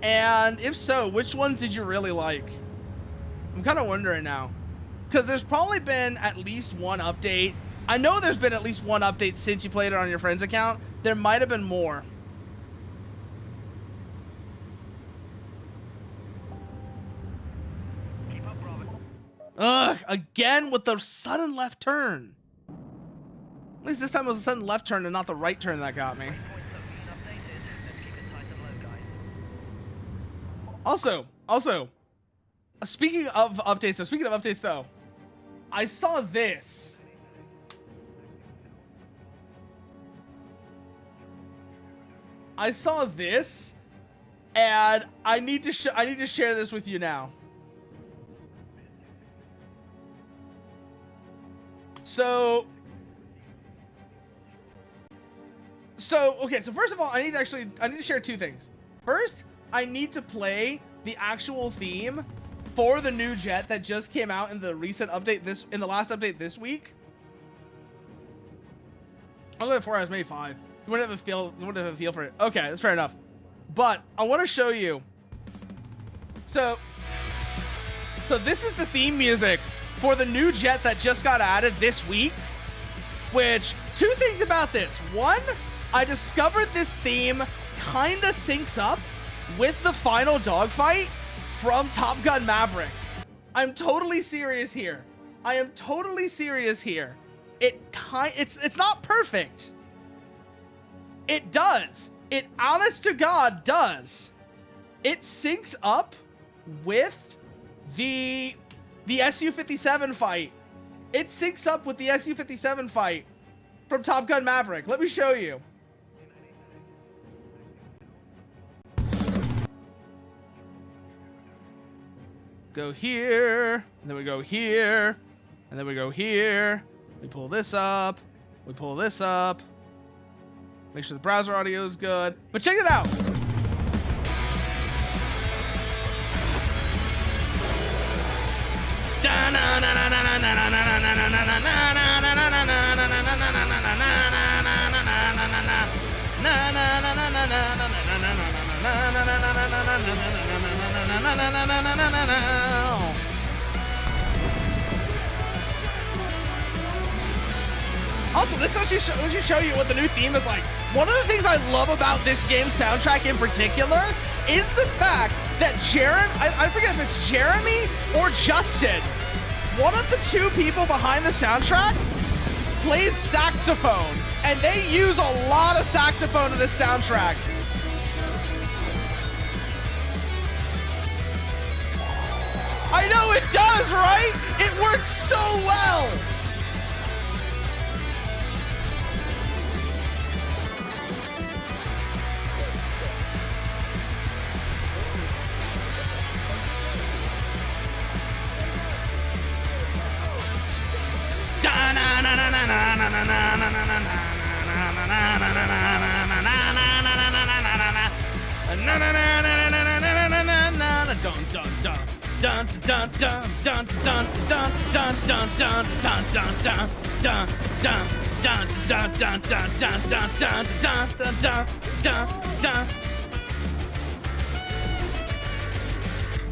And if so, which ones did you really like? I'm kind of wondering now. Cuz there's probably been at least one update. I know there's been at least one update since you played it on your friend's account. There might have been more. Keep up, Robert. Ugh, again with the sudden left turn. At least this time it was a sudden left turn and not the right turn that got me. Waypoints are being updated. Let's keep it tight and low, guys. Also, speaking of updates though, I saw this. and I need to share this with you now. So okay, so first of all, I need to share two things. First, I need to play the actual theme for the new jet that just came out in the recent update in the last update this week. I'll go at 4 hours, maybe 5. You wouldn't have a feel for it. Okay, that's fair enough. But I want to show you. So this is the theme music for the new jet that just got added this week. Which, two things about this. One, I discovered this theme kinda syncs up with the final dogfight from Top Gun Maverick. I'm totally serious here. I am totally serious here. It's not perfect. It does. It honest to God does. It syncs up with the Su-57 fight. It syncs up with the Su-57 fight from Top Gun Maverick. Let me show you. Go here, and then we go here, and then we go here. We pull this up. We pull this up. Make sure the browser audio is good. But check it out. Also, this will show you what the new theme is like. One of the things I love about this game's soundtrack in particular is the fact that I forget if it's Jeremy or Justin, one of the two people behind the soundtrack, plays saxophone, and they use a lot of saxophone in this soundtrack. I know it does, right? It works so well.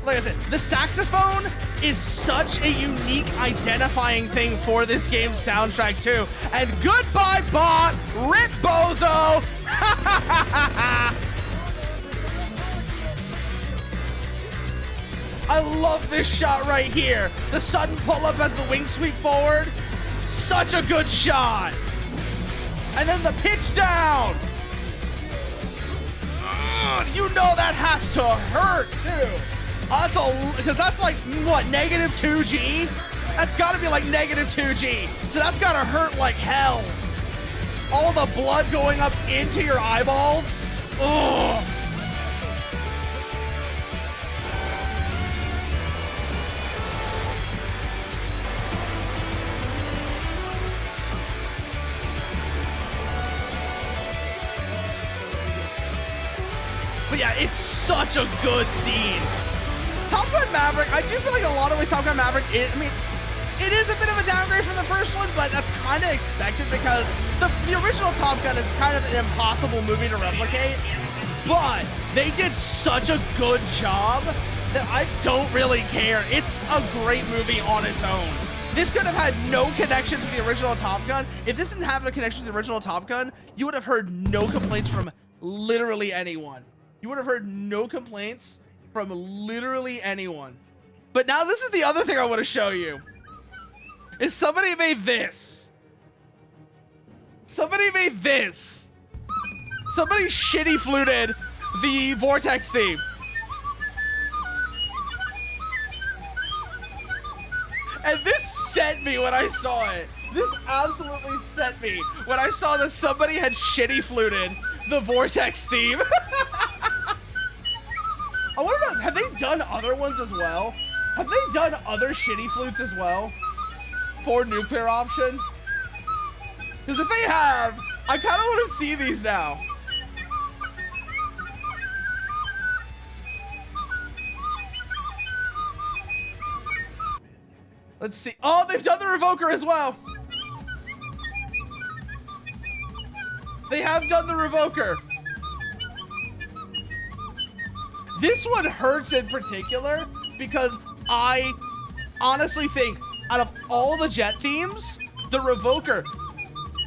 Like I said, the saxophone is such a unique identifying thing for this game's soundtrack too. And goodbye, bot! Rip bozo! I love this shot right here. The sudden pull-up as the wings sweep forward. Such a good shot. And then the pitch down. You know that has to hurt too. Because that's like, what, negative 2G? That's gotta be like negative 2G. So that's gotta hurt like hell. All the blood going up into your eyeballs. Ugh. But yeah, it's such a good scene. Top Gun Maverick, I do feel like in a lot of ways Top Gun Maverick is, I mean, it is a bit of a downgrade from the first one, but that's kind of expected because the original Top Gun is kind of an impossible movie to replicate. But they did such a good job that I don't really care. It's a great movie on its own. This could have had no connection to the original Top Gun. If this didn't have the connection to the original Top Gun, you would have heard no complaints from literally anyone. You would have heard no complaints from literally anyone. But now this is the other thing I want to show you. Is somebody made this. Somebody made this. Somebody shitty fluted the Vortex theme. And this sent me when I saw it. This absolutely sent me when I saw that somebody had shitty fluted the Vortex theme. have they done other ones as well? Have they done other shitty flutes as well for nuclear option? Because if they have, I kind of want to see these now. Let's see. Oh, they've done the Revoker as well. They have done the Revoker. This one hurts in particular because I honestly think out of all the jet themes, the Revoker,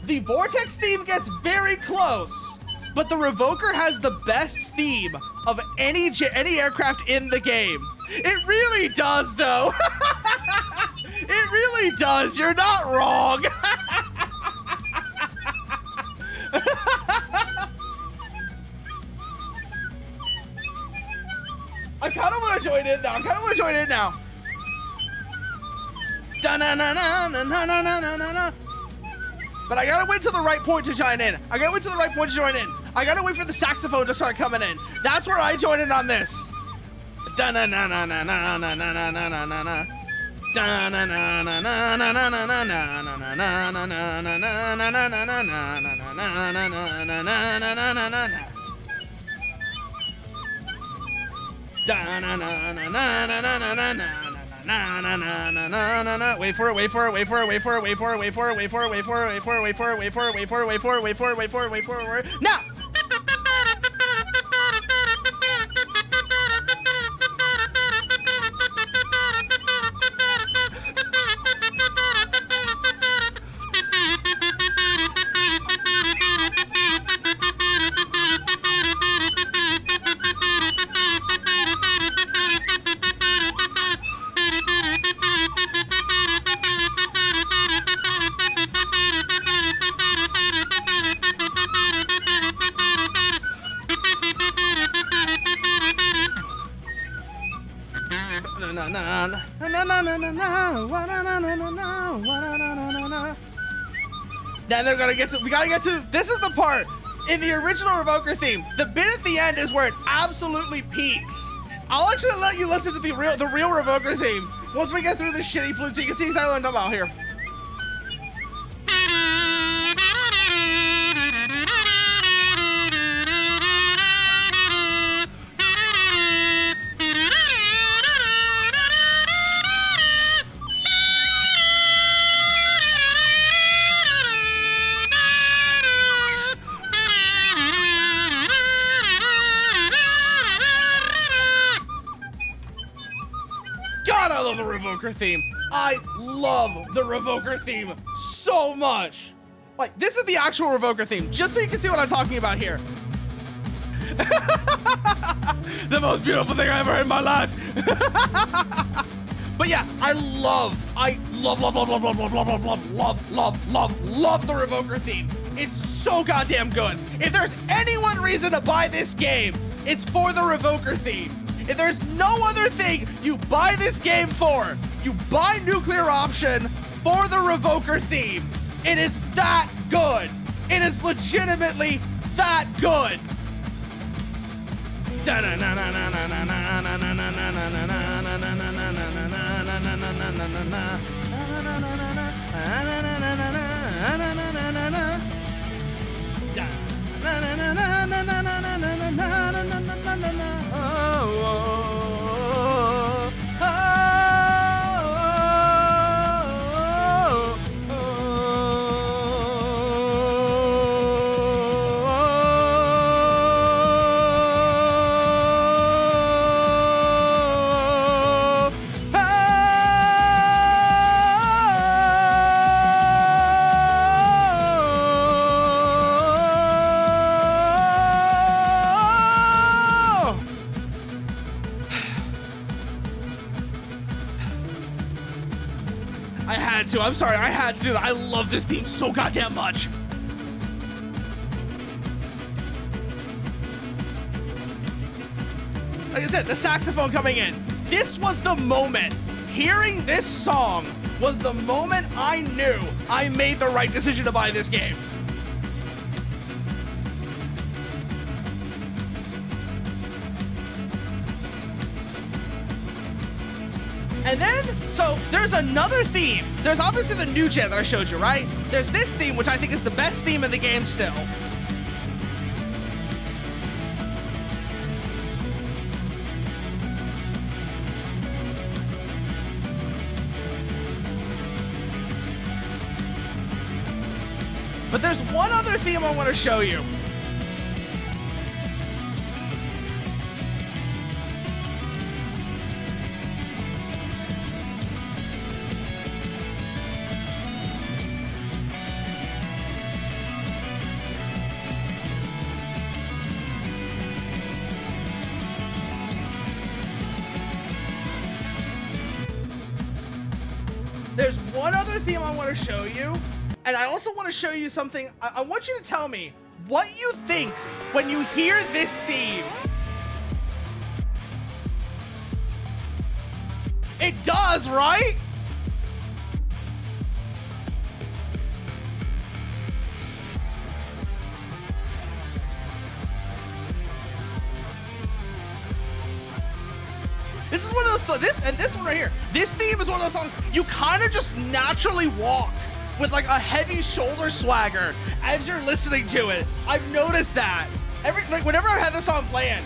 the Vortex theme gets very close, but the Revoker has the best theme of any aircraft in the game. It really does, though. It really does. You're not wrong. I kind of want to join in now. But I gotta wait till the right point to join in. I gotta wait for the saxophone to start coming in. That's where I join in on this. Wait for it. Now! Now we gotta get to, this is the part, in the original Revoker theme, the bit at the end is where it absolutely peaks. I'll actually let you listen to the real Revoker theme once we get through this shitty flute so you can see exactly what I'm talking about here. God, I love the Revoker theme. I love the Revoker theme so much. Like, this is the actual Revoker theme, just so you can see what I'm talking about here. The most beautiful thing I ever heard in my life. But yeah, I love the Revoker theme. It's so goddamn good. If there's any one reason to buy this game, it's for the Revoker theme. If there's no other thing you buy this game for, you buy Nuclear Option for the Revoker theme. It is that good. It is legitimately that good. I'm sorry, I had to do that. I love this theme so goddamn much. Like I said, the saxophone coming in. This was the moment. Hearing this song was the moment I knew I made the right decision to buy this game. And then, so there's another theme. There's obviously the new jet that I showed you, right? There's this theme, which I think is the best theme in the game still. But there's one other theme I want to show you. There's one other theme I want to show you. And I also want to show you something. I want you to tell me what you think when you hear this theme. It does, right? This is one of those, this one right here. This theme is one of those songs you kind of just naturally walk with like a heavy shoulder swagger as you're listening to it. I've noticed that. Whenever I have this song playing,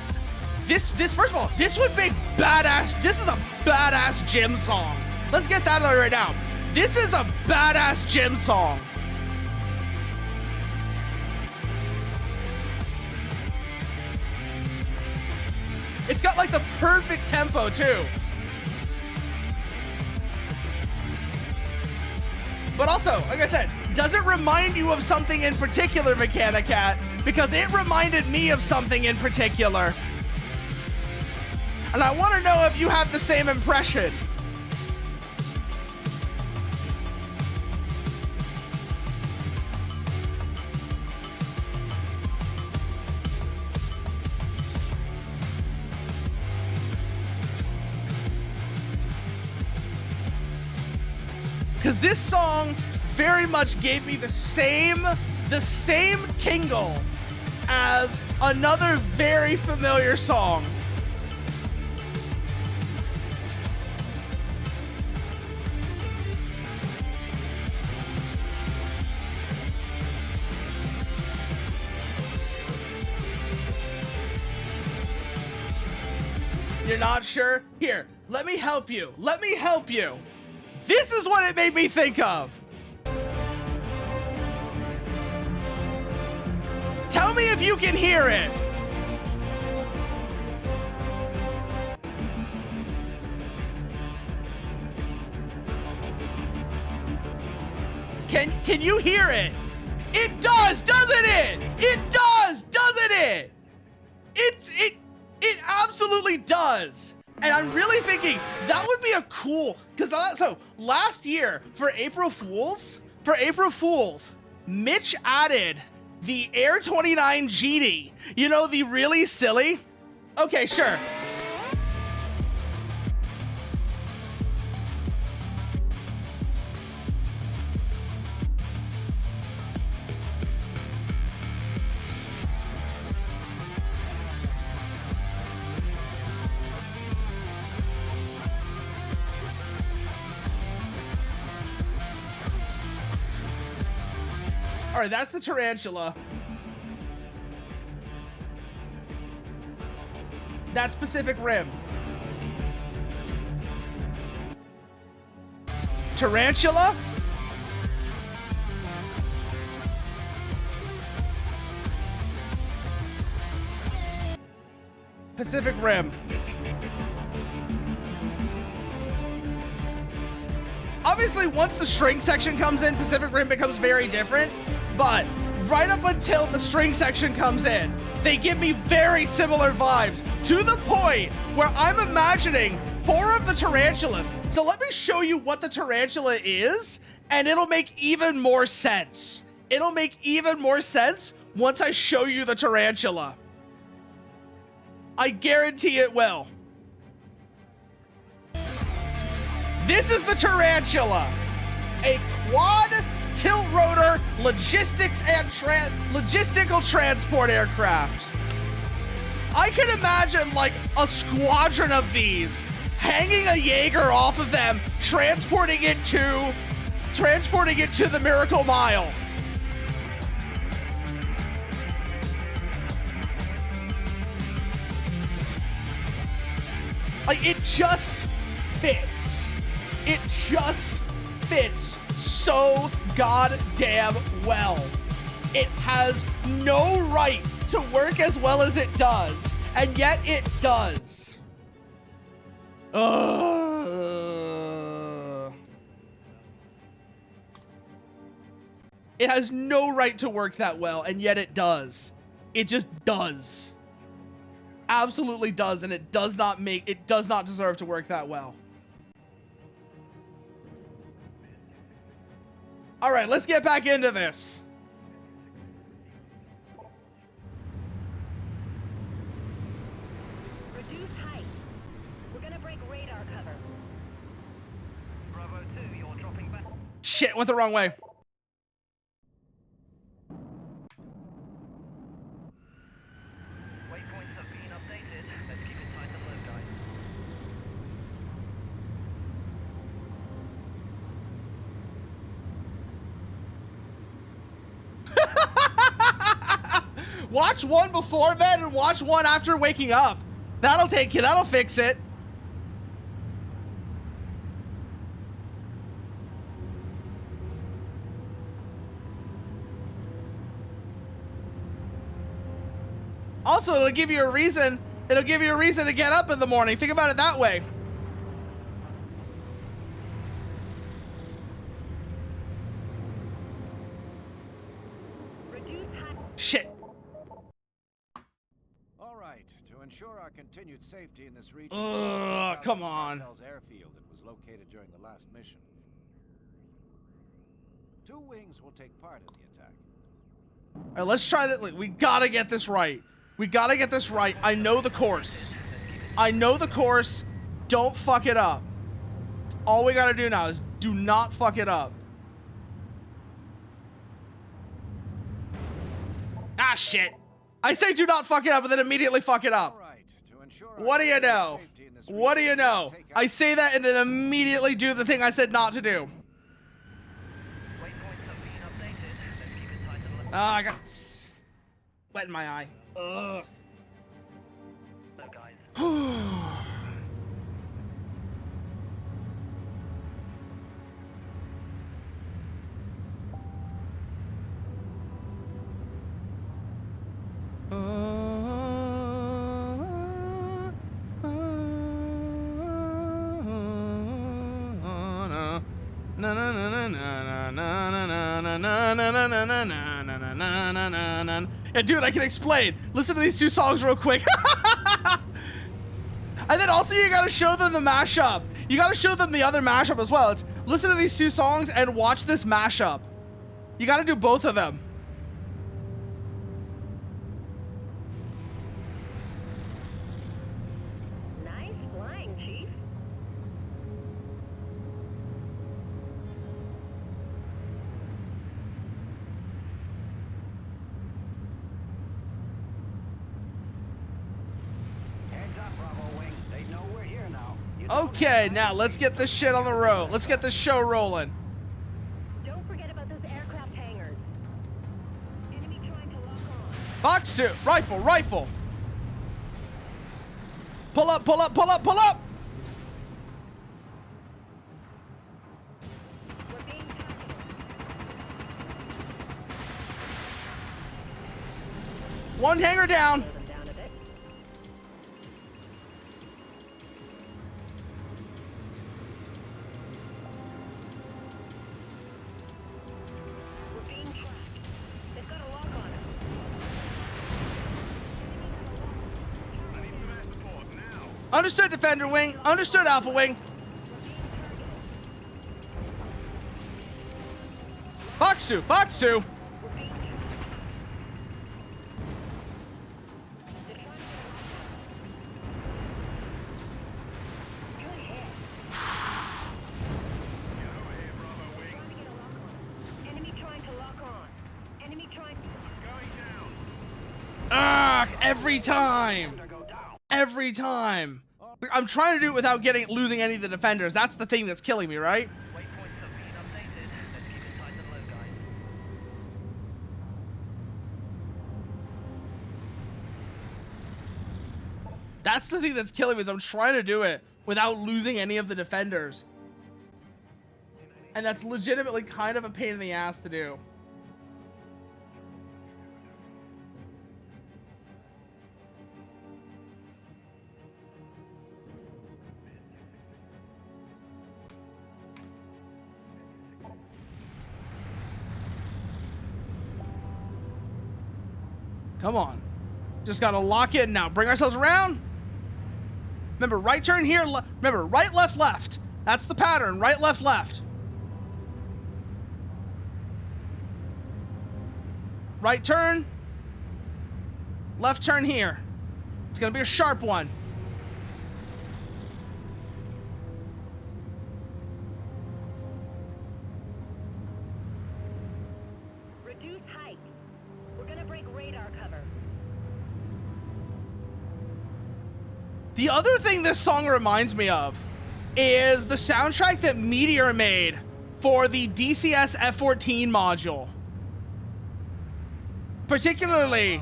this first of all, this would make badass. This is a badass gym song. Let's get that out right now. This is a badass gym song. It's got like the perfect tempo too. But also, like I said, does it remind you of something in particular, Mechanicat? Because it reminded me of something in particular. And I want to know if you have the same impression. Because this song very much gave me the same tingle as another very familiar song. You're not sure? Here, let me help you. Let me help you. This is what it made me think of. Tell me if you can hear it. Can you hear it? It does, doesn't it? It does, doesn't it? It absolutely does. And I'm really thinking that would be a cool, because so last year for April Fools, Mitch added the Air 29 Genie. You know, the really silly. Okay, sure. All right, that's the tarantula. That's Pacific Rim. Tarantula. Pacific Rim. Obviously, once the string section comes in, Pacific Rim becomes very different. But right up until the string section comes in, they give me very similar vibes, to the point where I'm imagining 4 of the tarantulas. So let me show you what the tarantula is, and it'll make even more sense. It'll make even more sense once I show you the tarantula. I guarantee it will. This is the tarantula, a quad tilt rotor logistics and logistical transport aircraft. I can imagine like a squadron of these hanging a Jaeger off of them, transporting it to the Miracle Mile. Like, it just fits. It just fits so goddamn well. It has no right to work as well as it does, and yet it does. It has no right to work that well, and yet it does. It just does. Absolutely does, and it does not deserve to work that well. All right, let's get back into this. Reduce height. We're gonna break radar cover. Bravo 2, you're dropping back. Shit, went the wrong way. Waypoints have been updated. Let's keep it tight and low, guys. Watch one before bed and watch one after waking up. That'll fix it. Also, it'll give you a reason to get up in the morning. Think about it that way. Reduce height. Shit. All right, to ensure our continued safety in this region, Ugh, come on. Cartel's airfield that was located during the last mission. 2 wings will take part in the attack. All right, let's try that. We gotta get this right. We gotta get this right. I know the course. Don't fuck it up. All we gotta do now is do not fuck it up. Ah, shit. I say do not fuck it up and then immediately fuck it up. All right, to ensure What do you know? safety in this What do you region, know? take I out- say that and then immediately do the thing I said not to do. Waypoints have been updated. Let's keep it tight and low. Ah, I got sweat in my eye. Ugh. Low, guys. Yeah, dude, I can explain. Listen to these 2 songs real quick. And then also you gotta show them the mashup. You gotta show them the other mashup as well. It's listen to these 2 songs and watch this mashup. You gotta do both of them. Nice flying, Chief. Heads up, Bravo Wing. They know we're here now. Okay, now let's get this shit on the road. Let's get this show rolling. Don't forget about those aircraft hangars. Enemy trying to lock on. Box 2, rifle. Pull up. We're being tackled. One hanger down. Slow them down a bit. We're being tracked. They've got a lock on us. I need some air support now. Understood, Defender Wing. Understood, Alpha Wing. Box 2. We're being tracked. They're trying to get a lock on us. Good hit. Get over here, Bravo Wing. Trying to get a lock on us. Enemy trying to lock on. Enemy trying. Going down. Ah, every time. Go down. Every time. All I'm trying to do it without losing any of the defenders. That's the thing that's killing me, right? Waypoints have been updated. Let's keep it tight and low, guys. That's the thing that's killing me, is I'm trying to do it without losing any of the defenders. And that's legitimately kind of a pain in the ass to do. Come on. Just gotta lock in now. Bring ourselves around. Remember, right turn here. Remember, right, left, left. That's the pattern. Right, left, left. Right turn. Left turn here. It's gonna be a sharp one. Reduce height. We're gonna break radar cover. The other thing this song reminds me of is the soundtrack that Meteor made for the DCS F-14 module. Particularly,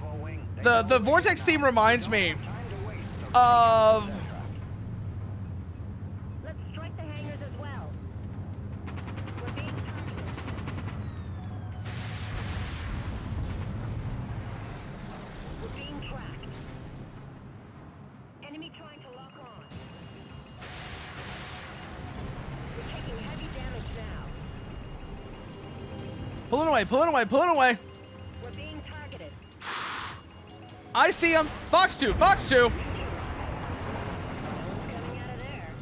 the Vortex theme reminds me of... Let's strike the hangars as well. We're being targeted. We're being tracked. Enemy trying to lock on. We're taking heavy damage now. Pulling away, pulling away, pulling away. We're being targeted. I see him. Fox 2, Fox 2. Coming out of there.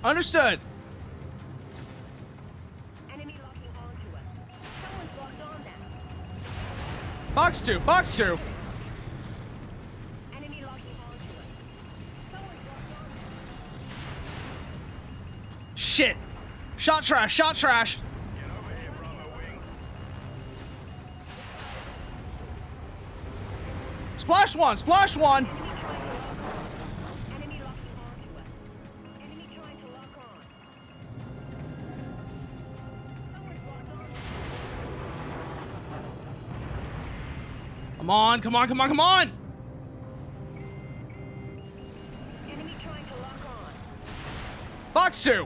Understood. Enemy locking onto us. Someone's locked on them. Fox 2, Fox 2. Enemy locking onto us. Someone's locked on them. Shit. Shot trash, shot trash. Splash one, splash one. Enemy locking onto us. Enemy trying to lock on. Someone's locked on. Come on, come on, come on, come on. Enemy trying to lock on. Fox 2.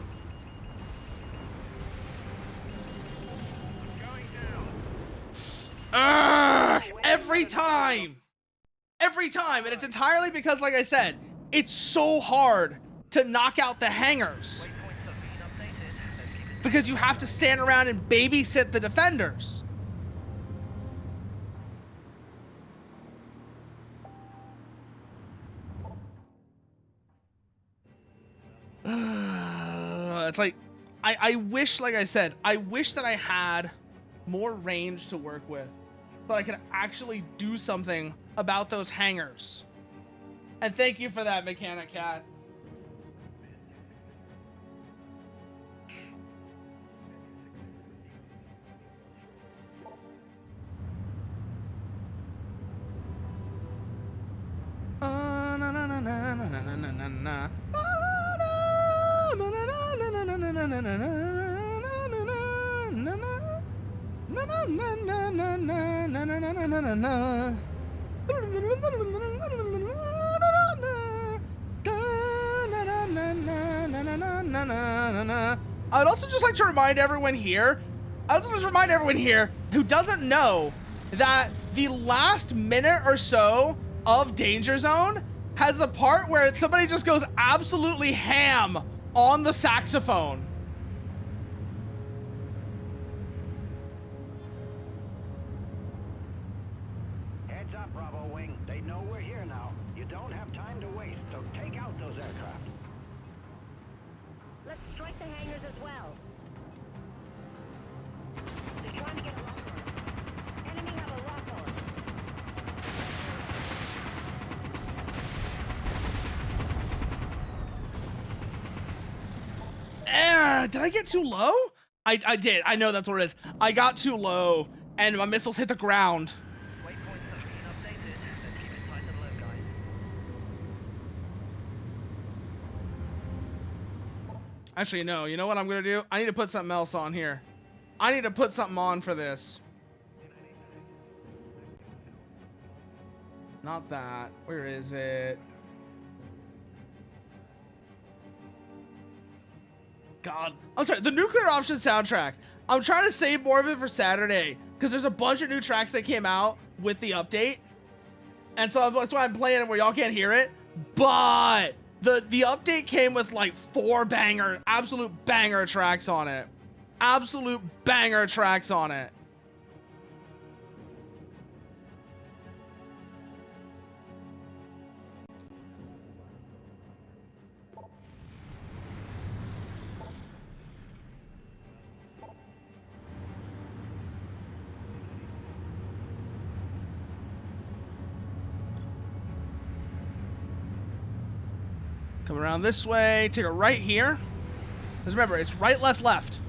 Ugh, every time. Every time. And it's entirely because, like I said, it's so hard to knock out the hangars. Waypoints have been updated. Let's keep it Because you have to stand around and babysit the defenders. It's like, I wish, like I said, I wish that I had more range to work with, so I could actually do something about those hangars. And thank you for that, Mechanic Cat. I would also just like to remind everyone here, who doesn't know that the last minute or so of Danger Zone has a part where somebody just goes absolutely ham on the saxophone. Heads up, Bravo Wing. They know we're here now. You don't have time to waste, so take out those aircraft. Let's strike the hangars as well. They're trying to get a lock on. Enemy have a lock on. Did I get too low? I did. I know that's what it is. I got too low, and my missiles hit the ground. Waypoints have been updated. Let's keep it tight and low, guys. Actually, no. You know what I'm gonna do? I need to put something else on here. I need to put something on for this. Not that. Where is it? God. I'm sorry. The Nuclear Option soundtrack. I'm trying to save more of it for Saturday because there's a bunch of new tracks that came out with the update. And so that's why I'm playing it where y'all can't hear it. But the update came with like 4 absolute banger tracks on it. Absolute banger tracks on it. Come around this way, take a right here. Because remember, it's right, left, left.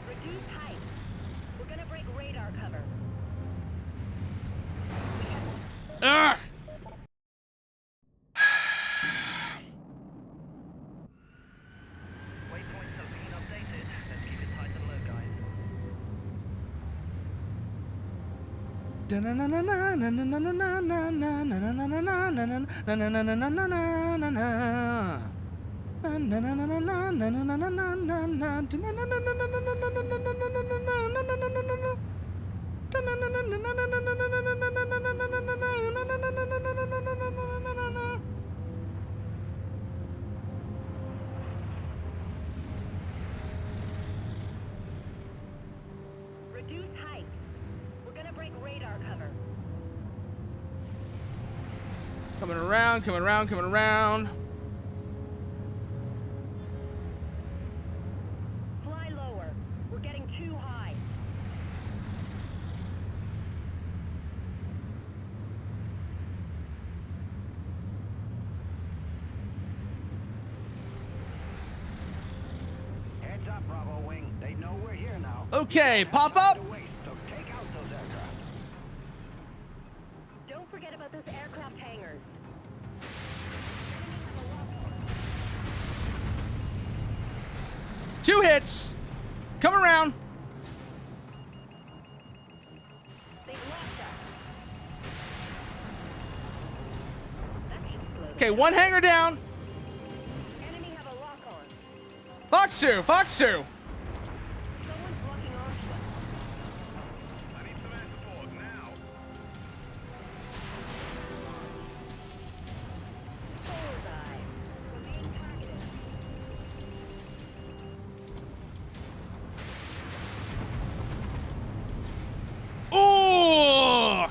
Reduce height. We're gonna break radar cover. Ugh! Waypoints have been updated. Let's keep it tight and low, guys. Reduce height. We're gonna break radar cover. Coming around, coming around, coming around. Fly lower. We're getting too high. Heads up, Bravo Wing. They know we're here now. Okay, pop up. To waste, so take out those aircraft. Don't forget about those aircraft hangars. 2 hits. Come around. They've locked us. That should slow them. Okay, 1 hanger down. Enemy have a lock on. Fox 2, Fox 2. Someone's locking onto us. I need some air support now. Bullseye. We're being targeted. Ooh!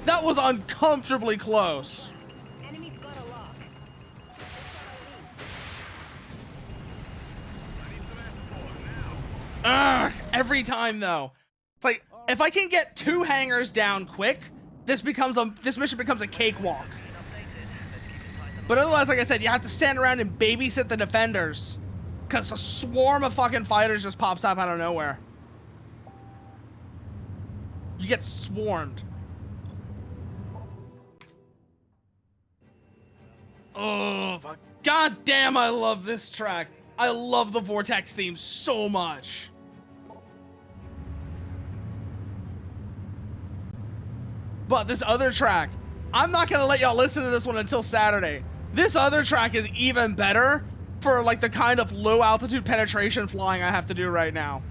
That was uncomfortably close. Enemy's got a lock. That's our lead. I need some air support now. Ugh, every time though. It's like if I can get 2 hangers down quick, this mission becomes a cakewalk. But otherwise, like I said, you have to stand around and babysit the defenders. Cause a swarm of fucking fighters just pops up out of nowhere. You get swarmed. Oh, but goddamn, I love this track. I love the Vortex theme so much. But this other track, I'm not gonna let y'all listen to this one until Saturday. This other track is even better for like the kind of low altitude penetration flying I have to do right now.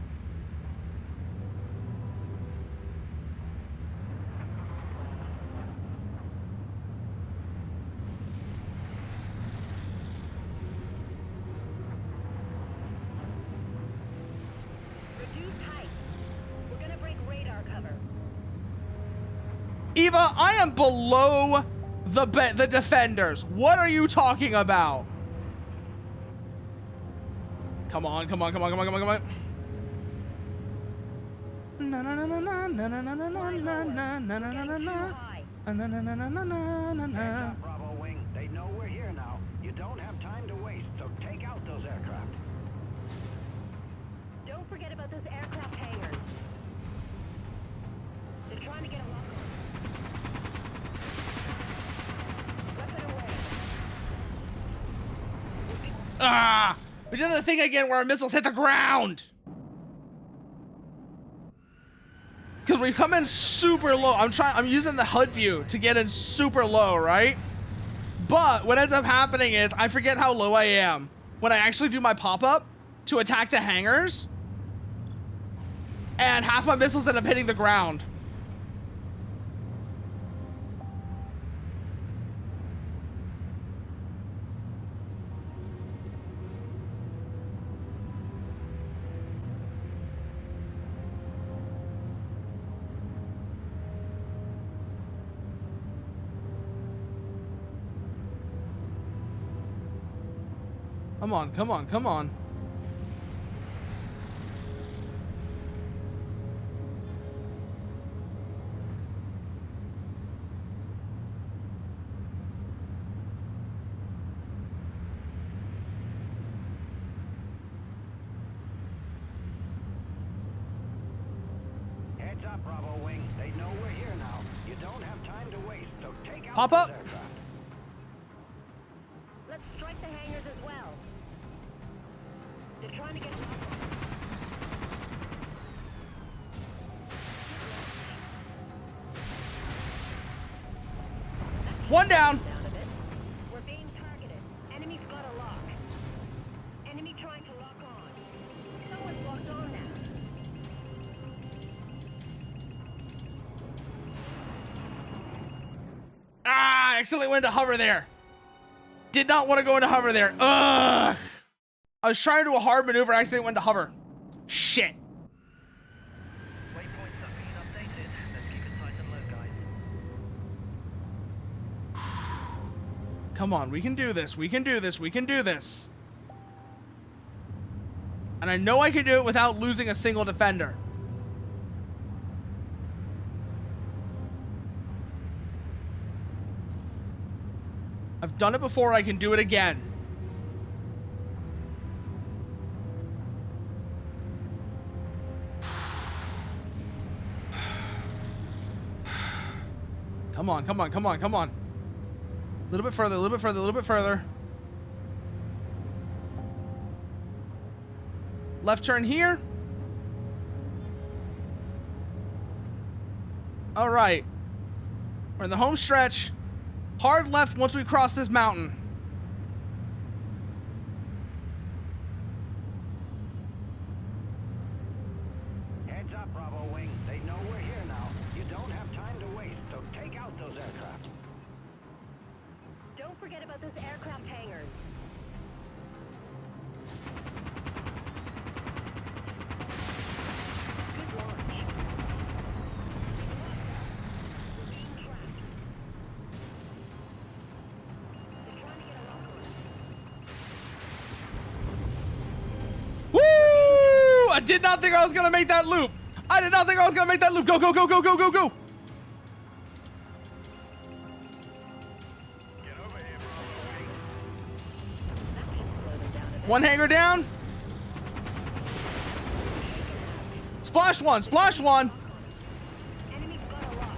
Reduce height. We're gonna break radar cover. Eva, I am below the defenders. What are you talking about? Come on, come on, come on, come on, come on, come on. Na na na na na na na na na na na na na na na. Heads up, Bravo Wing. They know we're here now. You don't have time to waste, so take out those aircraft. Don't forget about those aircraft hangars. They're trying to get a lock on. Weapon away. Ah! We did the thing again where our missiles hit the ground. Because we come in super low. I'm using the HUD view to get in super low, right? But what ends up happening is I forget how low I am when I actually do my pop-up to attack the hangars. And half my missiles end up hitting the ground. Come on, come on, come on. Heads up, Bravo Wing. They know we're here now. You don't have time to waste, so take out Pop those up. aircraft. Let's strike the hangars as well. They're trying to get a lock on. One down. Sound of it. We're being targeted. Enemy's got a lock. Enemy trying to lock on. Someone's locked on now. Ah, I accidentally went into hover there. Did not want to go into hover there. Ugh. I was trying to do a hard maneuver. I accidentally went into hover. Shit. Waypoints are being updated. Let's keep it tight and low, guys. Come on, we can do this. We can do this. We can do this. And I know I can do it without losing a single defender. I've done it before. I can do it again. Come on, come on, come on, come on. A little bit further, a little bit further, a little bit further. Left turn here. All right. We're in the home stretch. Hard left once we cross this mountain. Heads up, Bravo Wing. They know we're here now. You don't have time to waste, so take out those aircraft. Don't forget about those aircraft hangars. Good launch. We're being tracked. They're trying to get a lock on. Woo! I did not think I was gonna make that loop. I did not think I was gonna make that loop. Go, go, go, go, go, go, go. Get over here, Bravo Wing. That should slow them down a bit. One hanger down. Splash one, splash one. Enemy's got a lock.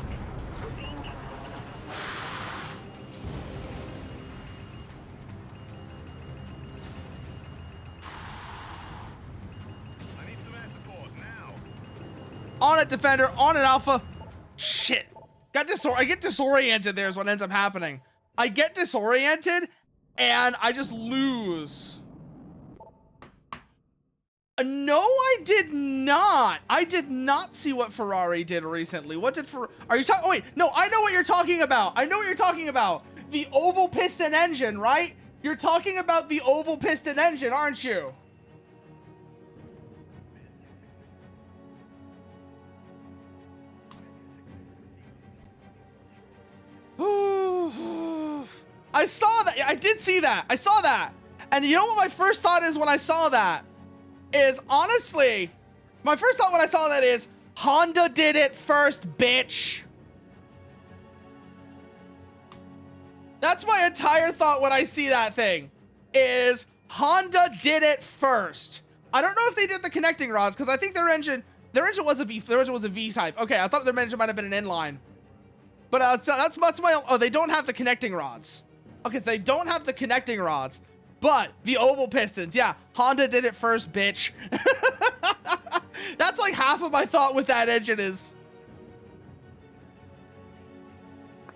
We're being tracked. I need some air support now. On it, defender. On it, alpha. Shit. I get disoriented there is what ends up happening. I get disoriented and I just lose. No, I did not. I did not see what Ferrari did recently. What did Are you talking? Oh, wait. No, I know what you're talking about. I know what you're talking about. The oval piston engine, right? You're talking about the oval piston engine, aren't you? I saw that. I did see that. I saw that. And you know what my first thought is when I saw that? Is honestly, my first thought when I saw that is, Honda did it first, bitch. That's my entire thought when I see that thing, is Honda did it first. I don't know if they did the connecting rods, because I think their engine was a V type. Okay, I thought their engine might have been an inline. But that's my, oh, they don't have the connecting rods. Okay, so they don't have the connecting rods, but the oval pistons, yeah, Honda did it first, bitch. That's like half of my thought with that engine is,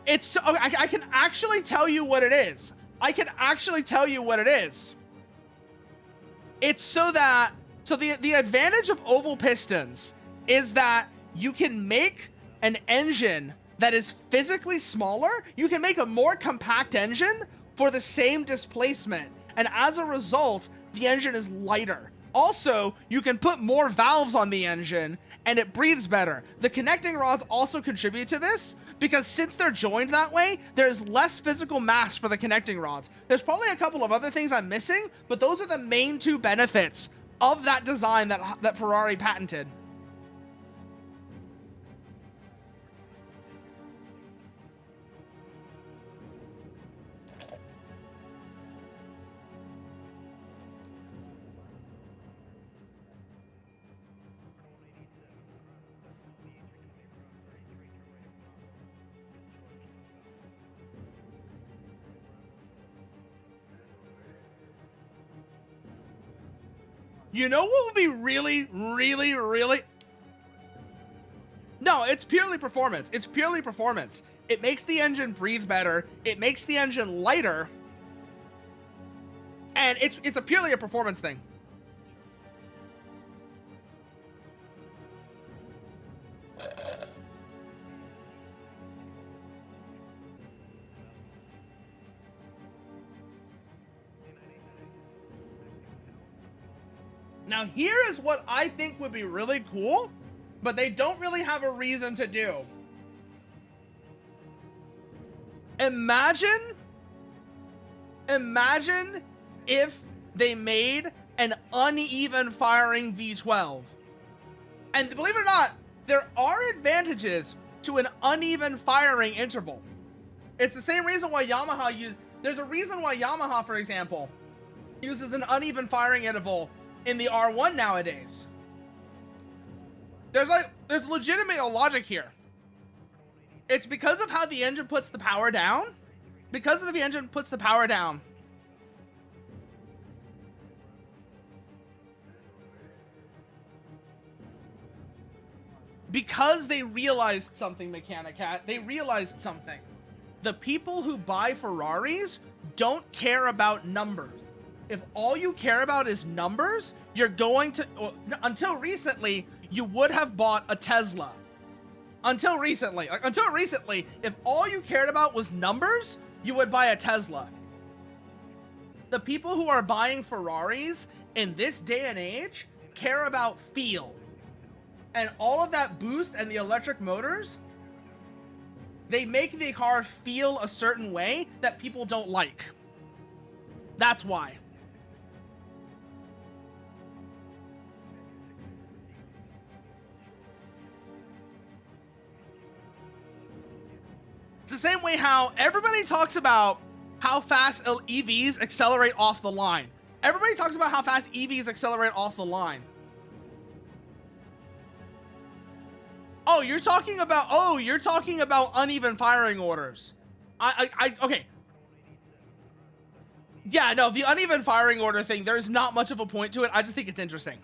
it's so, I can actually tell you what it is. I can actually tell you what it is. It's so the advantage of oval pistons is that you can make an engine that is physically smaller. You can make a more compact engine for the same displacement. And as a result, the engine is lighter. Also, you can put more valves on the engine and it breathes better. The connecting rods also contribute to this, because since they're joined that way, there's less physical mass for the connecting rods. There's probably a couple of other things I'm missing, but those are the main two benefits of that design that Ferrari patented. You know what would be really, really, really... No, it's purely performance. It's purely performance. It makes the engine breathe better. It makes the engine lighter. And it's purely a performance thing. Now, here is what I think would be really cool, but they don't really have a reason to do. Imagine if they made an uneven firing V12. And believe it or not, there are advantages to an uneven firing interval. It's the same reason why there's a reason why Yamaha, for example, uses an uneven firing interval in the R1 nowadays. There's legitimate logic here. It's because of how the engine puts the power down. Because of the engine puts the power down. Because they realized something, Mechanicat. They realized something. The people who buy Ferraris don't care about numbers. If all you care about is numbers, you're going to... Until recently, you would have bought a Tesla. Until recently, if all you cared about was numbers, you would buy a Tesla. The people who are buying Ferraris in this day and age care about feel. And all of that boost and the electric motors, they make the car feel a certain way that people don't like. That's why. It's the same way how everybody talks about how fast EVs accelerate off the line. Everybody talks about how fast EVs accelerate off the line. Oh, you're talking about uneven firing orders. Okay. Yeah, no, the uneven firing order thing, there's not much of a point to it. I just think it's interesting.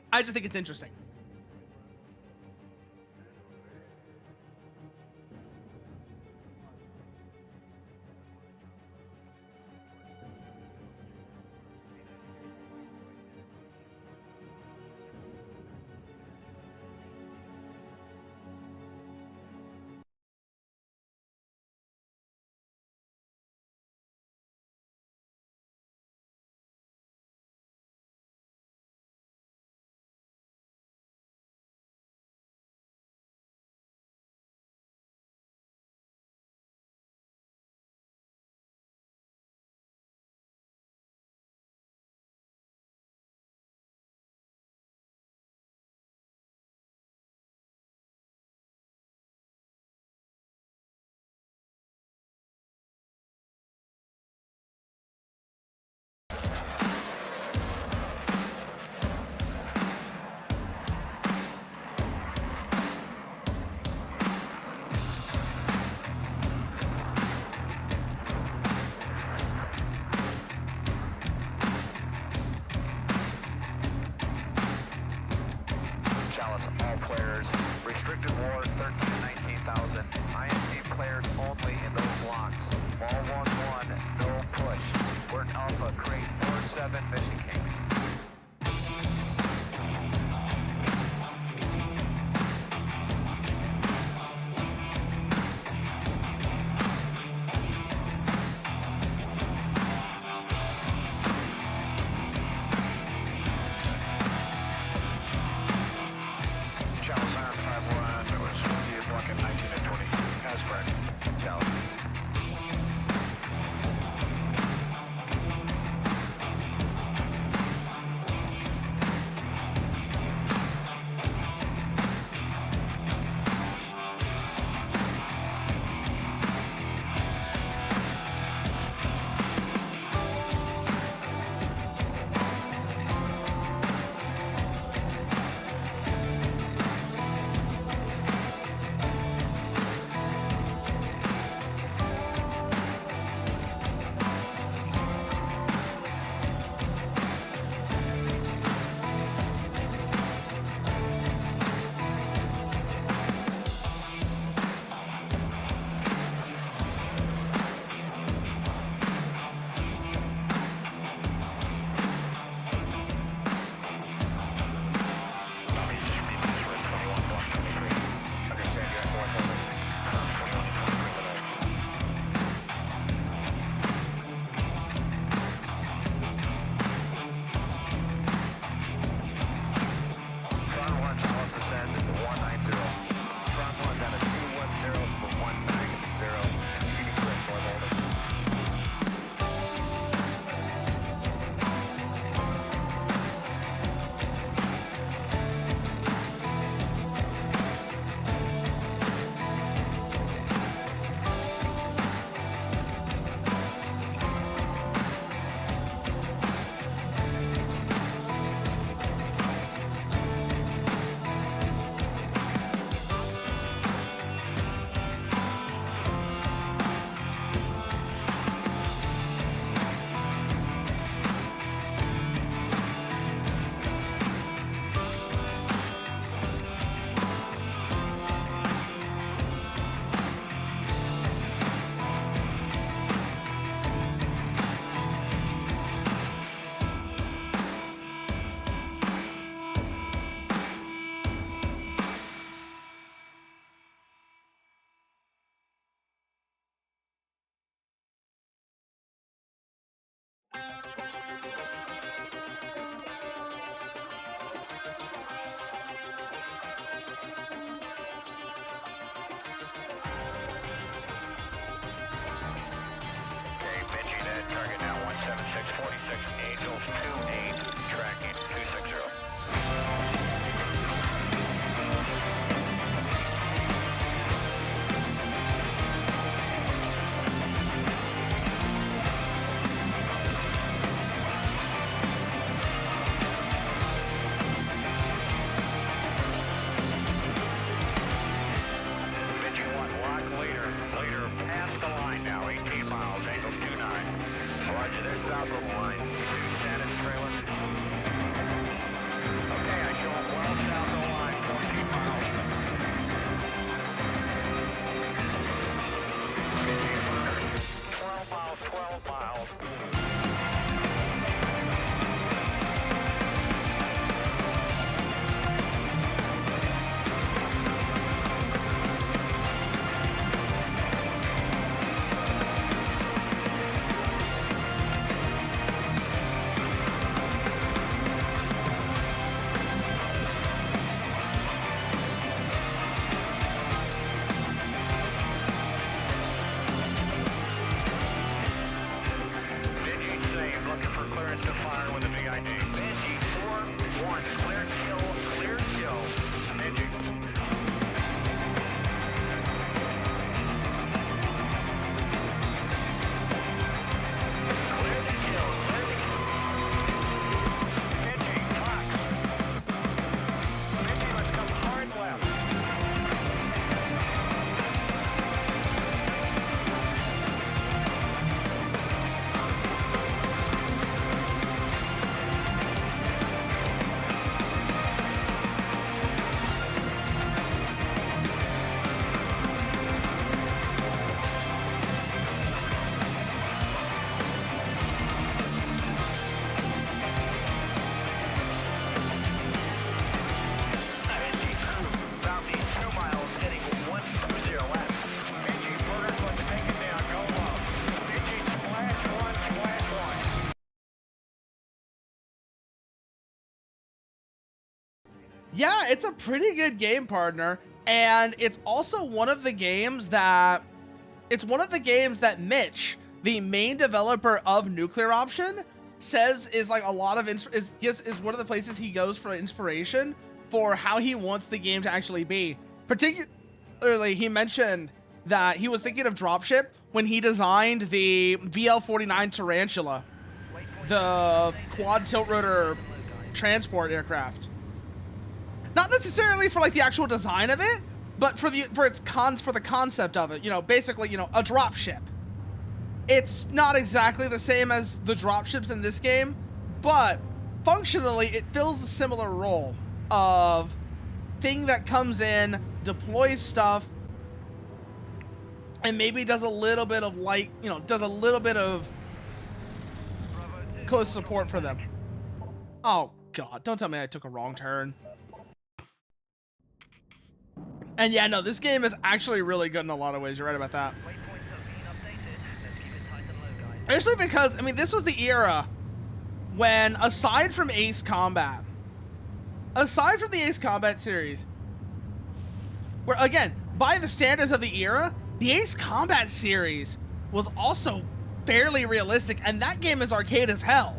Target now 17646, Angels 28, tracking 260. South of the line. Status trailer. Okay, I show them well south of the line, 14 miles. 12 miles, 12 miles. Yeah, it's a pretty good game, partner, and it's also one of the games that Mitch, the main developer of Nuclear Option, says is like a lot of is one of the places he goes for inspiration for how he wants the game to actually be. Particularly, he mentioned that he was thinking of Dropship when he designed the VL-49 Tarantula, the quad tilt rotor transport aircraft. Not necessarily for like the actual design of it, but for the concept of it. You know, basically, you know, a dropship. It's not exactly the same as the dropships in this game, but functionally it fills the similar role of thing that comes in, deploys stuff, and maybe does a little bit of light, you know, does a little bit of close support for them. Oh God, don't tell me I took a wrong turn. And yeah, no, this game is actually really good in a lot of ways. You're right about that. Especially because, I mean, this was the era when, aside from the Ace Combat series, where, again, by the standards of the era, the Ace Combat series was also fairly realistic, and that game is arcade as hell.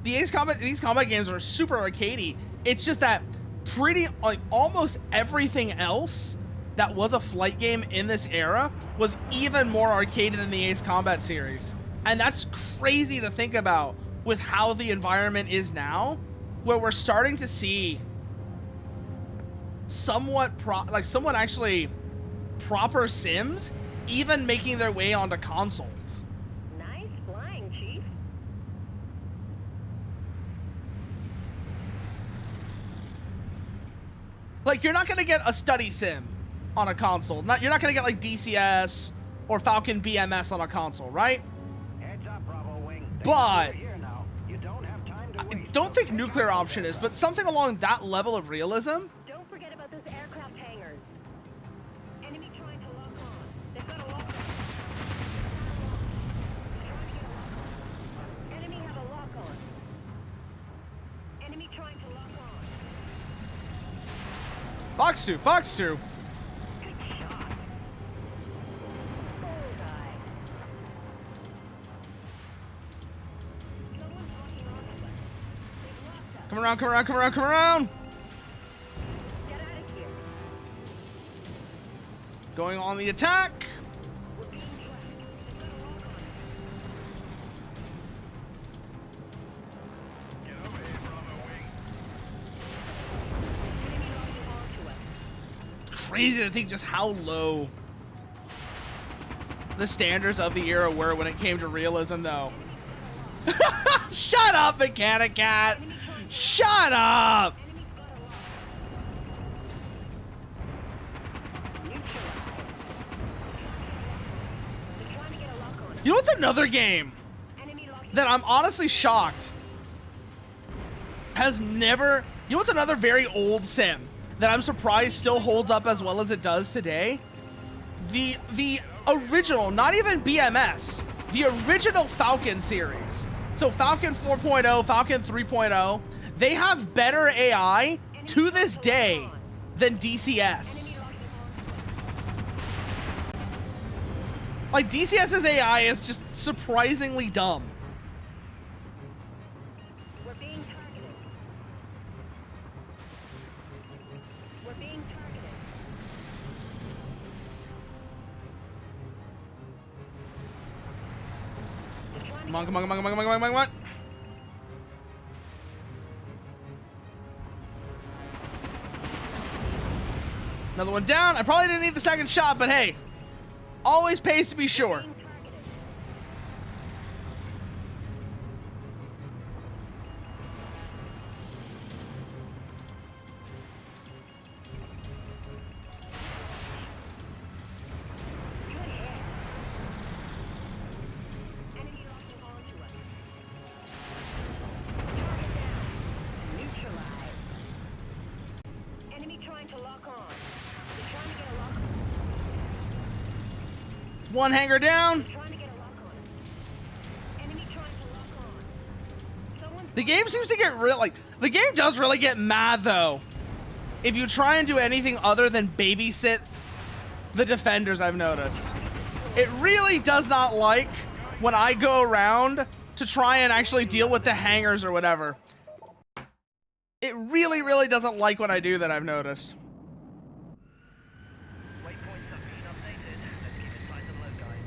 These combat games are super arcadey. It's just that pretty, like, almost everything else that was a flight game in this era was even more arcadey than the Ace Combat series. And that's crazy to think about with how the environment is now, where we're starting to see somewhat actually proper sims even making their way onto consoles. Nice flying, Chief. Like, you're not going to get a study sim on a console. You're not going to get, like, DCS or Falcon BMS on a console, right? Heads up, Bravo Wing. But Here now. You don't have time to I waste. don't think Nuclear Option is, but something along that level of realism. Don't forget about those aircraft hangars. Enemy trying to lock on. They've got a lock on. Enemy have a lock on. Enemy trying to lock on. Fox 2, Fox 2. Good shot. Bullseye. Come around, come around, come around, come around. Get out of here. Going on the attack. We're being tracked. They've got a lock on us. Get over here, Bravo Wing. Enemy locking onto us. Crazy to think just how low the standards of the era were when it came to realism, though. Shut up, Mechanic Cat! Shut up! Enemy's got a lock. Neutralized. They're trying to get a lock on us. You know what's another game Enemy locking that I'm honestly shocked has never... You know what's another very old sim that I'm surprised still holds up as well as it does today? The original, not even BMS, the original Falcon series. So Falcon 4.0, Falcon 3.0, they have better AI to this day than DCS. Like, DCS's AI is just surprisingly dumb. We're being targeted. We're being targeted. They're trying to Come on, get come on, come on, come on, come on, come on, come on. Another one down. I probably didn't need the second shot, but hey, always pays to be sure. being targeted. Good hit. Enemy locking onto us. Target down. Neutralized. Enemy trying to lock on. They're trying to get a lock on. One hanger down. Trying to get a lock on us. Enemy trying to lock on. Someone's The game seems to get real, like, the game does really get mad, though, if you try and do anything other than babysit the defenders, I've noticed. It really does not like when I go around to try and actually deal with the hangers or whatever. It really, really doesn't like when I do that, I've noticed. Waypoints have been updated. Let's keep it nice and low, guys.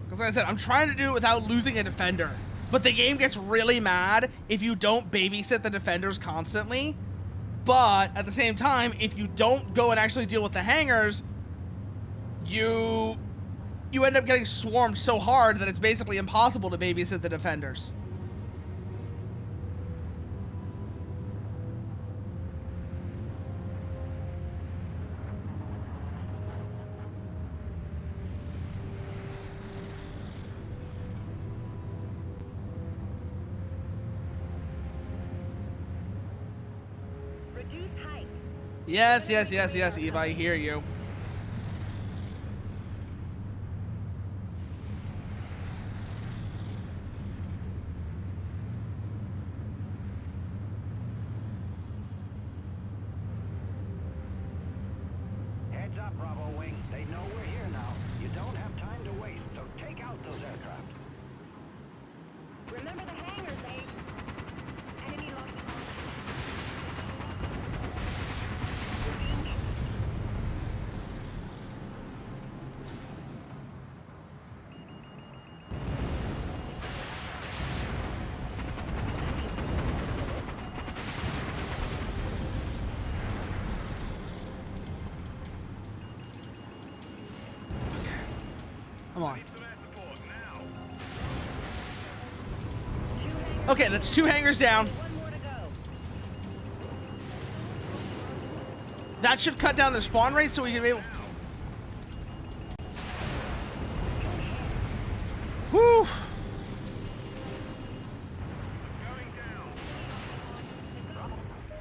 Because like I said, I'm trying to do it without losing a defender. But the game gets really mad if you don't babysit the defenders constantly. But at the same time, if you don't go and actually deal with the hangers, you end up getting swarmed so hard that it's basically impossible to babysit the defenders. reduce height. Yes, yes, yes, yes, Eve, I hear you. Heads up, Bravo Wing. They know we're here now. You don't have time to waste, so take out those aircraft. Remember the hangars, Abe. Enemy locking on. We're being Come on. Need some air support now. two hangars. Okay, that's 2 hangers down. One more to go. That should cut down their spawn rate so we can be able... Whew! Going down.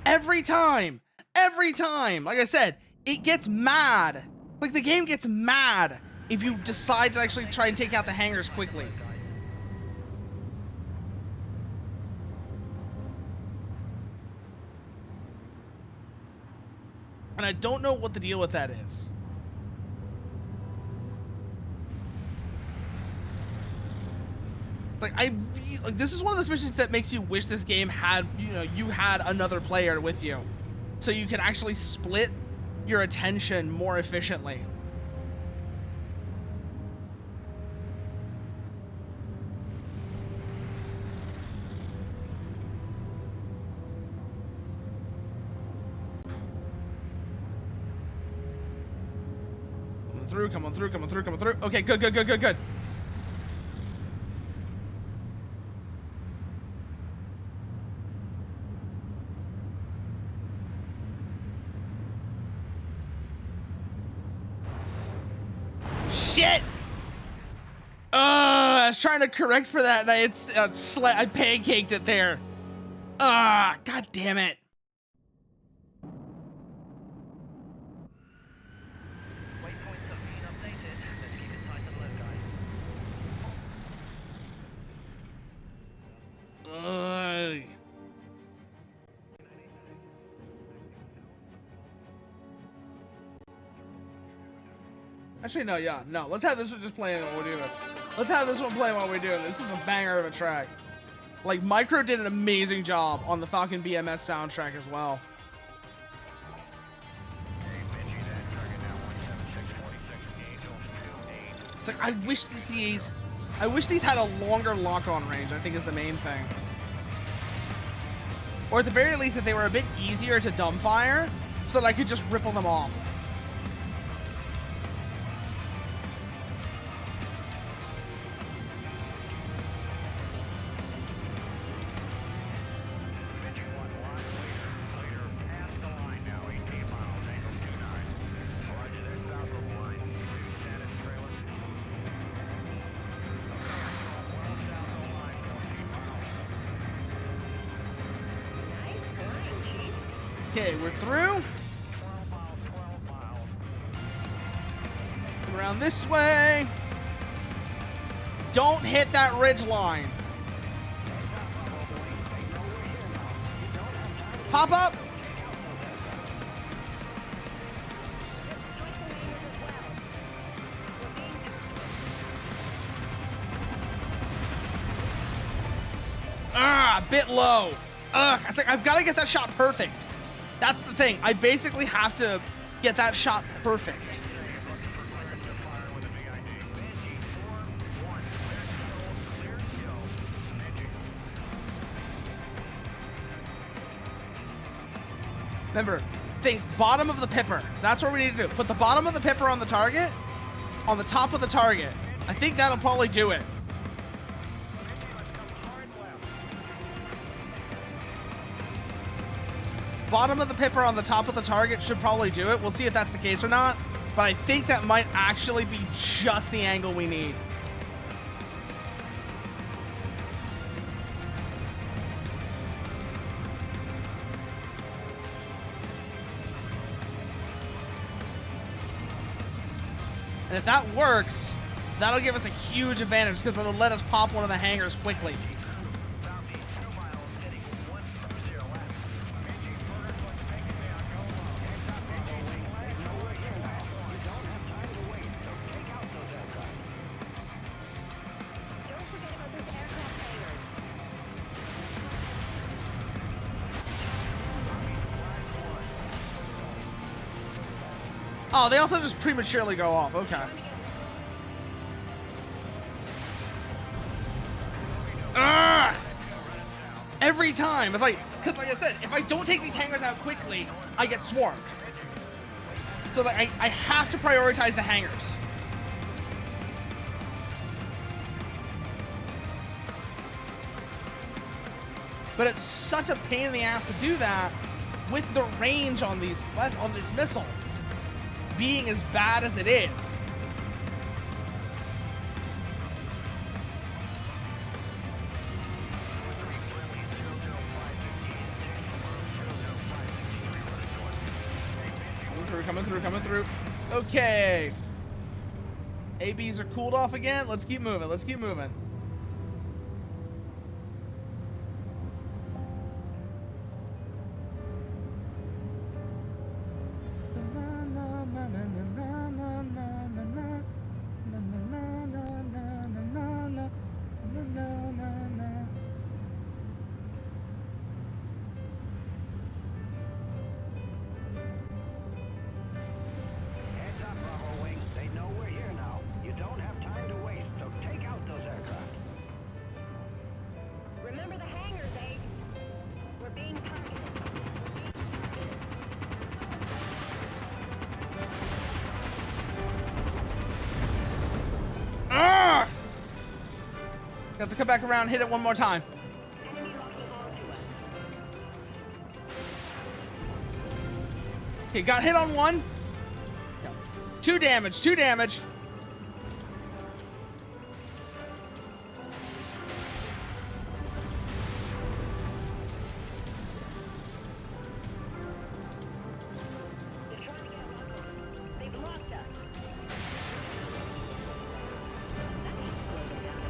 Every time, like I said, it gets mad. Like, the game gets mad if you decide to actually try and take out the hangers quickly. And I don't know what the deal with that is. like like this is one of those missions that makes you wish this game had, you know, you had another player with you, so you can actually split your attention more efficiently. Come on through, come on through, come on through. Okay, good, good, good, good, good. Shit! I was trying to correct for that, and I pancaked it there. God damn it. Waypoints have been updated. Let's keep it tight and low, guys. Actually, no, yeah, no. Let's have this one just playing while we do this. Let's have this one playing while we do this. This is a banger of a track. Like, Micro did an amazing job on the Falcon BMS soundtrack as well. It's like, I wish these had a longer lock-on range, I think is the main thing. Or at the very least, that they were a bit easier to dumbfire, so that I could just ripple them off. Okay, we're through. Come around this way. Don't hit that ridge line. Pop up. A bit low. It's like, I've got to get that shot perfect. That's the thing. I basically have to get that shot perfect. Remember, think bottom of the pipper. That's what we need to do. Put the bottom of the pipper on the target, on the top of the target. I think that'll probably do it. Bottom of the pipper on the top of the target should probably do it. We'll see if that's the case or not, but I think that might actually be just the angle we need. And if that works, that'll give us a huge advantage because it'll let us pop one of the hangars quickly. Oh, they also just prematurely go off. Okay. Every time. It's like, because like I said, if I don't take these hangars out quickly, I get swarmed. So like, I have to prioritize the hangars. But it's such a pain in the ass to do that with the range on this missile being as bad as it is. Coming through. Okay. ABs are cooled off again. Let's keep moving. Got to come back around, hit it one more time. Enemy locking onto us. Okay, got hit on one. 2 damage, 2 damage. They're trying to get a lock on. They've locked us. That should slow them down a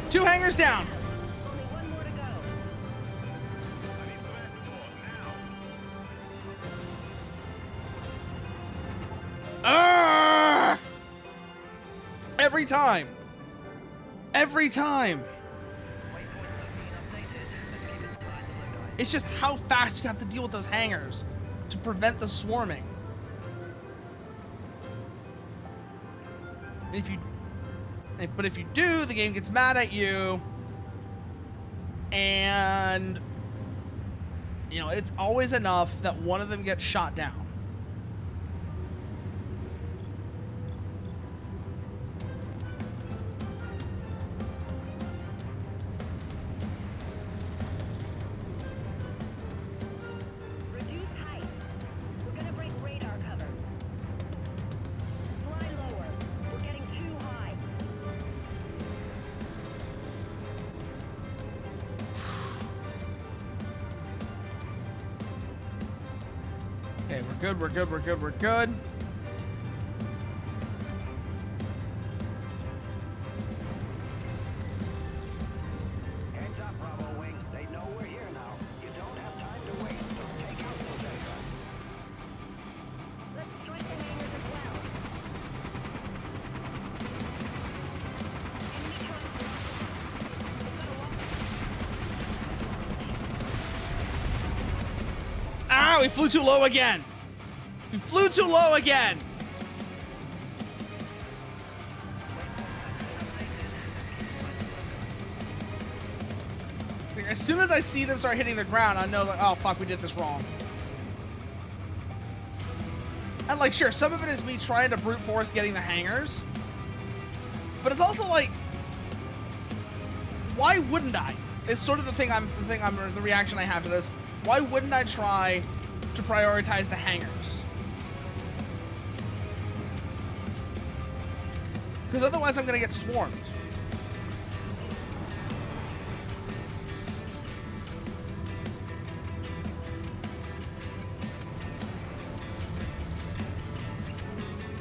bit. 2 hangers down. Only one more to go. Arrgh! Every time. Every time. It's just how fast you have to deal with those hangers to prevent the swarming. But if you do, the game gets mad at you. And you know, it's always enough that one of them gets shot down. Reduce height. We're gonna break radar cover. Fly lower. We're getting too high. Okay, we're good, we're good, we're good, we're good. Heads up, Bravo Wing. They know we're here now. You don't have time to waste, so take out those aircraft. Let's strike the hangars as well. Enemy trying to block us. They've got a lock. Ah, we flew too low again. We flew too low again. Like, as soon as I see them start hitting the ground, I know, like, oh fuck, we did this wrong. And like, sure, some of it is me trying to brute force getting the hangers, but it's also like, why wouldn't I? It's sort of the reaction I have to this. Why wouldn't I try to prioritize the hangers? Because otherwise I'm gonna get swarmed.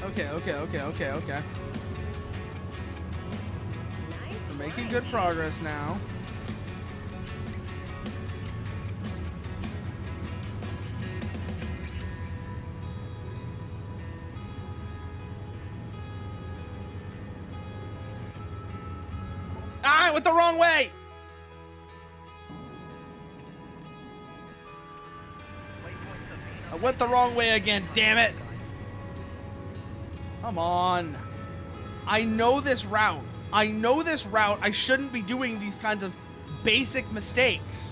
Okay. We're making good progress now. Ah, I went the wrong way! I went the wrong way again, damn it! Come on. I know this route. I know this route. I shouldn't be doing these kinds of basic mistakes.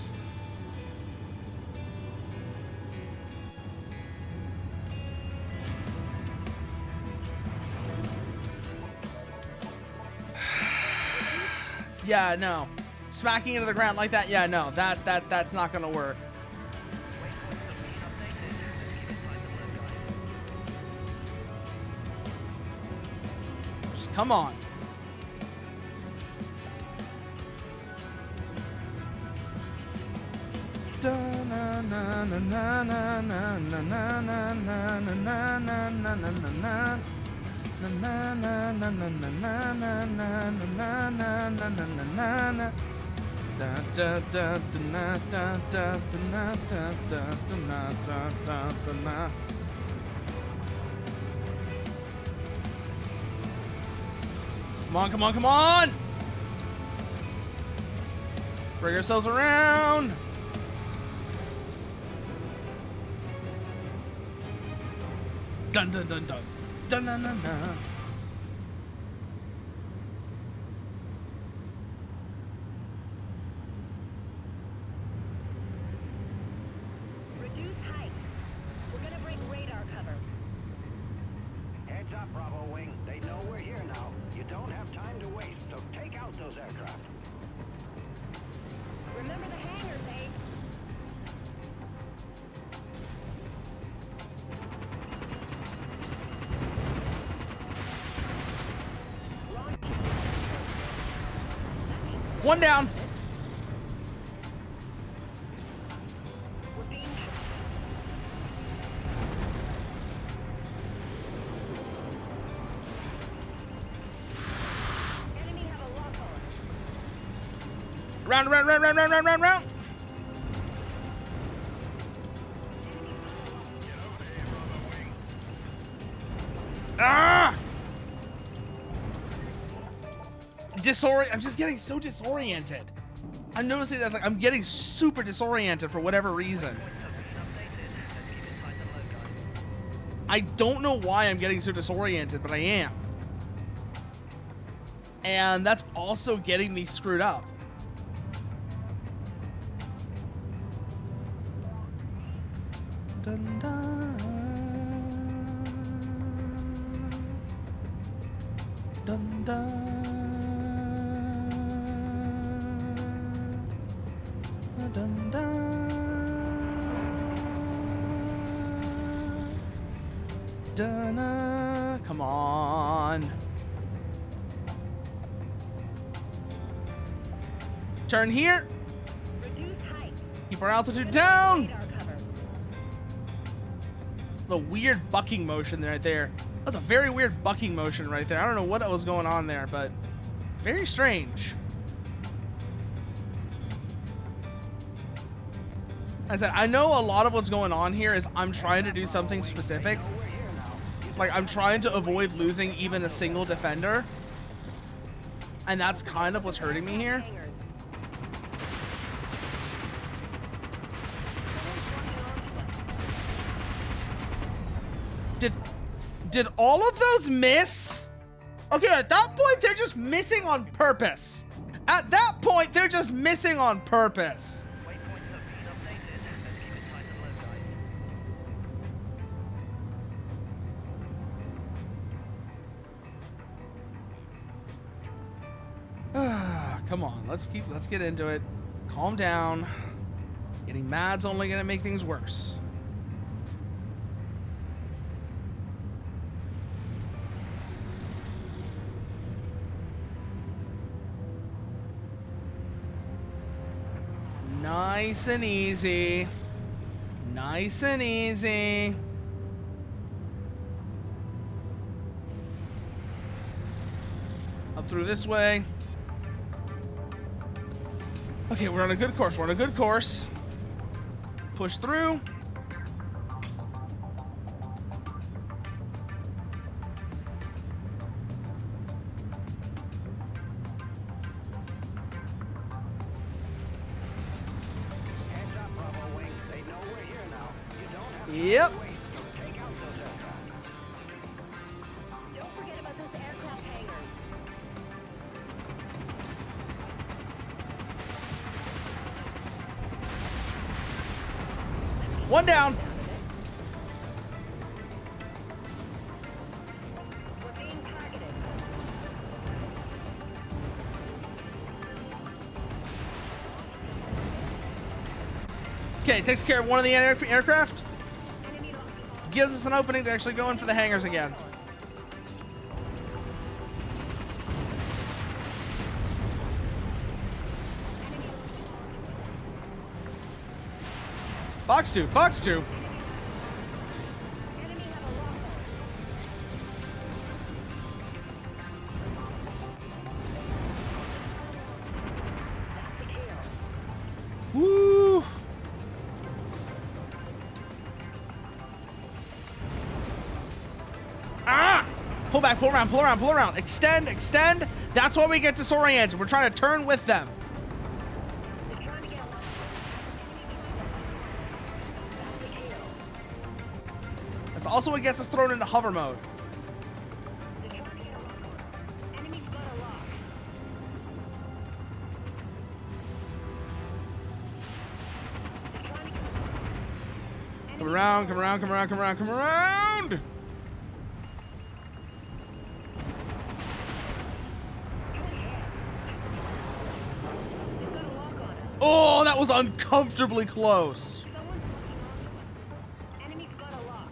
Yeah, no. Smacking into the ground like that, yeah, no. That's not gonna work. Just come on. Come on, come on, come on! Bring ourselves around! Dun dun dun dun. Dun dun dun dun. Reduce height. We're gonna break radar cover. Heads up, Bravo Wing. They know we're here now. You don't have time to waste, so take out One down. We're being Enemy have a lock on. Round. Ah! I'm just getting so disoriented. I'm noticing that like I'm getting super disoriented for whatever reason. I don't know why I'm getting so disoriented, but I am. And that's also getting me screwed up. Dun, dun. Dun, dun. Dun, dun. Dun, come on. Turn here. Reduce height. Keep our altitude down. Radar cover. The weird bucking motion right there. That's a very weird bucking motion right there. I don't know what was going on there, but very strange. I said, I know a lot of what's going on here is I'm trying to do something specific. Like, I'm trying to avoid losing even a single defender. And that's kind of what's hurting me here. Hangars. Did all of those miss? Okay, at that point, they're just missing on purpose. At that point, they're just missing on purpose. Waypoints have been updated. Let's keep it tight and low, guys. Come on, let's get into it. Calm down. Getting mad's only gonna make things worse. Nice and easy. Nice and easy. Up through this way. Okay, we're on a good course. We're on a good course. Push through. Heads up, Bravo Wing. They know we're here now. You don't have to Yep. wait. Take out those aircraft. Don't forget about those aircraft hangars. One down. We're being targeted. Okay, takes care of one of the aircraft. Enemy lock. Gives us an opening to actually go in for the hangars again. Fox 2, Fox 2. Enemy have a lock on. That's the kill. Woo! Ah! Pull back, pull around, pull around, pull around. Extend, extend. That's why we get disoriented. We're trying to turn with them. They're trying to get a lock on. That's the kill. That's also what gets us thrown into hover mode. They're trying to get a lock on. Enemy's got a lock. They're trying to get Come around, come around, come around, come around, come around. They've got a lock on us. Oh, that was uncomfortably close. Someone's locking on. Enemy's got a lock.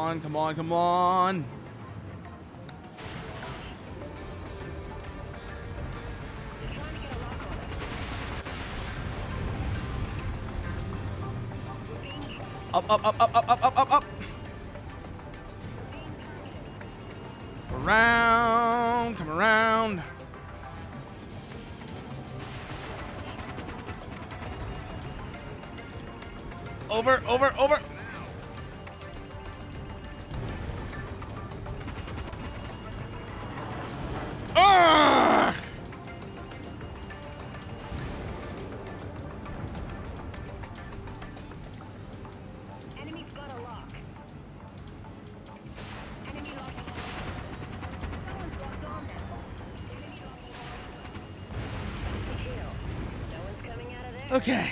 on, come on, come on. Up, up, up, up, up, up, up, up, up. Around, come around. Over, over, over. Ugh! Enemy's got a lock. Enemy lock. Someone's locked on now. Enemy lock. Kill. No one's coming out of there. Okay.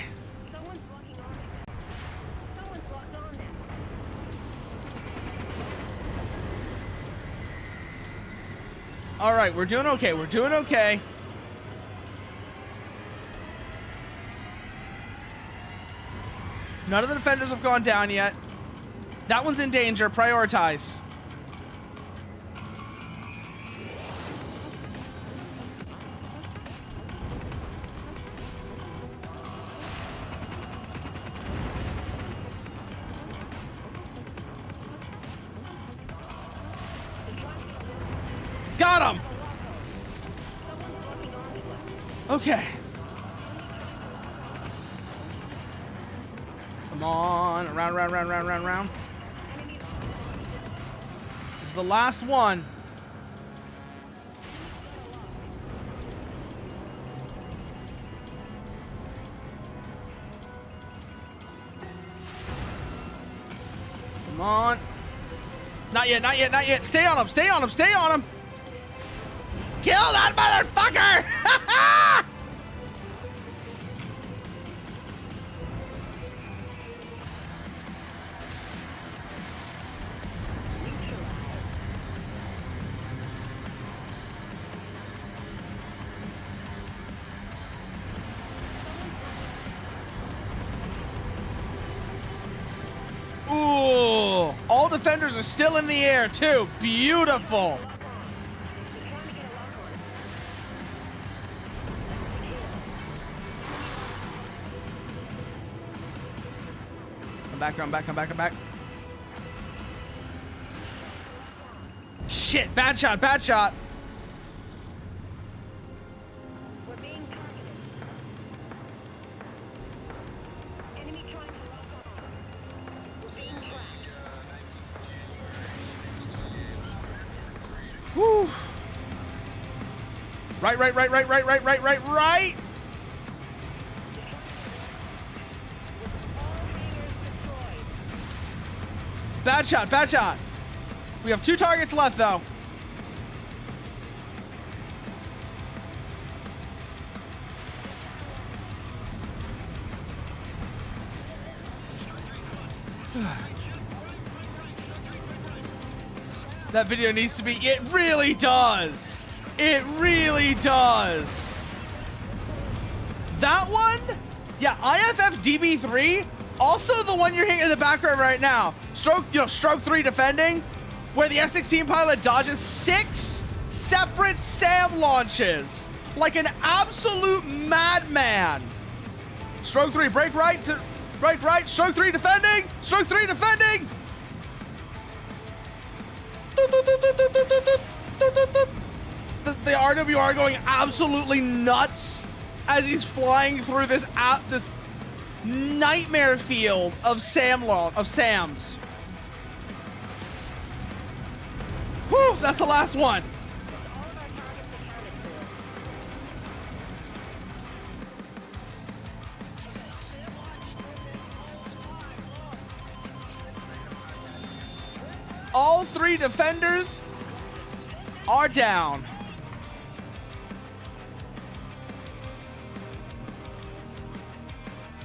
Someone's locking on now. Someone's locked on now. All right, we're doing okay. We're doing okay. None of the defenders have gone down yet. That one's in danger. Prioritize. Got him. Okay. Come on. Around, round, round, round, round, round. This is the last one. Come on. Not yet, not yet, not yet. Stay on him, stay on him, stay on him. Kill that motherfucker! Ooh, all defenders are still in the air too. Beautiful. Come back, come back, come back, come back. Shit, bad shot, bad shot. We're being targeted. Enemy trying to lock on. We're being tracked. Whew. Right, right, right, right, right, right, right, right, right. Bad shot, bad shot. We have 2 targets left, though. That video needs to be, it really does. It really does. That one, yeah, IFF DB3, also the one you're hitting in the background right now. Stroke 3 defending, where the F-16 pilot dodges 6 separate SAM launches like an absolute madman. Stroke 3, break right to right, stroke 3 defending, stroke 3 defending. The RWR going absolutely nuts as he's flying through this nightmare field of SAMs. Whew, that's the last one. All 3 defenders are down.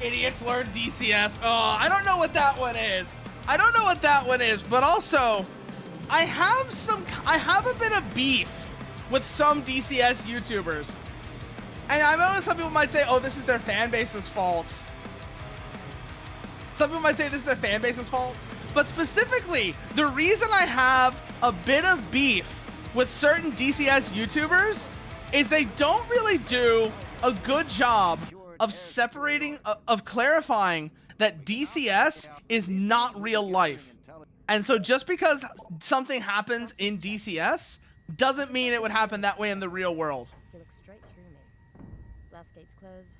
Idiots learn DCS. Oh, I don't know what that one is. I don't know what that one is, but also I have a bit of beef with some DCS YouTubers. And I know some people might say, oh, this is their fan base's fault. Some people might say this is their fan base's fault. But specifically, the reason I have a bit of beef with certain DCS YouTubers is they don't really do a good job of separating, of clarifying that DCS is not real life. And so just because something happens in DCS doesn't mean it would happen that way in the real world. He looked straight through me. Blast gates closed,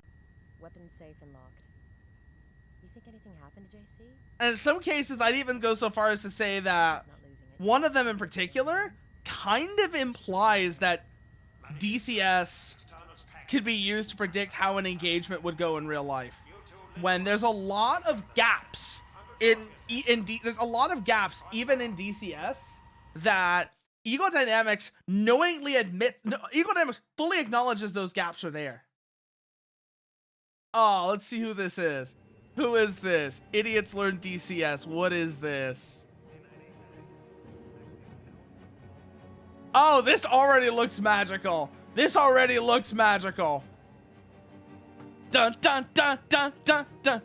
weapons safe and locked. You think anything happened to JC? And in some cases, I'd even go so far as to say that one of them in particular kind of implies that DCS could be used to predict how an engagement would go in real life. When there's a lot of gaps there's a lot of gaps even in DCS that Ego Dynamics fully acknowledges those gaps are there. Oh, let's see who this is. Who is this? Idiots learn DCS. What is this? Oh, this already looks magical. This already looks magical. Dun dun dun dun dun dun.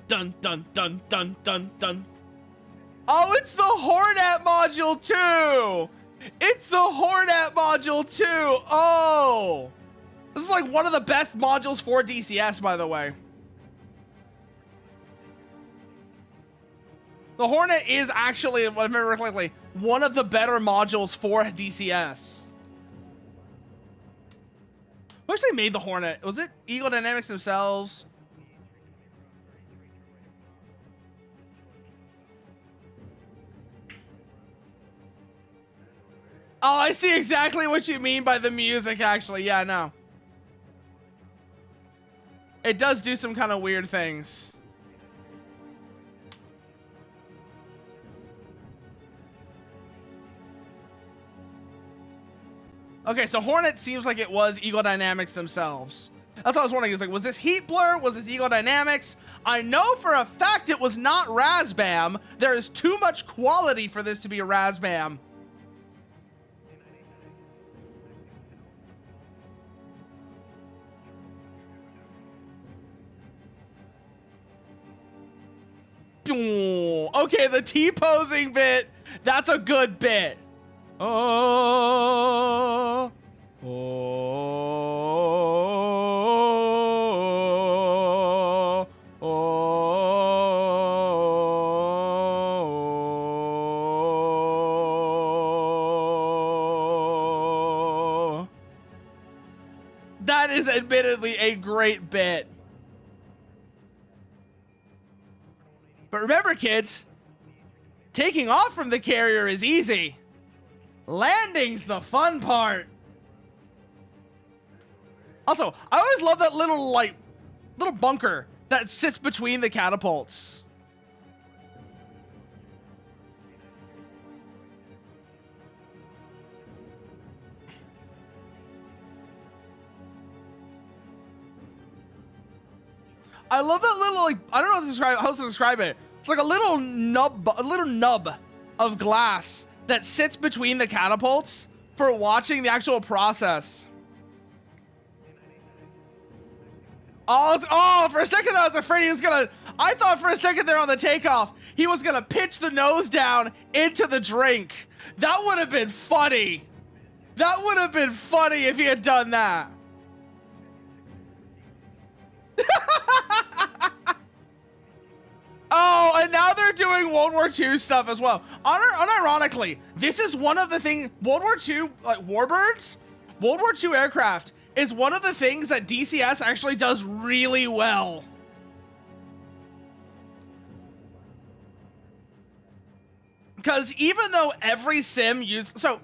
Dun dun dun dun dun dun. Oh, it's the Hornet module too. It's the Hornet module too. Oh, this is like one of the best modules for DCS, by the way. The Hornet is actually, if I remember correctly, one of the better modules for DCS. Who actually made the Hornet? Was it Ego Dynamics themselves? Oh, I see exactly what you mean by the music, actually. Yeah, no. It does do some kind of weird things. Okay, so Hornet seems like it was Ego Dynamics themselves. That's what I was wondering. Is like, was this Heat Blur? Was this Ego Dynamics? I know for a fact it was not Razbam. There is too much quality for this to be a Razbam. Okay, the T-posing bit, that's a good bit. Oh, oh, oh. That is admittedly a great bit. But remember, kids, taking off from the carrier is easy. Landing's the fun part. Also, I always love that little bunker that sits between the catapults. I love that little, I don't know how to describe it. It's like a little nub of glass that sits between the catapults for watching the actual process. Oh, for a second I was afraid he was I thought for a second there on the takeoff, he was gonna pitch the nose down into the drink. That would have been funny. That would have been funny if he had done that. Oh, and now they're doing World War II stuff as well. Unironically, this is one of the things, World War II, Warbirds, World War II aircraft is one of the things that DCS actually does really well. Because even though every sim so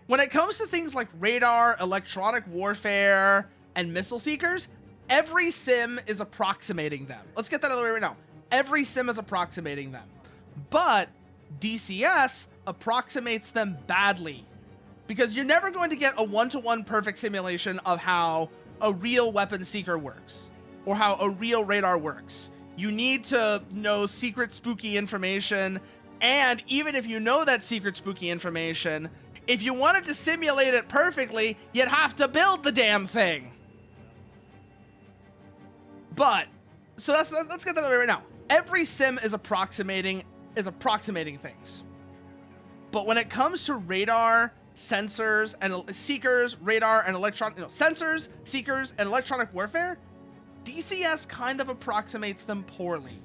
when it comes to things like radar, electronic warfare, and missile seekers, every sim is approximating them. Let's get that out of the way right now. Every sim is approximating them. But DCS approximates them badly. Because you're never going to get a one-to-one perfect simulation of how a real weapon seeker works. Or how a real radar works. You need to know secret spooky information. And even if you know that secret spooky information, if you wanted to simulate it perfectly, you'd have to build the damn thing. But, so let's get that right now. every sim is approximating things. But when it comes to radar, sensors, and seekers, radar, and sensors, seekers, and electronic warfare, DCS kind of approximates them poorly.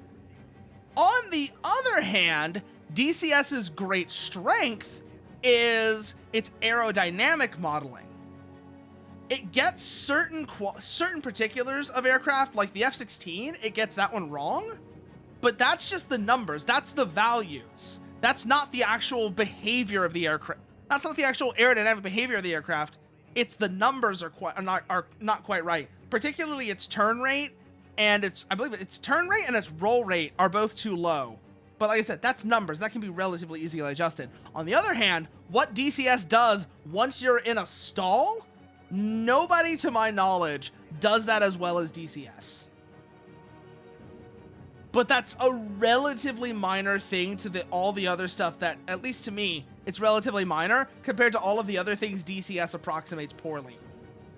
On the other hand, DCS's great strength is its aerodynamic modeling. It gets certain particulars of aircraft, like the F-16, it gets that one wrong, but that's just the numbers, that's the values. That's not the actual behavior of the aircraft. That's not the actual aerodynamic behavior of the aircraft. It's the numbers are not quite right. Particularly its turn rate and its turn rate and its roll rate are both too low. But like I said, that's numbers. That can be relatively easily adjusted. On the other hand, what DCS does once you're in a stall, nobody to my knowledge does that as well as DCS. But that's a relatively minor thing to all the other stuff that, at least to me, it's relatively minor compared to all of the other things DCS approximates poorly.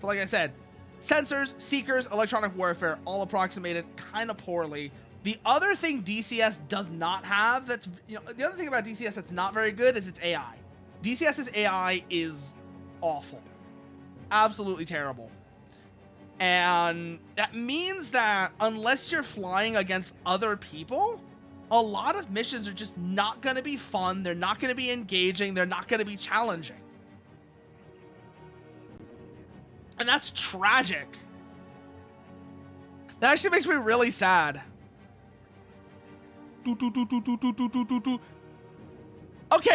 So like I said, sensors, seekers, electronic warfare, all approximated kind of poorly. The other thing DCS does not have the other thing about DCS that's not very good is its AI. DCS's AI is awful. Absolutely terrible. And that means that unless you're flying against other people, a lot of missions are just not going to be fun. They're not going to be engaging. They're not going to be challenging. And that's tragic. That actually makes me really sad. Okay,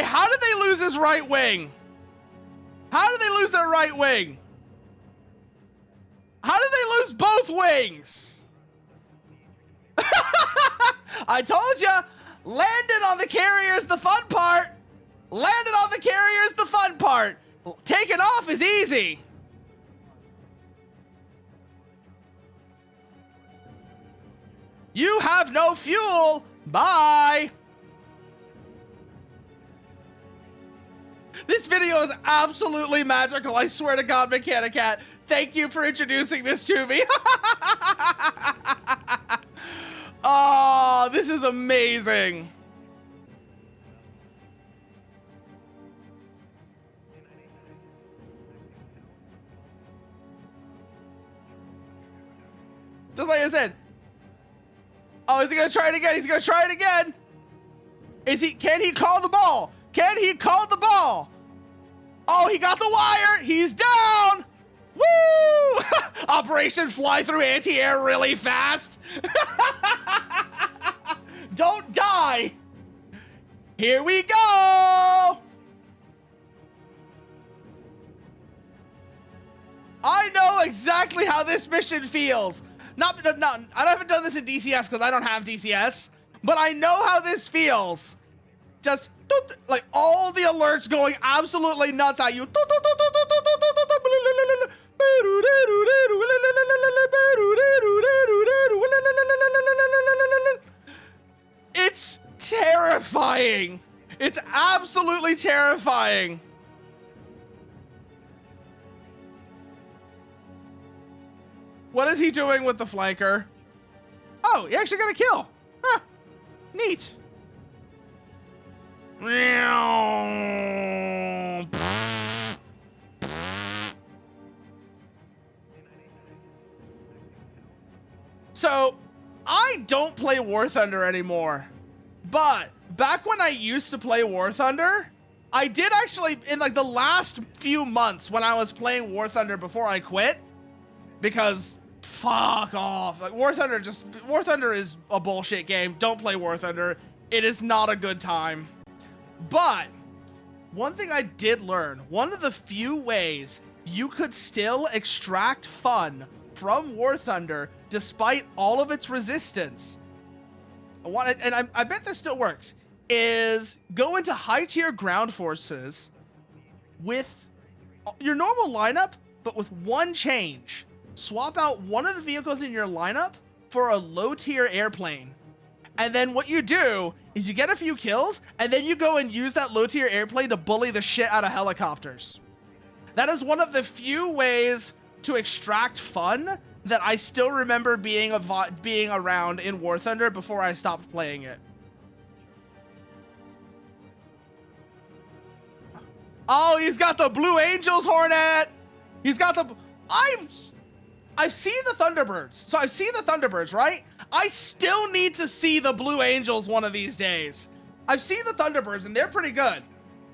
how did they lose his right wing? How did they lose their right wing? How did they lose both wings? I told ya, landing on the carrier's the fun part. Landing on the carrier's the fun part. Taking off is easy. You have no fuel. Bye. This video is absolutely magical. I swear to God, Mechanicat. Thank you for introducing this to me. Oh, this is amazing. Just like I said. Oh, is he gonna try it again? He's gonna try it again. Can he call the ball? Can he call the ball? Oh, he got the wire. He's down. Woo! Operation Fly Through Anti-Air really fast. Don't die. Here we go. I know exactly how this mission feels. I haven't done this in DCS because I don't have DCS, but I know how this feels. Just like all the alerts going absolutely nuts at you. It's terrifying. It's absolutely terrifying. What is he doing with the flanker? Oh, he actually got a kill. Huh. Neat. So, I don't play War Thunder anymore. But back when I used to play War Thunder, I did actually, in like the last few months when I was playing War Thunder before I quit, because fuck off. Like War Thunder is a bullshit game. Don't play War Thunder. It is not a good time. But one thing I did learn, one of the few ways you could still extract fun from War Thunder despite all of its resistance, I bet this still works, is go into high tier ground forces with your normal lineup, but with one change. Swap out one of the vehicles in your lineup for a low tier airplane. And then what you do is you get a few kills, and then you go and use that low tier airplane to bully the shit out of helicopters. That is one of the few ways to extract fun that I still remember being around in War Thunder before I stopped playing it. Oh, he's got the Blue Angels Hornet. He's got the... I've seen the Thunderbirds. So I've seen the Thunderbirds, right? I still need to see the Blue Angels one of these days. I've seen the Thunderbirds and they're pretty good.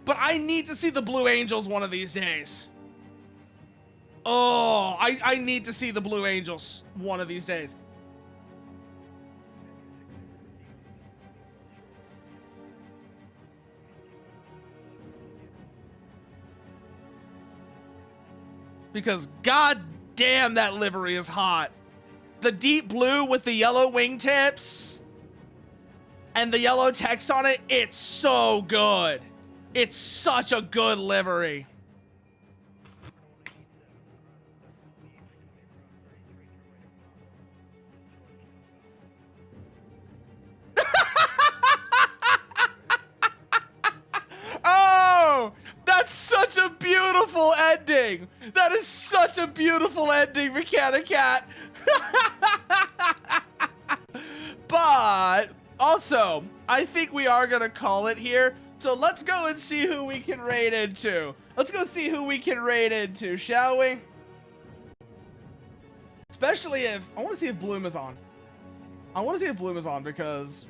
But I need to see the Blue Angels one of these days. Oh, I need to see the Blue Angels one of these days. Because god damn, that livery is hot. The deep blue with the yellow wingtips and the yellow text on it, it's so good. It's such a good livery. Oh, that's such a beautiful ending. That is such a beautiful ending, Mechanicat. But also, I think we are going to call it here. So let's go and see who we can raid into. Let's go see who we can raid into, shall we? Especially if... I want to see if Bloom is on. I want to see if Bloom is on because...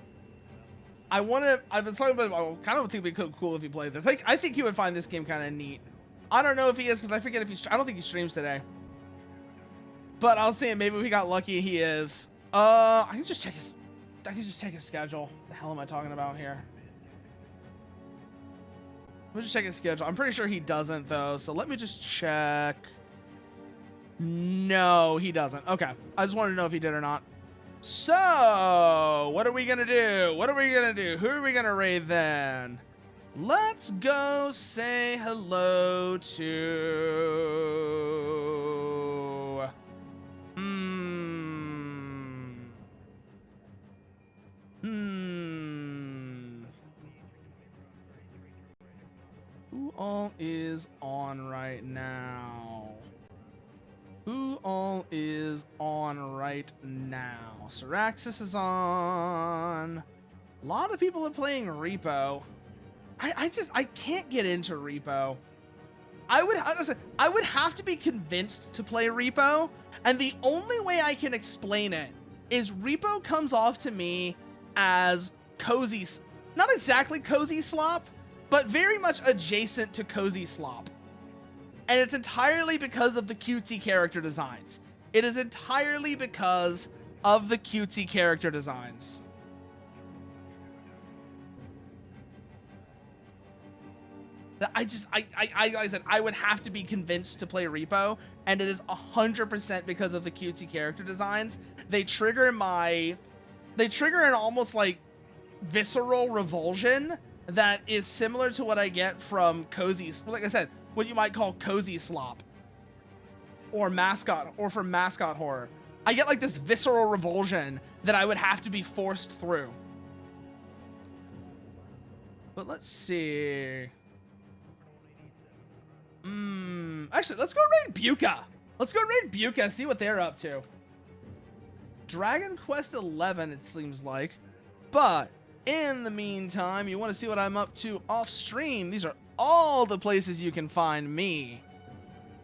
I've been talking about... I kind of think it'd be cool if he played this. I think he would find this game kind of neat. I don't know if he is because I forget if he... I don't think he streams today. But I was thinking maybe we got lucky he is. I can just check his schedule. The hell am I talking about here? Let me just check his schedule. I'm pretty sure he doesn't, though. So let me just check. No, he doesn't. Okay. I just wanted to know if he did or not. So, what are we going to do? What are we going to do? Who are we going to raid then? Let's go say hello to... Who all is on right now? Who all is on right now? Syraxis is on. A lot of people are playing Repo. I can't get into Repo. I would have to be convinced to play Repo, and the only way I can explain it is Repo comes off to me as cozy, not exactly cozy slop, but very much adjacent to cozy slop. And it's entirely because of the cutesy character designs. It is entirely because of the cutesy character designs. I said I would have to be convinced to play Repo, and it is 100% because of the cutesy character designs. They trigger an almost like visceral revulsion that is similar to what I get from cozy, like I said, what you might call cozy slop or mascot, or from mascot horror. I get like this visceral revulsion that I would have to be forced through. But let's see. Actually, let's go raid Buka. Let's go raid Buka, see what they're up to. Dragon Quest 11, it seems like. But in the meantime, you want to see what I'm up to off stream. These are all the places you can find me.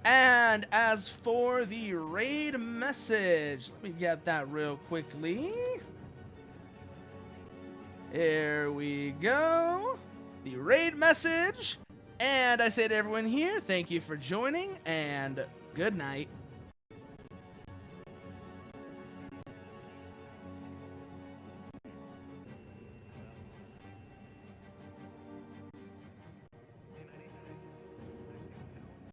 And as for the raid message, let me get that real quickly. Here we go. The raid message. And I say to everyone here, thank you for joining, and good night.